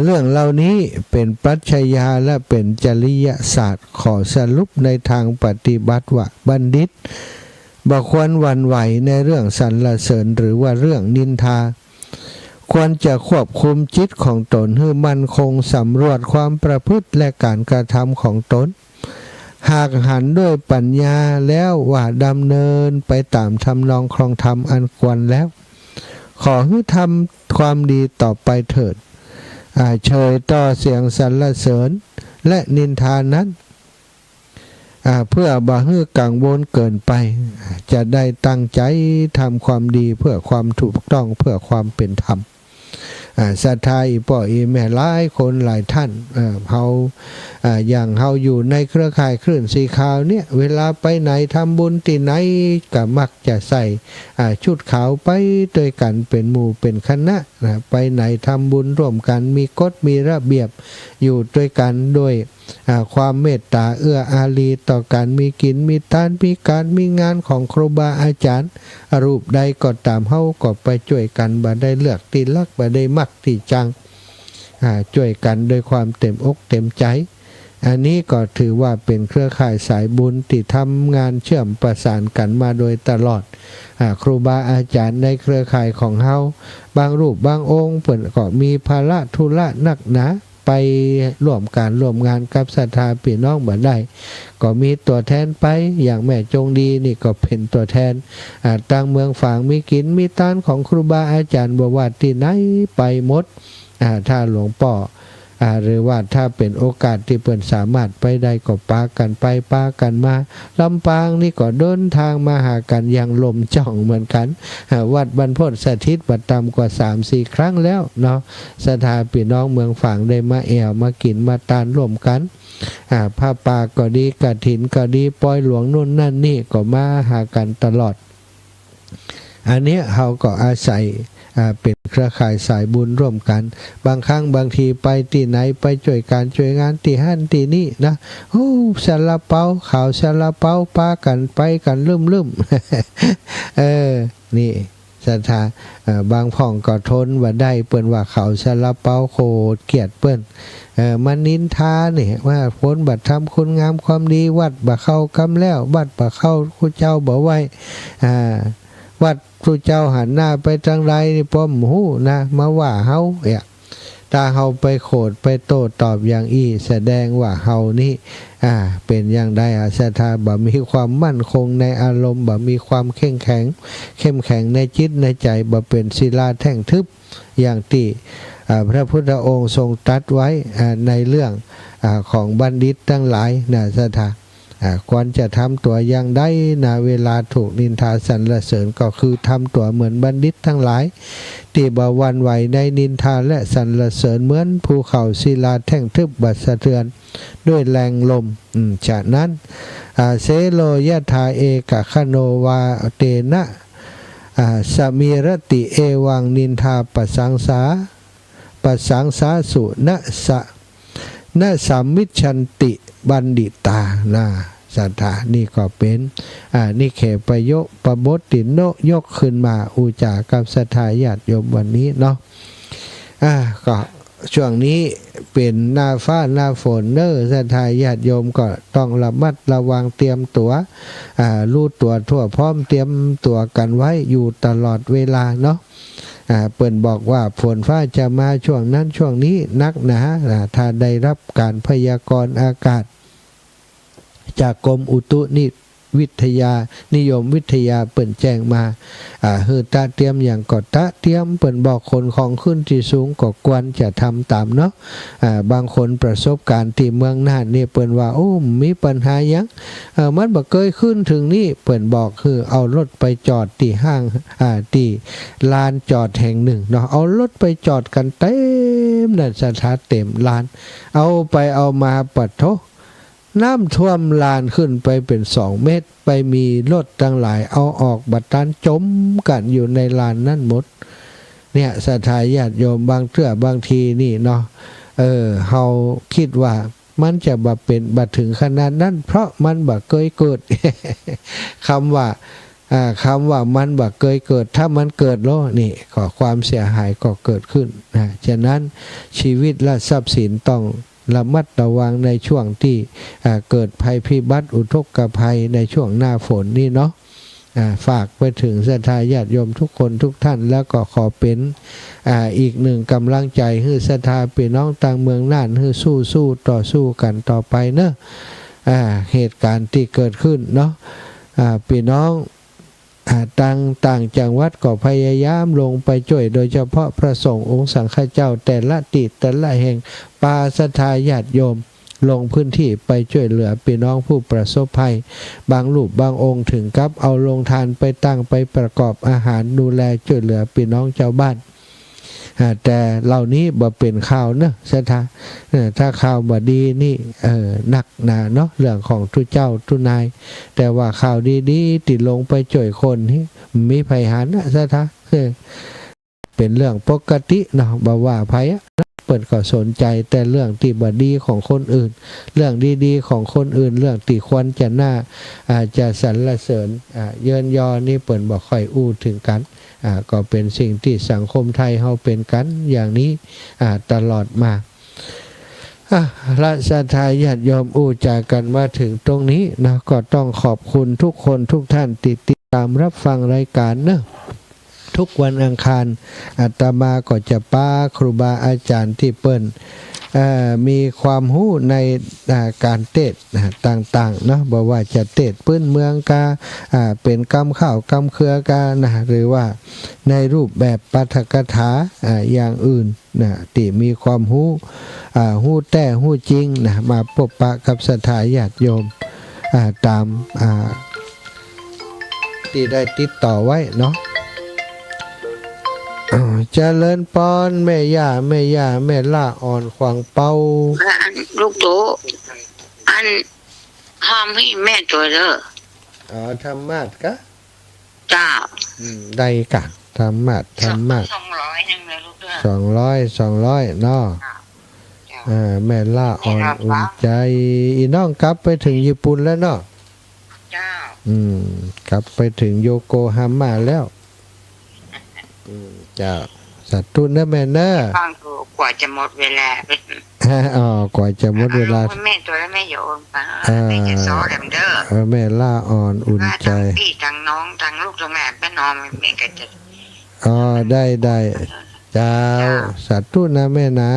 เรื่องเหล่านี้เป็นปรัชญาและเป็นจริยศาสตร์ขอสรุปในทางปฏิบัติว่าบัณฑิตบ่ควรหวั่นไหวในเรื่องสรรเสริญหรือว่าเรื่องนินทาควรจะควบคุมจิตของตนให้มั่นคงสำรวจความประพฤติและการกระทำของตนหากหันด้วยปัญญาแล้วว่าดำเนินไปตามทำนองครองธรรมอันควรแล้วขอให้ทำความดีต่อไปเถิดเฉยต่อเสียงสรรเสริญและนินทานั้นเพื่อบ่ให้กังวลเกินไปจะได้ตั้งใจทำความดีเพื่อความถูกต้องเพื่อความเป็นธรรมศรัทธาอีป่ออีแม่หลายคนหลายท่านเฮาอย่างเฮาอยู่ในเครือข่ายคลื่นสีขาวเนี่ยเวลาไปไหนทำบุญที่ไหนก็มักจะใส่ชุดขาวไปด้วยกันเป็นหมู่เป็นคณะไปไหนทำบุญร่วมกันมีกฎมีระเบียบอยู่ด้วยกันด้วยความเมตตาเอื้ออารีต่อกันมีกินมีทานมีการมีงานของครูบาอาจารย์รูปใดก็ตามเฮาก็ไปช่วยกันบ่ได้เลือกที่รักบ่ได้มักที่จังช่วยกันด้วยความเต็มอกเต็มใจอันนี้ก็ถือว่าเป็นเครือข่ายสายบุญที่ทำงานเชื่อมประสานกันมาโดยตลอดครูบาอาจารย์ในเครือข่ายของเฮาบางรูปบางองค์เพิ่นก็มีภาระธุระหนักหนาไปร่วมการร่วมงานกับศรัทธาพี่น้องบ่ได้ก็มีตัวแทนไปอย่างแม่จงดีนี่ก็เป็นตัวแทนตั้งเมืองฝางมีกินมีทานของครูบาอาจารย์บ่ว่าที่ไหนไปหมดถ้าหลวงพ่อหรือว่าถ้าเป็นโอกาสที่เพิ่นสามารถไปได้ก็ปากันไปปากันมาลำปางนี่ก็เดินทางมาหากันอย่างลมจ่องเหมือนกันวัดบรรพตสถิตบัดต่ำกว่า 3-4 ครั้งแล้วเนาะศรัทธาพี่น้องเมืองฝางได้มาแอวมากินมาทานร่วมกันผ้าป่าก็ดีกฐินก็ดีปล่อยหลวงนู่นนั่นนี่ก็มาหากันตลอดอันนี้เขาก็อาศัยเป็นเครือข่ายสายบุญร่วมกันบางครั้งบางทีไปที่ไหนไปช่วยการช่วยงานที่หั่นที่นี่นะซาลาเปาข่าวซาลาเปาปากันไปกันลืมนี่ศรัทธาบางพ่องก็ทนว่าได้เปิ้นว่าข่าวซาลาเปาโคตรเกลียดเปิ้นมันนินทาเนี่ยว่าผลบัตรทำคุณงามความดีวัดบ่เข้ากำแล้ววัดบ่เข้าครูเจ้าบ่ไว้วัดครูเจ้าหันหน้าไปทางใดนี่ป้อมหูนะมาว่าเฮาถ้าเฮาไปโขดไปโต้ตอบอย่างแสดงว่าเฮานี่เป็นอย่างใดศรัทธาบ่มีความมั่นคงในอารมณ์บ่มีความเข้มแข็งในจิตในใจบ่เป็นศิลาแท่งทึบอย่างที่พระพุทธองค์ทรงตรัสไว้ในเรื่องของบัณฑิตทั้งหลายนะศรัทธาควรจะทำตัวอย่างใดนะเวลาถูกนินทาสรรเสริญก็คือทำตัวเหมือนบัณฑิตทั้งหลายที่บ่หวั่นไหวในนินทาและสรรเสริญเหมือนภูเขาศิลาแท่งทึบบัดสะเทือนด้วยแรงลมฉะนั้นเสโลยะธาเอกคโนวาเตนะสมิรติเอวังนินทาปสังสาสุนะสัมมิชชันติบัณฑิตานะศรัทธานี่ก็เป็นนี่เขประโยคประบทติโนยกขึ้นมาอุจากับศรัทธาญาติโยมวันนี้เนาะก็ ช่วงนี้เป็นหน้าฟ้าหน้าฝนเนอศรัทธาญาติโยมก็ต้องระมัดระวังเตรียมตัวรู้ตัวทั่วพร้อมเตรียมตัวกันไว้อยู่ตลอดเวลาเนาะเปิ่นบอกว่าฝนฟ้าจะมาช่วงนั้นช่วงนี้นักหนาถ้าได้รับการพยากรณ์อากาศจากกรมอุตุวิทยานิยมวิทยาเปิ่นแจ้งมาฮือตาเตรียมอย่างก็ตาเตรียมเปิ่นบอกคนของขึ้นที่สูงก็ควรจะทำตามเนาะบางคนประสบการณ์ที่เมืองน่านนี่เปิ่นว่าโอ้มีปัญหายังมันบ่เคยขึ้นถึงนี่เปิ่นบอกคือเอารถไปจอดที่ห้างที่ลานจอดแห่งหนึ่งเนาะเอารถไปจอดกันเต็มนั่นสถานเต็มลานเอาไปเอามาปัดโทน้ำท่วมลานขึ้นไปเป็น2 เมตรไปมีรถตั้งหลายเอาออกบัดตันจมกันอยู่ในลานนั่นหมดเนี่ยศรัทธาญาติโยมบางเทื่อบางทีนี่เนาะเฮาคิดว่ามันจะบ่เป็นบ่ถึงขนาดนั้นเพราะมันบ่เคยเกิด คำว่ามันบ่เคยเกิดถ้ามันเกิดแล้วนี่ก็ความเสียหายก็เกิดขึ้นฉะนั้นชีวิตและทรัพย์สินต้องระมัดระวังในช่วงที่เกิดภัยพิบัติอุทกภัยในช่วงหน้าฝนนี่เนาะฝากไปถึงศรัทธาญาติโยมทุกคนทุกท่านแล้วก็ขอเป็นอีกหนึ่งกำลังใจให้ศรัทธาพี่น้องต่างเมืองน่านให้สู้ต่อสู้กันต่อไปเนอะเหตุการณ์ที่เกิดขึ้นเนาะพี่น้องต่างจังหวัดก็พยายามลงไปช่วยโดยเฉพาะพระสงฆ์องค์สังฆเจ้าแต่ละแห่งปาศรัทธาญาติโยมลงพื้นที่ไปช่วยเหลือพี่น้องผู้ประสบภัยบางรูปบางองค์ถึงกับเอาโรงทานไปตั้งไปประกอบอาหารดูแลช่วยเหลือพี่น้องชาวบ้านแต่เหล่านี้บ่เป็นข่าวเนอะศรัทธาถ้าข่าวบ่ดีนี่หนักหนาเนาะเรื่องของทุเจ้าทุนายแต่ว่าข่าวดีๆติดลงไปช่วยคนนี่มีภัยหันนะศรัทธาเป็นเรื่องปกติเนาะบ่ว่าภัยเปิดก็สนใจแต่เรื่องที่บ่ดีของคนอื่นเรื่องดีๆของคนอื่นเรื่องที่ควรจะน่าจะสรรเสริญเยินยอนี่เปิดบ่ค่อยอู้ถึงกันก็เป็นสิ่งที่สังคมไทยเฮาเป็นกันอย่างนี้ตลอดมาและศรัทธาญาติโยมอู้จากันมาถึงตรงนี้นะก็ต้องขอบคุณทุกคนทุกท่านติดตามรับฟังรายการเนอะทุกวันอังคารอาตมาก็จะป้าครูบาอาจารย์ที่เปิ้นมีความรู้ในการเทศต่างๆเนาะบอกว่าจะเทศพื้นเมืองกาเป็นกำข้าวกำเครือกานะหรือว่าในรูปแบบปาฐกถาอย่างอื่นนะที่มีความรู้แต่รู้จริงนะมาพบปะกับศรัทธาญาติโยมตามที่ได้ติดต่อไว้เนาะเจริญปอนแม่ย่าแม่ล่าอ่อนขวางเป้าลูกโตอันห้ามให้แม่ตัวเด้อธรรมะกะจ้าได้กะธรรมะ200นึงเลยลูกเด้อ200เนาะแม่ล่าอ่อนอุ่นใจอีน้องกลับไปถึงญี่ปุ่นแล้วเนาะจ้าก ลับไปถึงโยโกฮาม่าแล้วจ้าสัตว์ตุนนะแม่เนอะฟังกว่าจะหมดเวลากว่าจะหมดเวลาแม่ตัวแล้วแม่อย่าโอนไปแม่จะสอนเด้อแม่ล่าอ่อนอุ่นใจพี่ทั้งน้องทั้งลูกทั้งแม่แม่นอนแม่ก็จะได้เจ้าสัตว์ตุนนะแม่นะ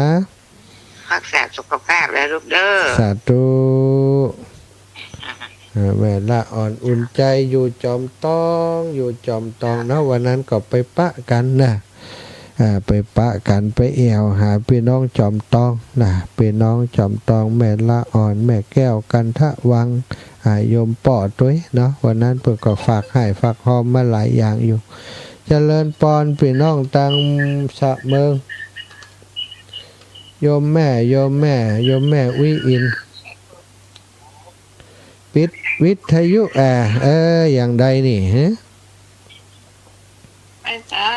รักษาสุขภาพแล้วลูกเด้อสัตว์ตุแม่ละอ่อนอุ่นใจอยู่จอมตองนะวันนั้นก็ไปปะกันนะไปปะกันไปแอวหาพี่น้องจอมตองนะพี่น้องจอมตองแม่ละอ่อนแม่แก้วกันทะวังโยมป่อตัวเนาะวันนั้นเปิดก็ฝากให้ฝากหอมมาหลายอย่างอยู่เจริญปอนพี่น้องตังสะเมืองโยมแม่วิอินปิดวิทยุอย่างใดนี่ฮะไม่จ้า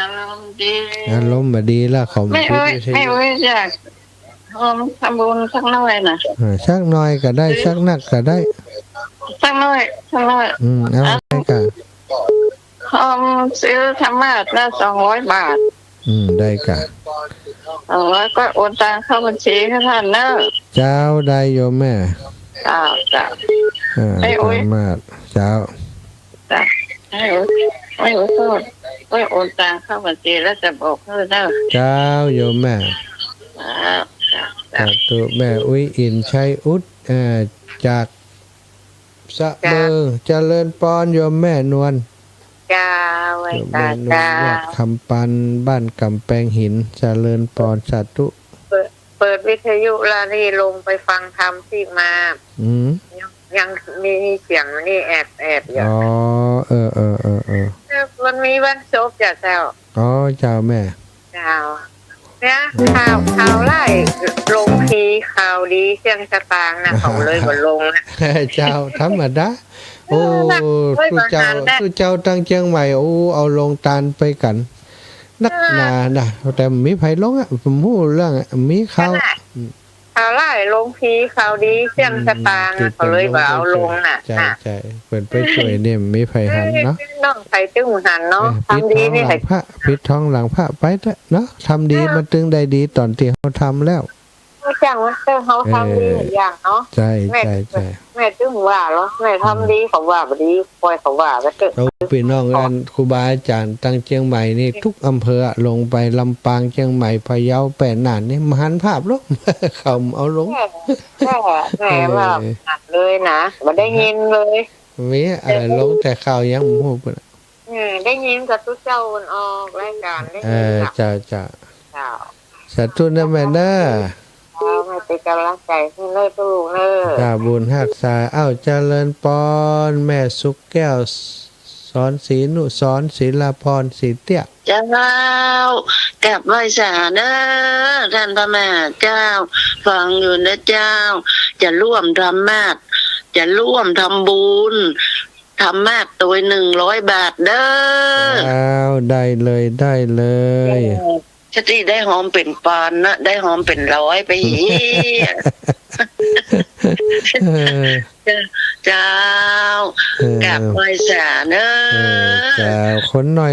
อารมณ์ดีละของปิดวิทยุไม่อยากทำบุญสักหน่อยนะสักหน่อยก็ได้สักนักก็ได้สักหน่อยเอาได้กันซื้อธรรมะละ200 บาท ได้กะ ก็โอนตังเข้าบัญชีให้ท่านเนอะ เจ้าได้โยมแม่ จ้าจ้า ไม่โอ้ย สามารถเจ้า จ้าไม่โอนโทษไม่โอนตังเข้าบัญชีแล้วจะบอกเธอเนอะ เจ้าโยมแม่ จ้า สาธุแม่อุ้ยอินชัยอุดจากสะเบอเจริญปอนโยมแม่นวล จ้าไว้ โยม จ้า แม่นวล จ้า วัดคำปันบ้านกำแพงหินเจริญปอนสาธุ เปิดวิทยุลานี่ลงไปฟังธรรมที่มา อืม ยังมีเสียงนี่แอบอยู่ อ๋อมันมีวันจบจ้ะเจ้า อ๋อเจ้าแม่ เจ้าเนี่ยข่าวไล่ลงทีข่าวดีเสียงสตางค์นะเขาเลยบ่ลงนะ เจ้าธรรมดาโอ้ทุเจ้าตั้งเชียงใหม่โอ้เอาลงตาลไปกันนักหนานะแต่มีไผลงอ่ะผมพูดเรื่องมีข่าว ข่าวไล่ลงทีข่าวดีเสียงสตางค์นะเขาเลยบ่เอาลงน่ะ ใช่เปิดไปช่วยเนี่ยมีไผหันเนาะ น้องใส่ตึ้งหันเนาะ ปิด ทำดี ท้อง นี่ หลั ให้ งพระปิดท้องหลังพระไปเถอะเนาะทำดีมันตึงได้ดีตอนที่เขาทำแล้ว จังว่าเขาทำดีอย่างเนาะ ใช่ แม่ตึ้งว่าเหรอแม่ทำดีเขาว่าบ่ดีปล่อยเขาว่าไปเถอะ เราพี่น้องกันครูบาอาจารย์ตั้งเชียงใหม่นี่ทุกอำเภอลงไปลำปางเชียงใหม่พะเยาแปดน่านนี่มหันภาพลง เขาเอาลง แม่ว่าหนักเลยนะบ่ได้ยินเลย มีลงแต่ข่าวยังหมู่เพิ่น ได้ยินกับทุกเจ้ามันออกรายการได้ยินกับ จะ เจ้า สาธุนะแม่เด้อ ให้เป็นกำลังใจให้เลิศลูกเลิศ กราบบุญฮักษาเจริญปอนแม่สุกแก้วสอนศรีนุสรศิลาพรศรีเตี้ย เจ้ากลับไหว้สาเด้อท่านพระแม่เจ้า ฟังอยู่นะเจ้า จะร่วมทำมาศจะร่วมทำบุญทำมาศตัว100 บาทเด้อ ได้เลย ชติได้หอมเป็นปานนะได้หอมเป็นร้อยไปอีก เจ้ากลับไหว้สาเด้อ จ้าคนหน่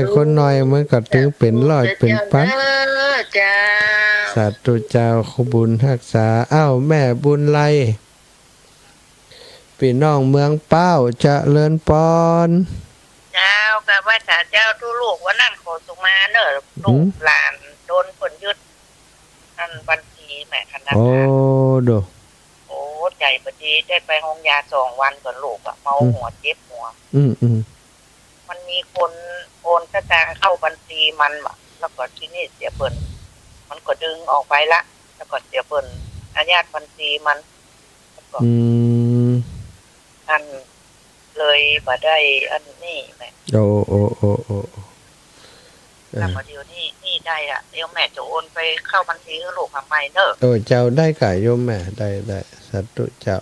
อยมันก็ถึงเป็นร้อยเป็นพัน เจ้า สาธุเจ้าขบุญรักษาแม่บุญไลพี่น้องเมืองเป้าเจริญปอน เจ้ากับว่าถ้าเจ้าทุลูกว่านั่นโคสุมาเนอะลูกหลานโดนคนยึดนั่นบัญชีแม่คณะ โอ้โด โอ้ใจพอดีได้ไปห้องยา2 วันก่อนลูกอะเมาหัวเจ็บหัว มันมีคนโอนสตางค์เข้าบัญชีมันว่ะแล้วก็ที่นี่เสียเปิ่นมันก็ดึงออกไปละแล้วก็เสียเปิ่นอายัดบัญชีมันแล้วก็อันเลยบ่ได้อันนี้แม่ โอ้ แล้วก็เดี๋ยวนี่ได้อะเดี๋ยวแม่จะโอนไปเข้าบัญชีให้ลูกทำไมเนอะ เจ้าได้ก่โยมแม่ได้สาธุเจ้า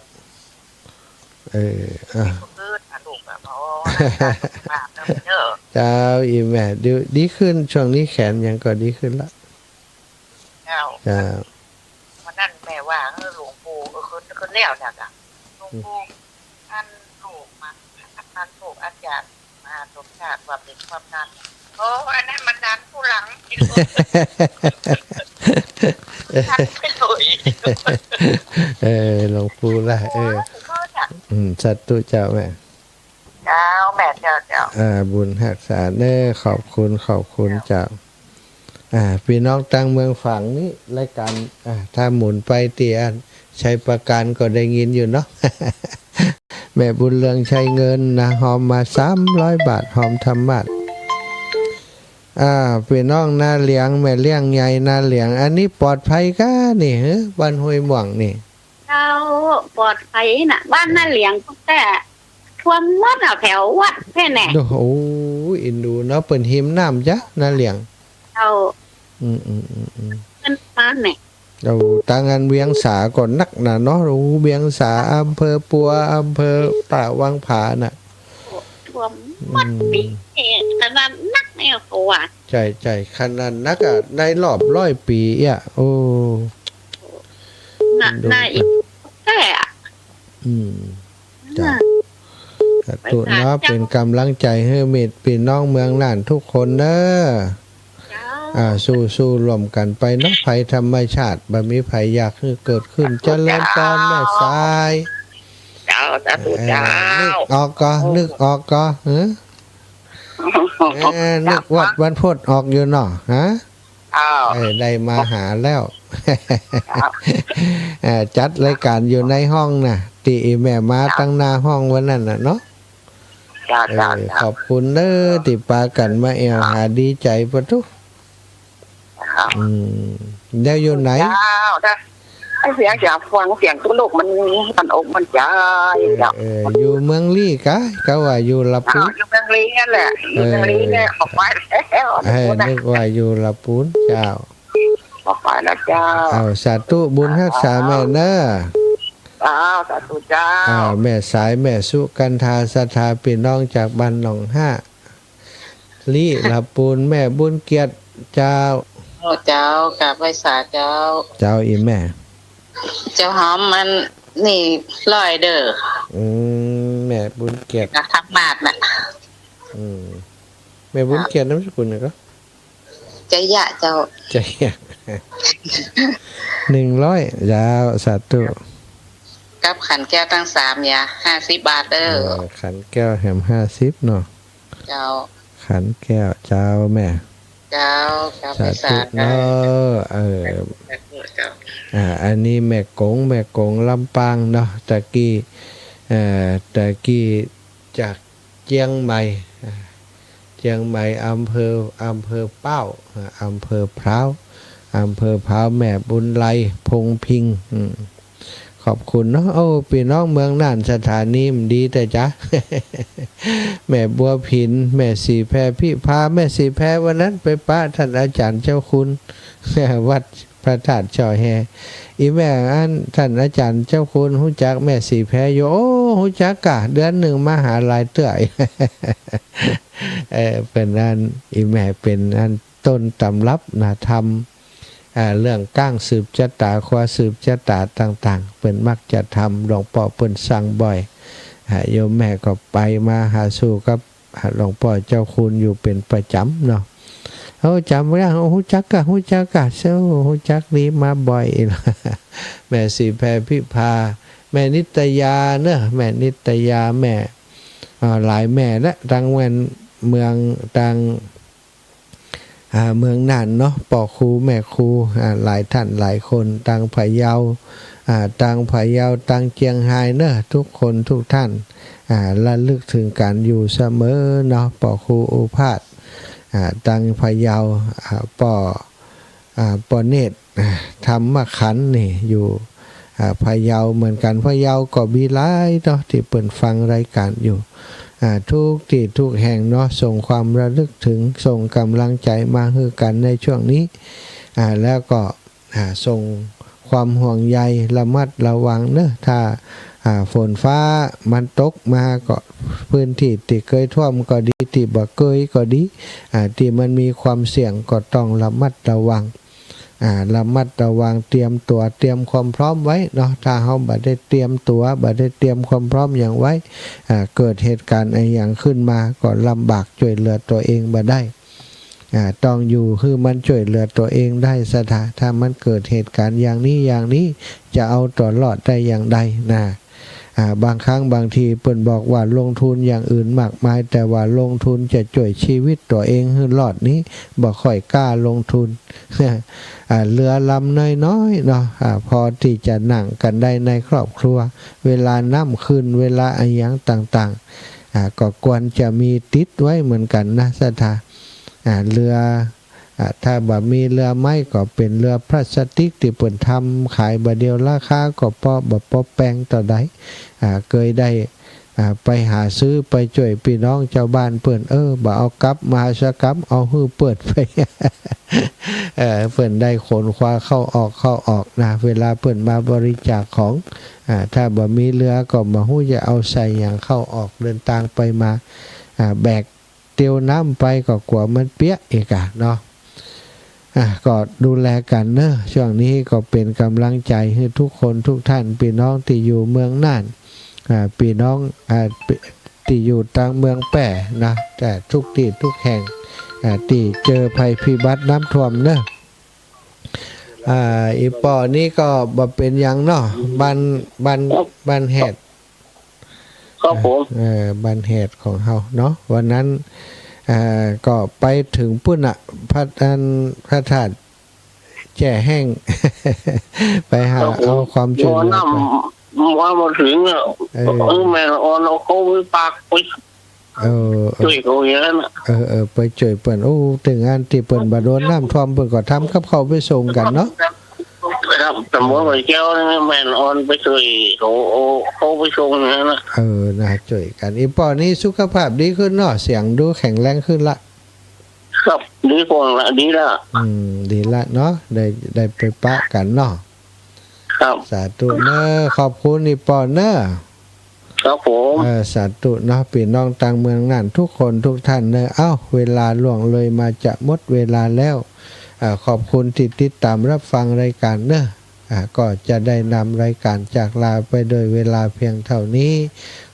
ก็คือลูกแบบบาปเนอะ เจ้าอีแม่ดีขึ้นช่วงนี้แขนยังก็ดีขึ้นละ เจ้า วันนั้นแม่ว่าหลวงปู่คนแล้วเนี่ยจ้ะหลวงปู่อันลูกมาอันลูกอาจารย์มาสมชาติว่าเป็นความดันโอ้อันนั้นมันดันผู้หลังกินดันไปเลยหลวงปู่ละสัตว์ตุเจ้าแม่ เจ้าแม่เจ้าบุญรักษาเน้อขอบคุณเจ้าพี่น้องตั้งเมืองฝั่งนี้รายการถ้าหมุนไปเตียนใช้ประกันก็ได้ยินอยู่เนาะ แม่บุญเรืองใช้เงินนะหอมมา300 บาทหอมธรรมะพี่น้องนาเหลียงแม่เลี้ยงใหญ่นาเหลียงอันนี้ปลอดภัยก้านี่บ้านห้วยม่วงนี่ เจ้าปลอดภัยน่ะบ้านน่าเหลียงตั้งแต่ท่วมหมดแถววัดแค่ไหน โอ้โหอินดูเนาะเปิ่นหิมน้ำจ้ะนาเหลียง เจ้าเป็นมาเนี่ย เราตั้งงานเวียงสาก่อนนักนะเนาะเวียงสาอำเภอปัวอำเภอป่าวังผาน่ะ ท่วมหมดปีขนาดนักเนี่ยเขาว่า ใจขนาดนักในรอบ100 ปีโอ้ น่าอีกแค่จ้ะตัวเนาะเป็นกำลังใจให้เม็ดพี่น้องเมืองน่านทุกคนเด้อ เจ้า สู้รวมกันไปเนาะภัยธรรมชาติบ่มีภัยอยากให้เกิดขึ้นเจริญพรแม่สาย เจ้าสาธุเจ้า นึกออกก็นึกวัดวันพุธออกอยู่เนาะฮะได้มาหาแล้วจัดรายการอยู่ในห้องน่ะตีแม่มาตั้งหน้าห้องวันนั้นน่ะเนาะขอบคุณเด้อที่ปากันมาแอวหาดีใจปะทุกเดี๋ยวอยู่ไหนไอ้เสียงจากฟังเสียงตัวลูกมันอกมันใจอยู่เมืองลี่กะก็ว่าอยู่ลำพูนอยู่เมืองลี่นั่นแหละอยู่เมืองลี่เนี่ยออกไปแล้วนึกว่าอยู่ลำพูนเจ้าออกไปแล้วเจ้าสาธุบุญรักษาแม่เน้อสาธุเจ้าแม่สายแม่สุกันทาสถาพี่น้องจากบ้านหนองห้าลี่ลำพูนแม่บุญเกียรติเจ้ากับไว้สาเจ้าอีแม่เจ้าหอมมันนี่ลอยเด้อแม่บุญเกียรติทักมาดน่ะแม่บุญเกียรตินามสกุลน่ะก็ใจยะเจ้าใจยะ100ยาวสาธุกับขันแก้วตั้ง3อย่า50 บาทเด้อขันแก้วแหม50เนาะเจ้าขันแก้วเจ้าแม่เจ้ากับไว้สาเนาะอันนี้แม่กงลำปางเนาะตะกี้จากเชียงใหม่อำเภอเป้าอำเภอพร้าวแม่บุญไลพงพิงขอบคุณเนาะพี่น้องเมืองน่านสถานีมันดีแต่จ๊ะ แม่บัวพินแม่สีแพรพี่พาแม่สีแพรวันนั้นไปป้าท่านอาจารย์เจ้าคุณวัดพระธาตุช่อแฮอีแม่ท่านอาจารย์เจ้าคุณฮู้จักแม่สีแพรอยู่ฮู้จักกะเดือนหนึ่งมาหาหลายเตื้อย เป็นอันอีแม่เป็นอันต้นตำรับนะธรรมเรื่องก้างสืบชะตาควาสืบชะตาต่างๆเปิ้นมักจะทำหลวงพ่อเปิ้นสั่งบ่อยโยมแม่ก็ไปมาหาสู่กับหลวงพ่อเจ้าคุณอยู่เป็นประจำเนาะจำไม่ได้ฮู้จักกะเซ้าฮู้จักนี้มาบ่อยแม่สีแพรพิพาแม่นิตยาเนอะแม่นิตยาแม่หลายแม่และดังเมืองดังเมืองน่านเนาะป่อครูแม่ครูหลายท่านหลายคนตังพะเยาตังเจียงไฮ้เนอะทุกคนทุกท่านระลึกถึงการอยู่เสมอเนาะป่อครูโอภาสตังพะเยาป่อเนตรธรรมขันธ์นี่อยู่พะเยาเหมือนกันพะเยาก็มีหลายเนาะที่เปิดฟังรายการอยู่ทุกที่ทุกแห่งเนาะส่งความระลึกถึงส่งกำลังใจมาให้กันในช่วงนี้แล้วก็ส่งความห่วงใยระมัดระวังเนอะถ้าฝนฟ้ามันตกมาก็พื้นที่ที่เคยท่วมก็ดีที่บ่เคยก็ดีที่มันมีความเสี่ยงก็ต้องระมัดระวังเตรียมตัวเตรียมความพร้อมไว้เนาะถ้าเฮาบ่ได้เตรียมตัวบ่ได้เตรียมความพร้อมอย่างไว้เกิดเหตุการณ์อย่างขึ้นมาก็ลำบากช่วยเหลือตัวเองบ่ได้ต้องอยู่คือมันช่วยเหลือตัวเองได้ถ้ามันเกิดเหตุการณ์อย่างนี้จะเอาตัวรอดได้อย่างใดนะบางครั้งบางทีเปิ้นบอกว่าลงทุนอย่างอื่นมากมายแต่ว่าลงทุนจะช่วยชีวิตตัวเองให้รอดนี้บ่ค่อยกล้าลงทุน เรือลำน้อยๆเนาะพอที่จะนั่งกันได้ในครอบครัวเวลาน้ำขึ้นเวลาอย่างต่างๆก็ควรจะมีติดไว้เหมือนกันนะเรือถ้าบ่มีเรือไม้ก็เป็นเรือพลาสติกที่เปิ้นทำขายบ่เดียวราคาก็พอแปลงต่อใดเคยได้ไปหาซื้อไปช่วยพี่น้องชาวบ้านเปิ้นบ่เอากลับมาสกับเอาฮื้อเปิดไป เปิ้นได้ขนคว้าเข้าออกนะเวลาเปิ้นมาบริจาคของถ้าบ่มีเรือก็บ่ฮู้จะเอาใส่หยังเข้าออกเดินทางไปมาแบกเตียวน้ำไปก็กลัวมันเปียกอีกเนาะก็ดูแลกันเนอะช่วงนี้ก็เป็นกำลังใจให้ทุกคนทุกท่านพี่น้องที่อยู่เมืองน่านพี่น้องที่อยู่ต่างเมืองแป่นะแต่ทุกที่ทุกแห่ง ที่เจอภัยพิบัติน้ำท่วมเนอะอีปอนี่ก็บ่เป็นหยังเนาะบ้านแหด ครับผม บ้านแหดของเฮาเนาะวันนั้นก็ไปถึงปุ่นอะพระธาตุแจ่แห้ง ไปหาเอาความช่วยเหลือ น้ำว่ามาถึงอ่ะแม่ออนเอาเขาไปปากไปช่วยเขาอย่างนั้นไปช่วยเปิ้นโอ้ถึงงานที่เปิ้นบ่โดนน้ำท่วมเปิ้นก็ทำกับเขาไปส่งกันเนาะครับสมมติว่าแก้วแม่ออนไปช่วยเขาไปส่งอย่างนั้นนะนะช่วยกันอีปอนี่สุขภาพดีขึ้นเนาะเสียงดูแข็งแรงขึ้นละครับดีกว่าละดีละดีละเนาะได้ไปปะกันเนาะครับสาธุเนอะขอบคุณอีปอเนอะครับผมสาธุเนาะพี่น้องต่างเมืองนั่นทุกคนทุกท่านเนอะเวลาล่วงเลยมาจะหมดเวลาแล้วขอบคุณที่ติดตามรับฟังรายการเนอะก็จะได้นำรายการจากลาไปโดยเวลาเพียงเท่านี้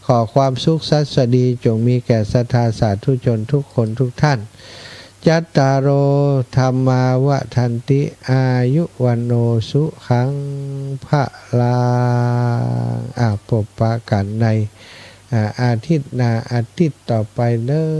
ขอความสุขสัสดีจงมีแก่ศรัทธาสาธุชนทุกคนทุกท่านจัตตารโอธรรมาวะทันติอายุวันโนสุขังพระลาพบปะกันในอาทิตย์หน้าอาทิตย์ต่อไปเนอะ